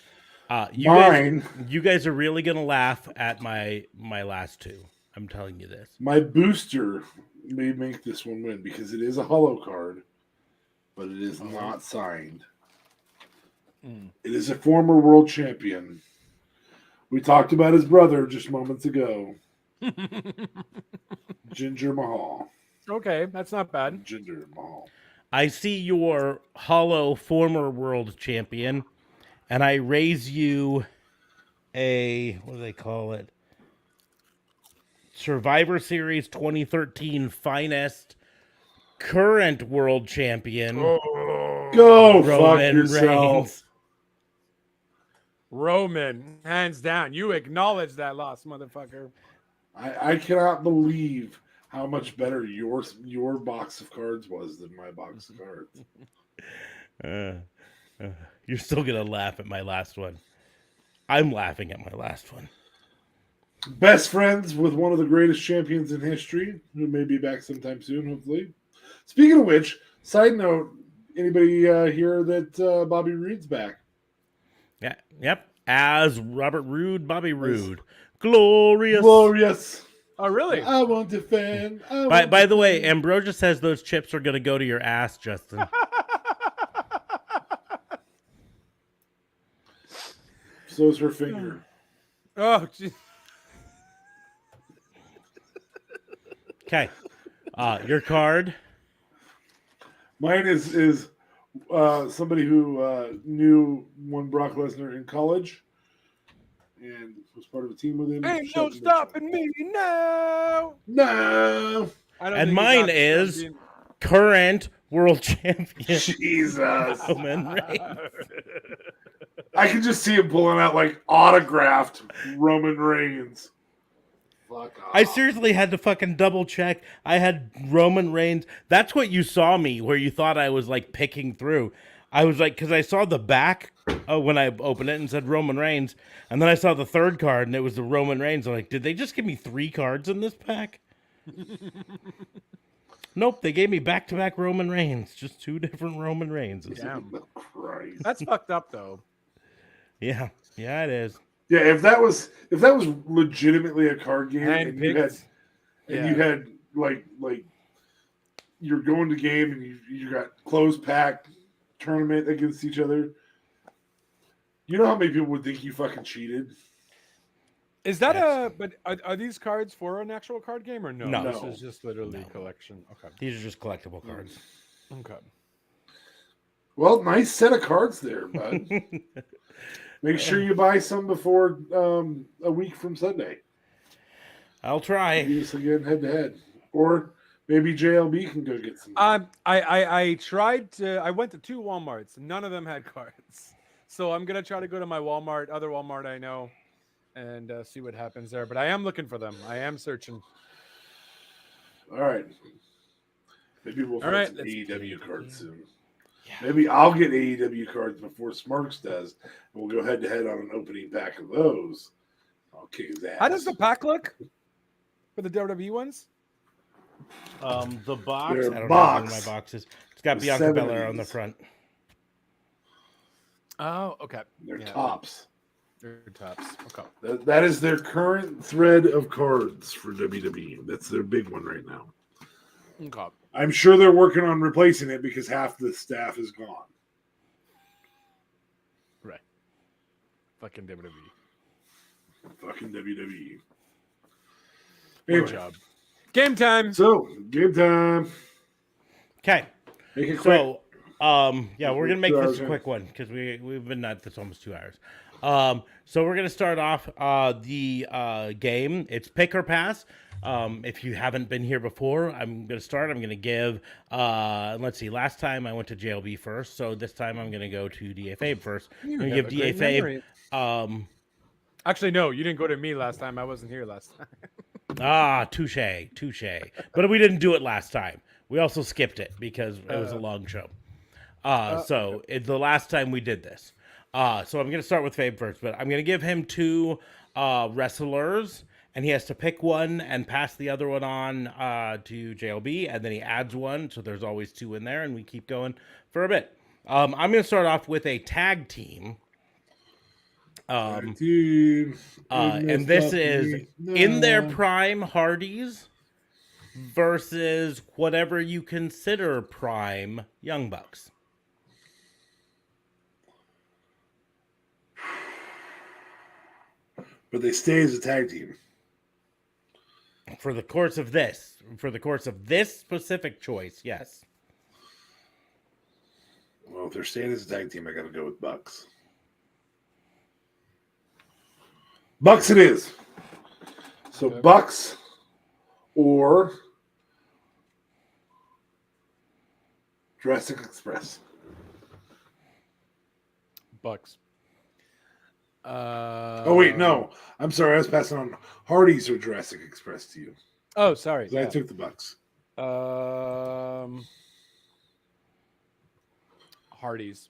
[SPEAKER 1] You guys are really going to laugh at my last two. I'm telling you this.
[SPEAKER 2] My booster may make this one win because it is a hollow card, but it is not signed. It is a former world champion. We talked about his brother just moments ago. Jinder Mahal.
[SPEAKER 3] Okay, that's not bad.
[SPEAKER 2] Jinder Mahal.
[SPEAKER 1] I see your hollow former world champion, and I raise you a, what do they call it? Survivor Series 2013 finest current world champion.
[SPEAKER 2] Go fuck yourself.
[SPEAKER 1] Reigns.
[SPEAKER 3] Roman, hands down. You acknowledge that loss, motherfucker.
[SPEAKER 2] I cannot believe how much better your box of cards was than my box of cards.
[SPEAKER 1] You're still going to laugh at my last one. I'm laughing at my last one.
[SPEAKER 2] Best friends with one of the greatest champions in history, who may be back sometime soon, hopefully. Speaking of which, side note, anybody hear that Bobby Roode's back?
[SPEAKER 1] Yeah, yep. As Robert Roode, Bobby Roode. Glorious.
[SPEAKER 2] Glorious.
[SPEAKER 3] Oh, really?
[SPEAKER 2] I won't defend.
[SPEAKER 1] By the way, Ambrosia says those chips are going to go to your ass, Justin.
[SPEAKER 2] So's her finger.
[SPEAKER 3] Oh, geez.
[SPEAKER 1] Okay. Your card.
[SPEAKER 2] Mine is somebody who knew one Brock Lesnar in college and was part of a team with him.
[SPEAKER 3] Ain't
[SPEAKER 2] Shut
[SPEAKER 3] no
[SPEAKER 2] the bitch
[SPEAKER 3] stopping
[SPEAKER 2] up.
[SPEAKER 3] me now.
[SPEAKER 2] No.
[SPEAKER 3] I don't
[SPEAKER 1] And
[SPEAKER 3] think he
[SPEAKER 1] mine
[SPEAKER 3] got the
[SPEAKER 1] is
[SPEAKER 3] champion.
[SPEAKER 1] current world champion
[SPEAKER 2] Jesus.
[SPEAKER 1] Roman Reigns.
[SPEAKER 2] I can just see him pulling out like autographed Roman Reigns. Fuck off.
[SPEAKER 1] I seriously had to fucking double check. I had Roman Reigns. That's what you saw me, where you thought I was like picking through. I was like, because I saw the back when I opened it and said Roman Reigns, and then I saw the third card and it was the Roman Reigns. I'm like, did they just give me 3 cards in this pack? Nope, they gave me back-to-back Roman Reigns, just 2 different Roman Reigns.
[SPEAKER 3] Damn.
[SPEAKER 2] Christ.
[SPEAKER 3] That's fucked up though.
[SPEAKER 1] Yeah, it is.
[SPEAKER 2] Yeah, if that was legitimately a card game and you had
[SPEAKER 3] Handpicked.
[SPEAKER 2] you had like you're going to game and you got closed pack tournament against each other. You know how many people would think you fucking cheated?
[SPEAKER 3] Is that but are these cards for an actual card game or no?
[SPEAKER 1] No.
[SPEAKER 3] This is just literally a collection. Okay.
[SPEAKER 1] These are just collectible cards.
[SPEAKER 3] Okay.
[SPEAKER 2] Well, nice set of cards there, bud. Make sure you buy some before a week from Sunday.
[SPEAKER 1] I'll try.
[SPEAKER 2] Do this again head to head, or maybe JLB can go get some.
[SPEAKER 3] I tried to. I went to 2 WalMarts. None of them had cards, so I'm gonna try to go to my other Walmart I know, and see what happens there. But I am looking for them. I am searching.
[SPEAKER 2] All right. Maybe we'll find
[SPEAKER 3] right,
[SPEAKER 2] some
[SPEAKER 3] let's
[SPEAKER 2] AEW cards soon.
[SPEAKER 1] Yeah.
[SPEAKER 2] Maybe I'll get AEW cards before Smarks does, and we'll go head to head on an opening pack of those. I'll kick his ass.
[SPEAKER 3] How does the pack look for the WWE ones?
[SPEAKER 1] The box.
[SPEAKER 2] Their
[SPEAKER 1] I don't
[SPEAKER 2] box.
[SPEAKER 1] know what my box is. It's got
[SPEAKER 2] The
[SPEAKER 1] Bianca Belair on the
[SPEAKER 2] 70s.
[SPEAKER 1] front.
[SPEAKER 3] Oh, okay.
[SPEAKER 2] They're
[SPEAKER 3] Yeah.
[SPEAKER 2] tops?
[SPEAKER 3] They're tops. Okay.
[SPEAKER 2] That is their current thread of cards for WWE. That's their big one right now.
[SPEAKER 3] Okay.
[SPEAKER 2] I'm sure they're working on replacing it because half the staff is gone.
[SPEAKER 3] Right. Fucking WWE.
[SPEAKER 2] Fucking WWE.
[SPEAKER 3] Good
[SPEAKER 2] Anyway,
[SPEAKER 3] job. Game time.
[SPEAKER 2] so game time.
[SPEAKER 1] Okay.
[SPEAKER 2] Make it quick.
[SPEAKER 1] So, yeah, we're gonna make
[SPEAKER 2] 2
[SPEAKER 1] this
[SPEAKER 2] hours
[SPEAKER 1] a
[SPEAKER 2] in.
[SPEAKER 1] quick one because we've been at this almost 2 hours. So we're gonna start off the game. It's pick or pass. If you haven't been here before, I'm gonna start. I'm gonna give. Let's see. Last time I went to JLB first, so this time I'm gonna go to DFA first. I'm gonna give DFA.
[SPEAKER 3] Actually, no, you didn't go to me last time. I wasn't here last time.
[SPEAKER 1] Touche. But we didn't do it last time. We also skipped it because it was a long show. So it's the last time we did this. So I'm going to start with Fabe first, but I'm going to give him 2 wrestlers, and he has to pick one and pass the other one on to JLB, and then he adds one, so there's always 2 in there, and we keep going for a bit. I'm going to start off with a tag team.
[SPEAKER 2] Team.
[SPEAKER 1] And this is in their prime Hardys versus whatever you consider prime Young Bucks.
[SPEAKER 2] But they stay as a tag team.
[SPEAKER 1] For the course of this specific choice, yes.
[SPEAKER 2] Well, if they're staying as a tag team, I got to go with Bucks. Bucks it is. So
[SPEAKER 3] Okay.
[SPEAKER 2] Bucks or Jurassic Express.
[SPEAKER 3] Bucks.
[SPEAKER 2] Oh wait, no. I'm sorry. I was passing on Hardy's or Jurassic Express to you.
[SPEAKER 3] Oh, sorry.
[SPEAKER 2] 'Cause I took the Bucks.
[SPEAKER 3] Hardy's.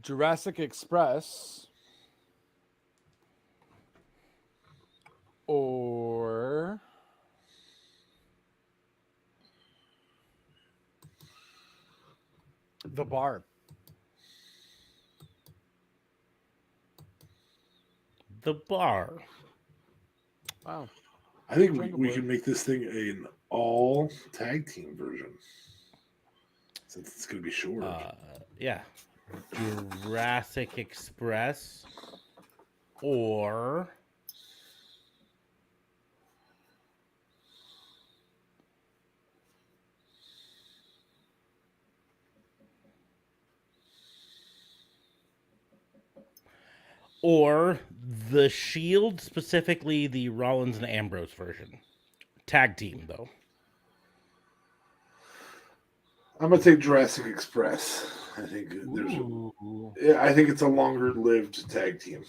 [SPEAKER 3] Jurassic Express. Or the Bar.
[SPEAKER 1] The Bar.
[SPEAKER 3] Wow.
[SPEAKER 2] I think
[SPEAKER 3] Jungle
[SPEAKER 2] we
[SPEAKER 3] Boy.
[SPEAKER 2] can make this thing an all tag team version. Since it's going to be short.
[SPEAKER 1] Yeah. Jurassic Express or or the Shield, specifically the Rollins and Ambrose version. Tag team, though.
[SPEAKER 2] I'm gonna take Jurassic Express. I think I think it's a longer-lived tag team.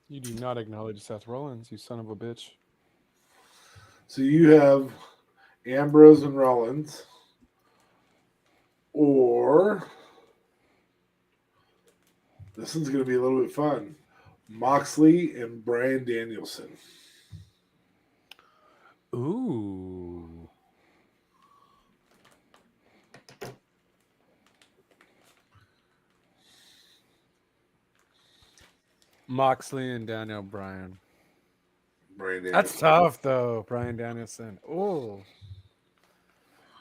[SPEAKER 3] You do not acknowledge Seth Rollins, you son of a bitch.
[SPEAKER 2] So you have Ambrose and Rollins, or this one's going to be a little bit fun. Moxley and Bryan Danielson.
[SPEAKER 3] Ooh. Moxley and Daniel Bryan. That's tough, though. Bryan Danielson. Oh.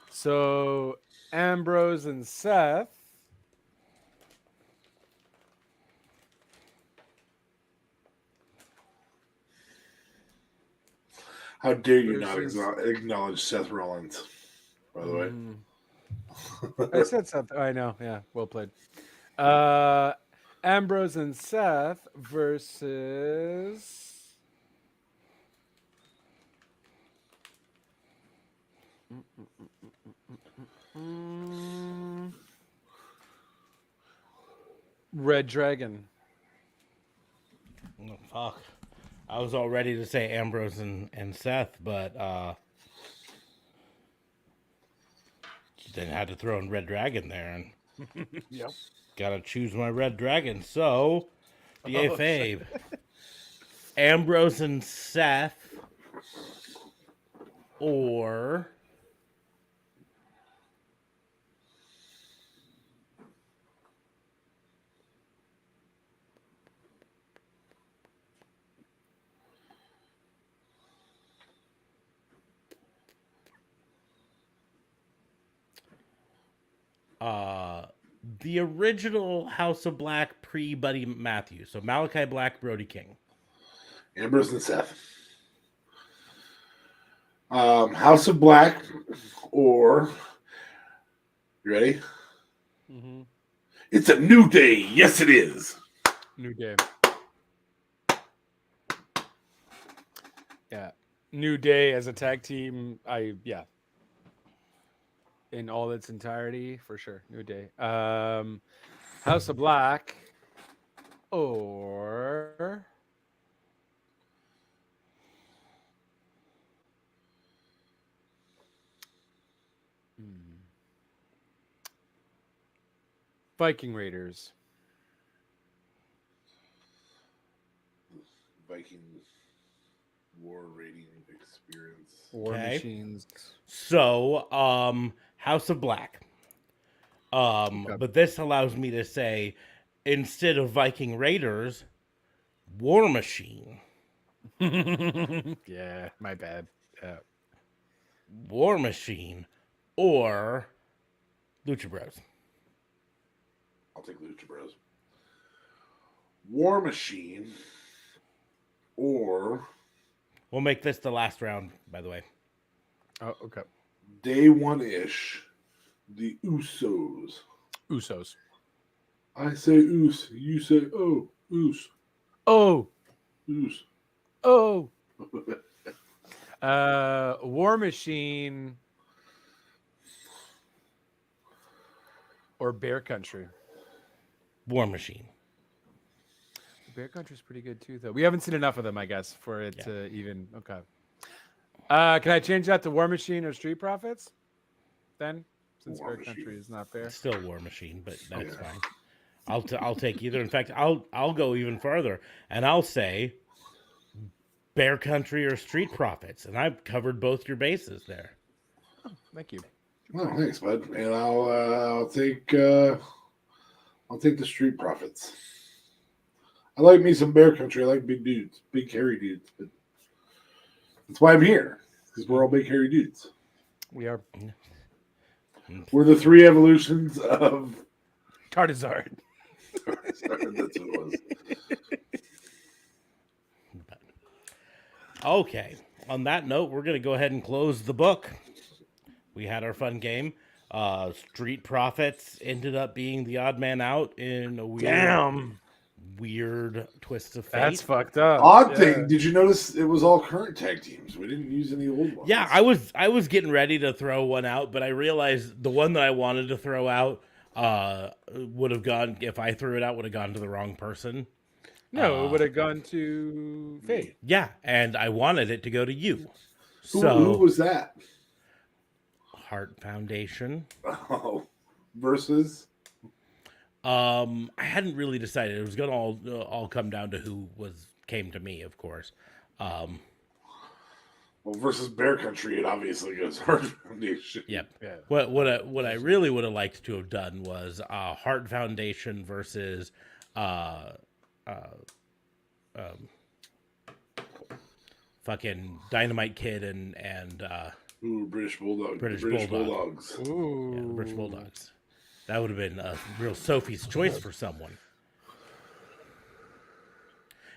[SPEAKER 3] So Ambrose and Seth.
[SPEAKER 2] How dare you not acknowledge Seth Rollins, by the way.
[SPEAKER 3] I said Seth. I know. Yeah, well played. Ambrose and Seth versus... Red Dragon.
[SPEAKER 1] Oh, fuck. I was all ready to say Ambrose and Seth, but then had to throw in Red Dragon there, and
[SPEAKER 3] Yep.
[SPEAKER 1] gotta choose my Red Dragon. So, Fabe, Ambrose and Seth, or the original House of Black pre-Buddy Matthews. So Malachi Black, Brody King.
[SPEAKER 2] Ambrose and Seth. House of Black, or... You ready?
[SPEAKER 3] Mm-hmm.
[SPEAKER 2] It's a new day. Yes, it is.
[SPEAKER 3] New Day. Yeah. New Day as a tag team. In all its entirety, for sure. New Day. House of Black, or Viking Raiders.
[SPEAKER 2] Viking War Rating Experience.
[SPEAKER 3] War Machines.
[SPEAKER 1] So, House of Black. But this allows me to say, instead of Viking Raiders, War Machine.
[SPEAKER 3] Yeah, my bad.
[SPEAKER 1] War Machine, or Lucha Bros.
[SPEAKER 2] I'll take Lucha Bros. War Machine, or...
[SPEAKER 1] We'll make this the last round, by the way.
[SPEAKER 3] Oh, okay.
[SPEAKER 2] Day one-ish, the Usos.
[SPEAKER 3] Usos.
[SPEAKER 2] I say Us, you say Us.
[SPEAKER 3] Oh.
[SPEAKER 2] Us.
[SPEAKER 3] Oh. War Machine or Bear Country.
[SPEAKER 1] War Machine.
[SPEAKER 3] Bear Country's pretty good too, though. We haven't seen enough of them, I guess, for it to even. Okay. Can I change that to War Machine or Street Profits? Then, since Bear Country is not there,
[SPEAKER 1] it's still War Machine, but that's fine. I'll take either. In fact, I'll go even further, and I'll say Bear Country or Street Profits, and I've covered both your bases there.
[SPEAKER 3] Oh, thank you.
[SPEAKER 2] Oh, thanks, bud. And I'll take the Street Profits. I like me some Bear Country. I like big dudes, big hairy dudes. But that's why I'm here, because we're all big hairy dudes.
[SPEAKER 3] We are.
[SPEAKER 2] We're the three evolutions of
[SPEAKER 3] Charizard.
[SPEAKER 2] That's what it was.
[SPEAKER 1] Okay. On that note, we're going to go ahead and close the book. We had our fun game. Street Profits ended up being the odd man out in a weird twist of fate.
[SPEAKER 3] That's fucked up.
[SPEAKER 2] Odd thing, did you notice it was all current tag teams? We didn't use any old ones.
[SPEAKER 1] Yeah, I was getting ready to throw one out, but I realized the one that I wanted to throw out would have gone, if I threw it out, would have gone to the wrong person.
[SPEAKER 3] No, it would have gone to Fate.
[SPEAKER 1] Yeah, and I wanted it to go to you.
[SPEAKER 2] Who was that?
[SPEAKER 1] Heart Foundation.
[SPEAKER 2] Oh, versus?
[SPEAKER 1] I hadn't really decided. It was gonna all come down to who came to me, of course.
[SPEAKER 2] Well, versus Bear Country, it obviously goes Heart Foundation.
[SPEAKER 1] Yep.
[SPEAKER 3] Yeah.
[SPEAKER 1] What I really would have liked to have done was Heart Foundation versus fucking Dynamite Kid and
[SPEAKER 2] British Bulldog.
[SPEAKER 1] British
[SPEAKER 2] Bulldogs.
[SPEAKER 3] Ooh.
[SPEAKER 1] yeah, the British Bulldogs. That would have been a real Sophie's choice for someone.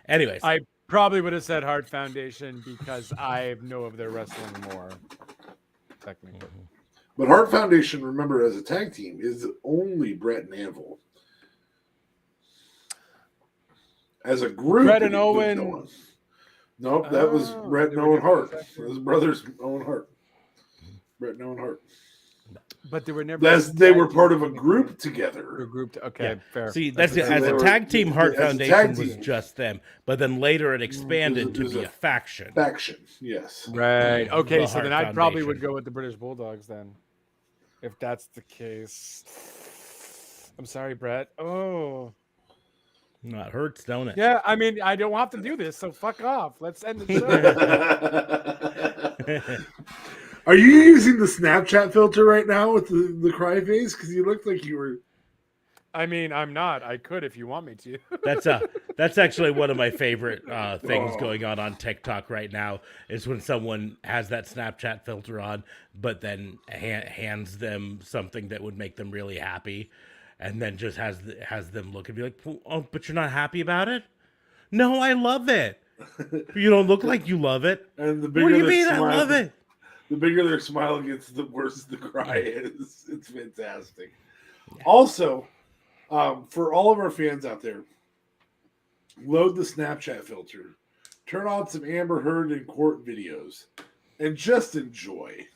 [SPEAKER 1] Anyways,
[SPEAKER 3] I probably would have said Heart Foundation because I know of their wrestling more. Technically.
[SPEAKER 2] But Heart Foundation, remember, as a tag team, is only Brett and Anvil. As a group,
[SPEAKER 3] Brett and
[SPEAKER 2] it was
[SPEAKER 3] Owen.
[SPEAKER 2] no one. Nope, that was Brett and Owen Hart. His brothers, Owen Hart. Brett and Owen Hart.
[SPEAKER 3] But they were never.
[SPEAKER 2] They were part of a group together.
[SPEAKER 3] A group. Okay,
[SPEAKER 1] yeah.
[SPEAKER 3] fair.
[SPEAKER 1] See, that's it.
[SPEAKER 2] So
[SPEAKER 1] As
[SPEAKER 2] they
[SPEAKER 1] a
[SPEAKER 2] were-
[SPEAKER 1] tag team, Heart
[SPEAKER 2] as a
[SPEAKER 1] Foundation
[SPEAKER 2] tag
[SPEAKER 1] was
[SPEAKER 2] team.
[SPEAKER 1] just them, but then later it expanded
[SPEAKER 2] It
[SPEAKER 1] to
[SPEAKER 2] was
[SPEAKER 1] be
[SPEAKER 2] a
[SPEAKER 1] a faction.
[SPEAKER 2] Faction, yes.
[SPEAKER 3] Right. Okay,
[SPEAKER 1] The
[SPEAKER 3] so then
[SPEAKER 1] Heart
[SPEAKER 3] I probably would
[SPEAKER 1] Foundation.
[SPEAKER 3] go with the British Bulldogs then. If that's the case. I'm sorry, Brett. Oh.
[SPEAKER 1] No, it hurts, don't it?
[SPEAKER 3] Yeah, I mean, I don't have to do this, so fuck off. Let's end the show.
[SPEAKER 2] Are you using the Snapchat filter right now with the cry face? Because you looked like you were.
[SPEAKER 3] I mean, I'm not. I could if you want me to.
[SPEAKER 1] That's actually one of my favorite things
[SPEAKER 2] Oh.
[SPEAKER 1] going on TikTok right now is when someone has that Snapchat filter on, but then hands them something that would make them really happy, and then just has them look and be like, "Oh, but you're not happy about it? No, I love it. You don't look like you love it.
[SPEAKER 2] And the
[SPEAKER 1] What
[SPEAKER 2] bigger
[SPEAKER 1] do you
[SPEAKER 2] their
[SPEAKER 1] mean I
[SPEAKER 2] smile,
[SPEAKER 1] love it?"
[SPEAKER 2] the bigger their smile gets, the worse the cry is. It's fantastic. Also, for all of our fans out there, load the Snapchat filter, turn on some Amber Heard in court videos, and just enjoy.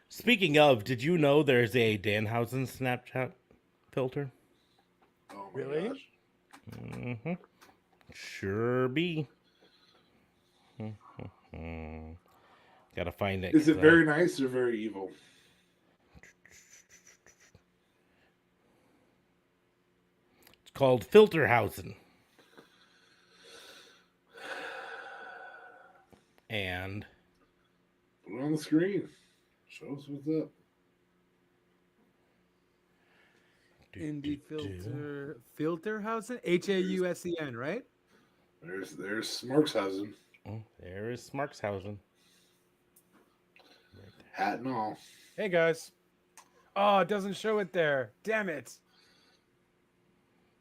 [SPEAKER 1] Speaking of, did you know there's a Danhausen Snapchat filter?
[SPEAKER 2] Oh my
[SPEAKER 3] Really?
[SPEAKER 2] gosh.
[SPEAKER 1] Mm-hmm. Sure be. Gotta find it.
[SPEAKER 2] Is it
[SPEAKER 1] 'cause,
[SPEAKER 2] very nice or very evil?
[SPEAKER 1] It's called Filterhausen. And
[SPEAKER 2] Put it on the screen. Show us what's up.
[SPEAKER 3] Indie filter Hausen? Hausen, right?
[SPEAKER 2] There's Smarkshausen,
[SPEAKER 1] oh, there is Smarkshausen.
[SPEAKER 2] hat and all.
[SPEAKER 3] Hey guys. Oh, it doesn't show it there. Damn it.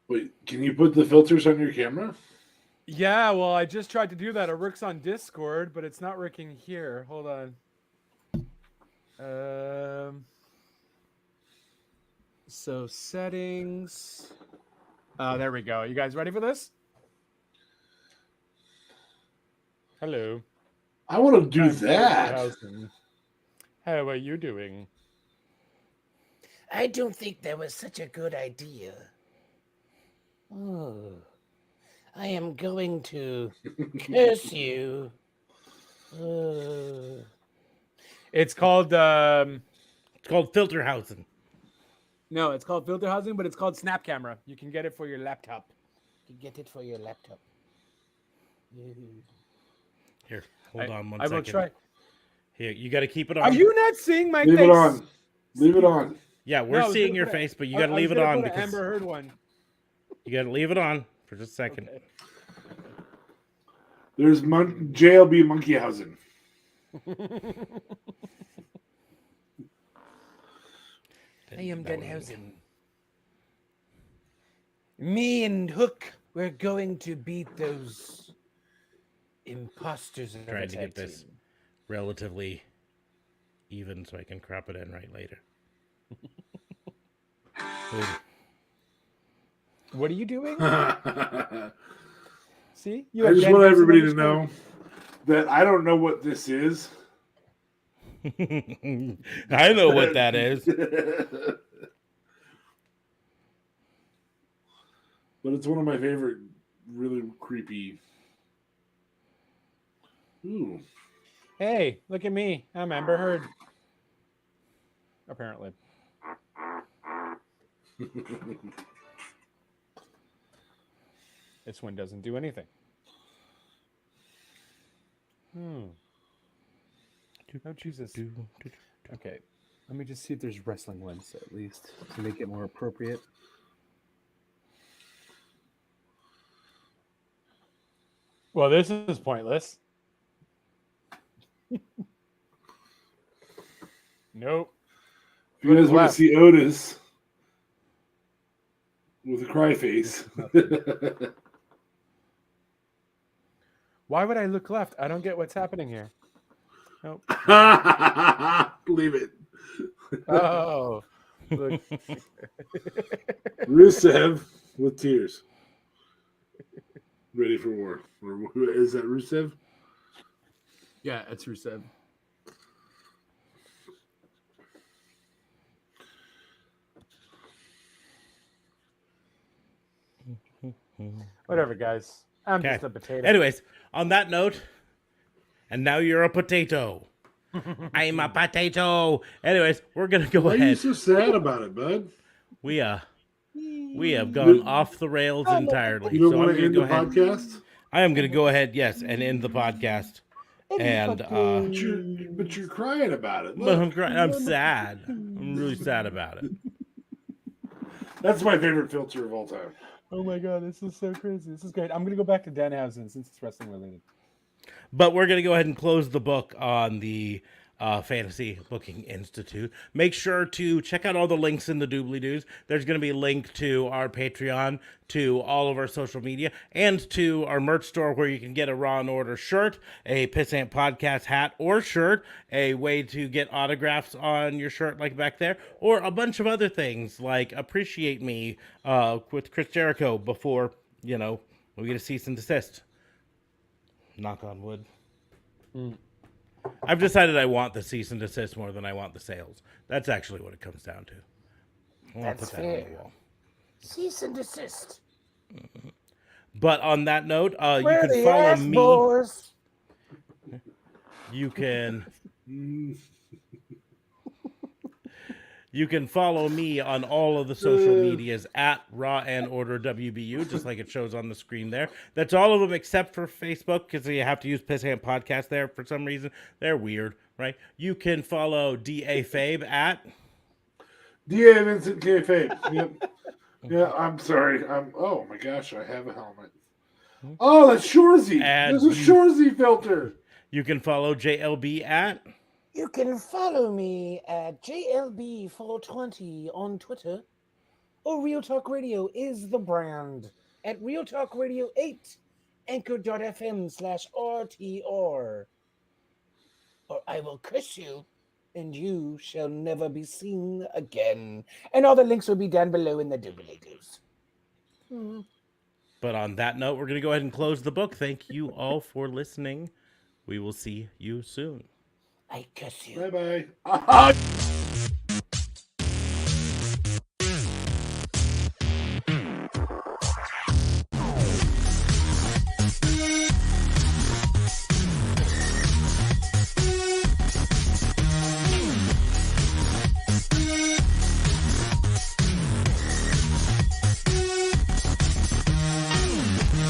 [SPEAKER 2] Wait, can you put the filters on your camera?
[SPEAKER 3] Yeah, well, I just tried to do that. It works on Discord, but it's not working here. Hold on. So settings. Oh, there we go. You guys ready for this? Hello.
[SPEAKER 2] I want to do
[SPEAKER 3] I'm
[SPEAKER 2] that.
[SPEAKER 3] Hausen. How are you doing?
[SPEAKER 4] I don't think that was such a good idea. Oh, I am going to curse you. Oh.
[SPEAKER 3] It's called
[SPEAKER 1] It's called Filterhausen.
[SPEAKER 3] no, it's called filter housing, but it's called Snap Camera. You can get it for your laptop.
[SPEAKER 4] You get it for your laptop.
[SPEAKER 1] Here, hold on one
[SPEAKER 3] I
[SPEAKER 1] second.
[SPEAKER 3] will try.
[SPEAKER 1] Here, you got to keep it on.
[SPEAKER 3] Are you not seeing my
[SPEAKER 2] Leave
[SPEAKER 3] face?
[SPEAKER 2] it on. Leave it on.
[SPEAKER 1] Yeah,
[SPEAKER 3] No,
[SPEAKER 1] we're
[SPEAKER 3] I was
[SPEAKER 1] seeing
[SPEAKER 3] gonna
[SPEAKER 1] your
[SPEAKER 3] put a-
[SPEAKER 1] face, but you
[SPEAKER 3] I-
[SPEAKER 1] got to
[SPEAKER 3] I was
[SPEAKER 1] leave it
[SPEAKER 3] gonna
[SPEAKER 1] on
[SPEAKER 3] put an
[SPEAKER 1] because
[SPEAKER 3] Amber Heard one.
[SPEAKER 1] you got to leave it on for just a second.
[SPEAKER 3] Okay.
[SPEAKER 2] There's JLB Monkeyhausen.
[SPEAKER 4] I am Danhausen. Me and Hook, we're going to beat those imposters. of a
[SPEAKER 1] Trying to get
[SPEAKER 4] tag
[SPEAKER 1] this
[SPEAKER 4] team.
[SPEAKER 1] relatively even so I can crop it in right later.
[SPEAKER 3] What are you doing?
[SPEAKER 2] I
[SPEAKER 3] See, you
[SPEAKER 2] just want everybody to know that I don't know what this is.
[SPEAKER 1] I know what that is.
[SPEAKER 2] But it's one of my favorite, really creepy. Ooh.
[SPEAKER 3] Hey, look at me. I'm Amber Heard. Apparently. This one doesn't do anything. Oh, Jesus. Okay. Let me just see if there's wrestling ones at least to make it more appropriate. Well, this is pointless. Nope.
[SPEAKER 2] If you guys want to
[SPEAKER 3] left.
[SPEAKER 2] see Otis with a cry face.
[SPEAKER 3] Why would I look left? I don't get what's happening here. Nope.
[SPEAKER 2] Believe it.
[SPEAKER 3] Oh. Look.
[SPEAKER 2] Rusev with tears. Ready for war. Is that Rusev?
[SPEAKER 3] Yeah, it's Rusev. Whatever, guys. I'm just a potato.
[SPEAKER 1] Anyways, on that note, and now you're a potato. I'm a potato. Anyways, we're gonna go
[SPEAKER 2] Why
[SPEAKER 1] ahead.
[SPEAKER 2] are you so sad about it, bud?
[SPEAKER 1] We have gone off the rails entirely.
[SPEAKER 2] You don't
[SPEAKER 1] so
[SPEAKER 2] want
[SPEAKER 1] I'm
[SPEAKER 2] to
[SPEAKER 1] gonna
[SPEAKER 2] end
[SPEAKER 1] go
[SPEAKER 2] the
[SPEAKER 1] ahead.
[SPEAKER 2] podcast?
[SPEAKER 1] I am gonna go ahead, yes, and end the podcast. And
[SPEAKER 2] But you're crying about it.
[SPEAKER 1] but
[SPEAKER 2] Look.
[SPEAKER 1] I'm sad. I'm really sad about it.
[SPEAKER 2] That's my favorite filter of all time.
[SPEAKER 3] Oh my god, this is so crazy. This is great. I'm gonna go back to Danhausen since it's wrestling related.
[SPEAKER 1] But we're going to go ahead and close the book on the Fantasy Booking Institute. Make sure to check out all the links in the doobly-doos. There's going to be a link to our Patreon, to all of our social media, and to our merch store where you can get a Raw and Order shirt, a Pissant Podcast hat or shirt, a way to get autographs on your shirt like back there, or a bunch of other things like Appreciate Me with Chris Jericho before, we get a cease and desist. Knock on wood. I've decided I want the cease and desist more than I want the sales. That's actually what it comes down to. I want to
[SPEAKER 4] That's
[SPEAKER 1] put that on the
[SPEAKER 4] fair.
[SPEAKER 1] wall.
[SPEAKER 4] Cease and desist.
[SPEAKER 1] But on that note, you
[SPEAKER 4] Where
[SPEAKER 1] can
[SPEAKER 4] the
[SPEAKER 1] follow
[SPEAKER 4] ass
[SPEAKER 1] me.
[SPEAKER 4] boys?
[SPEAKER 1] You can. You can follow me on all of the social medias at Raw and Order WBU, just like it shows on the screen there. That's all of them except for Facebook, because you have to use Pissant Podcast there for some reason. They're weird, right? You can follow DA Fabe at
[SPEAKER 2] DA Vincent K. Fabe. Yep. Yeah, I'm sorry. Oh my gosh, I have a helmet. Oh, that's Shorzy.
[SPEAKER 1] And
[SPEAKER 2] There's a Shorzy filter.
[SPEAKER 1] You can follow JLB at.
[SPEAKER 4] You can follow me at JLB420 on Twitter. Or Real Talk Radio is the brand at Real Talk Radio 8, anchor.fm/RTR. Or I will curse you, and you shall never be seen again. And all the links will be down below in the doobly-doos.
[SPEAKER 1] But on that note, we're going to go ahead and close the book. Thank you all for listening. We will see you soon.
[SPEAKER 4] I curse you.
[SPEAKER 2] Bye-bye.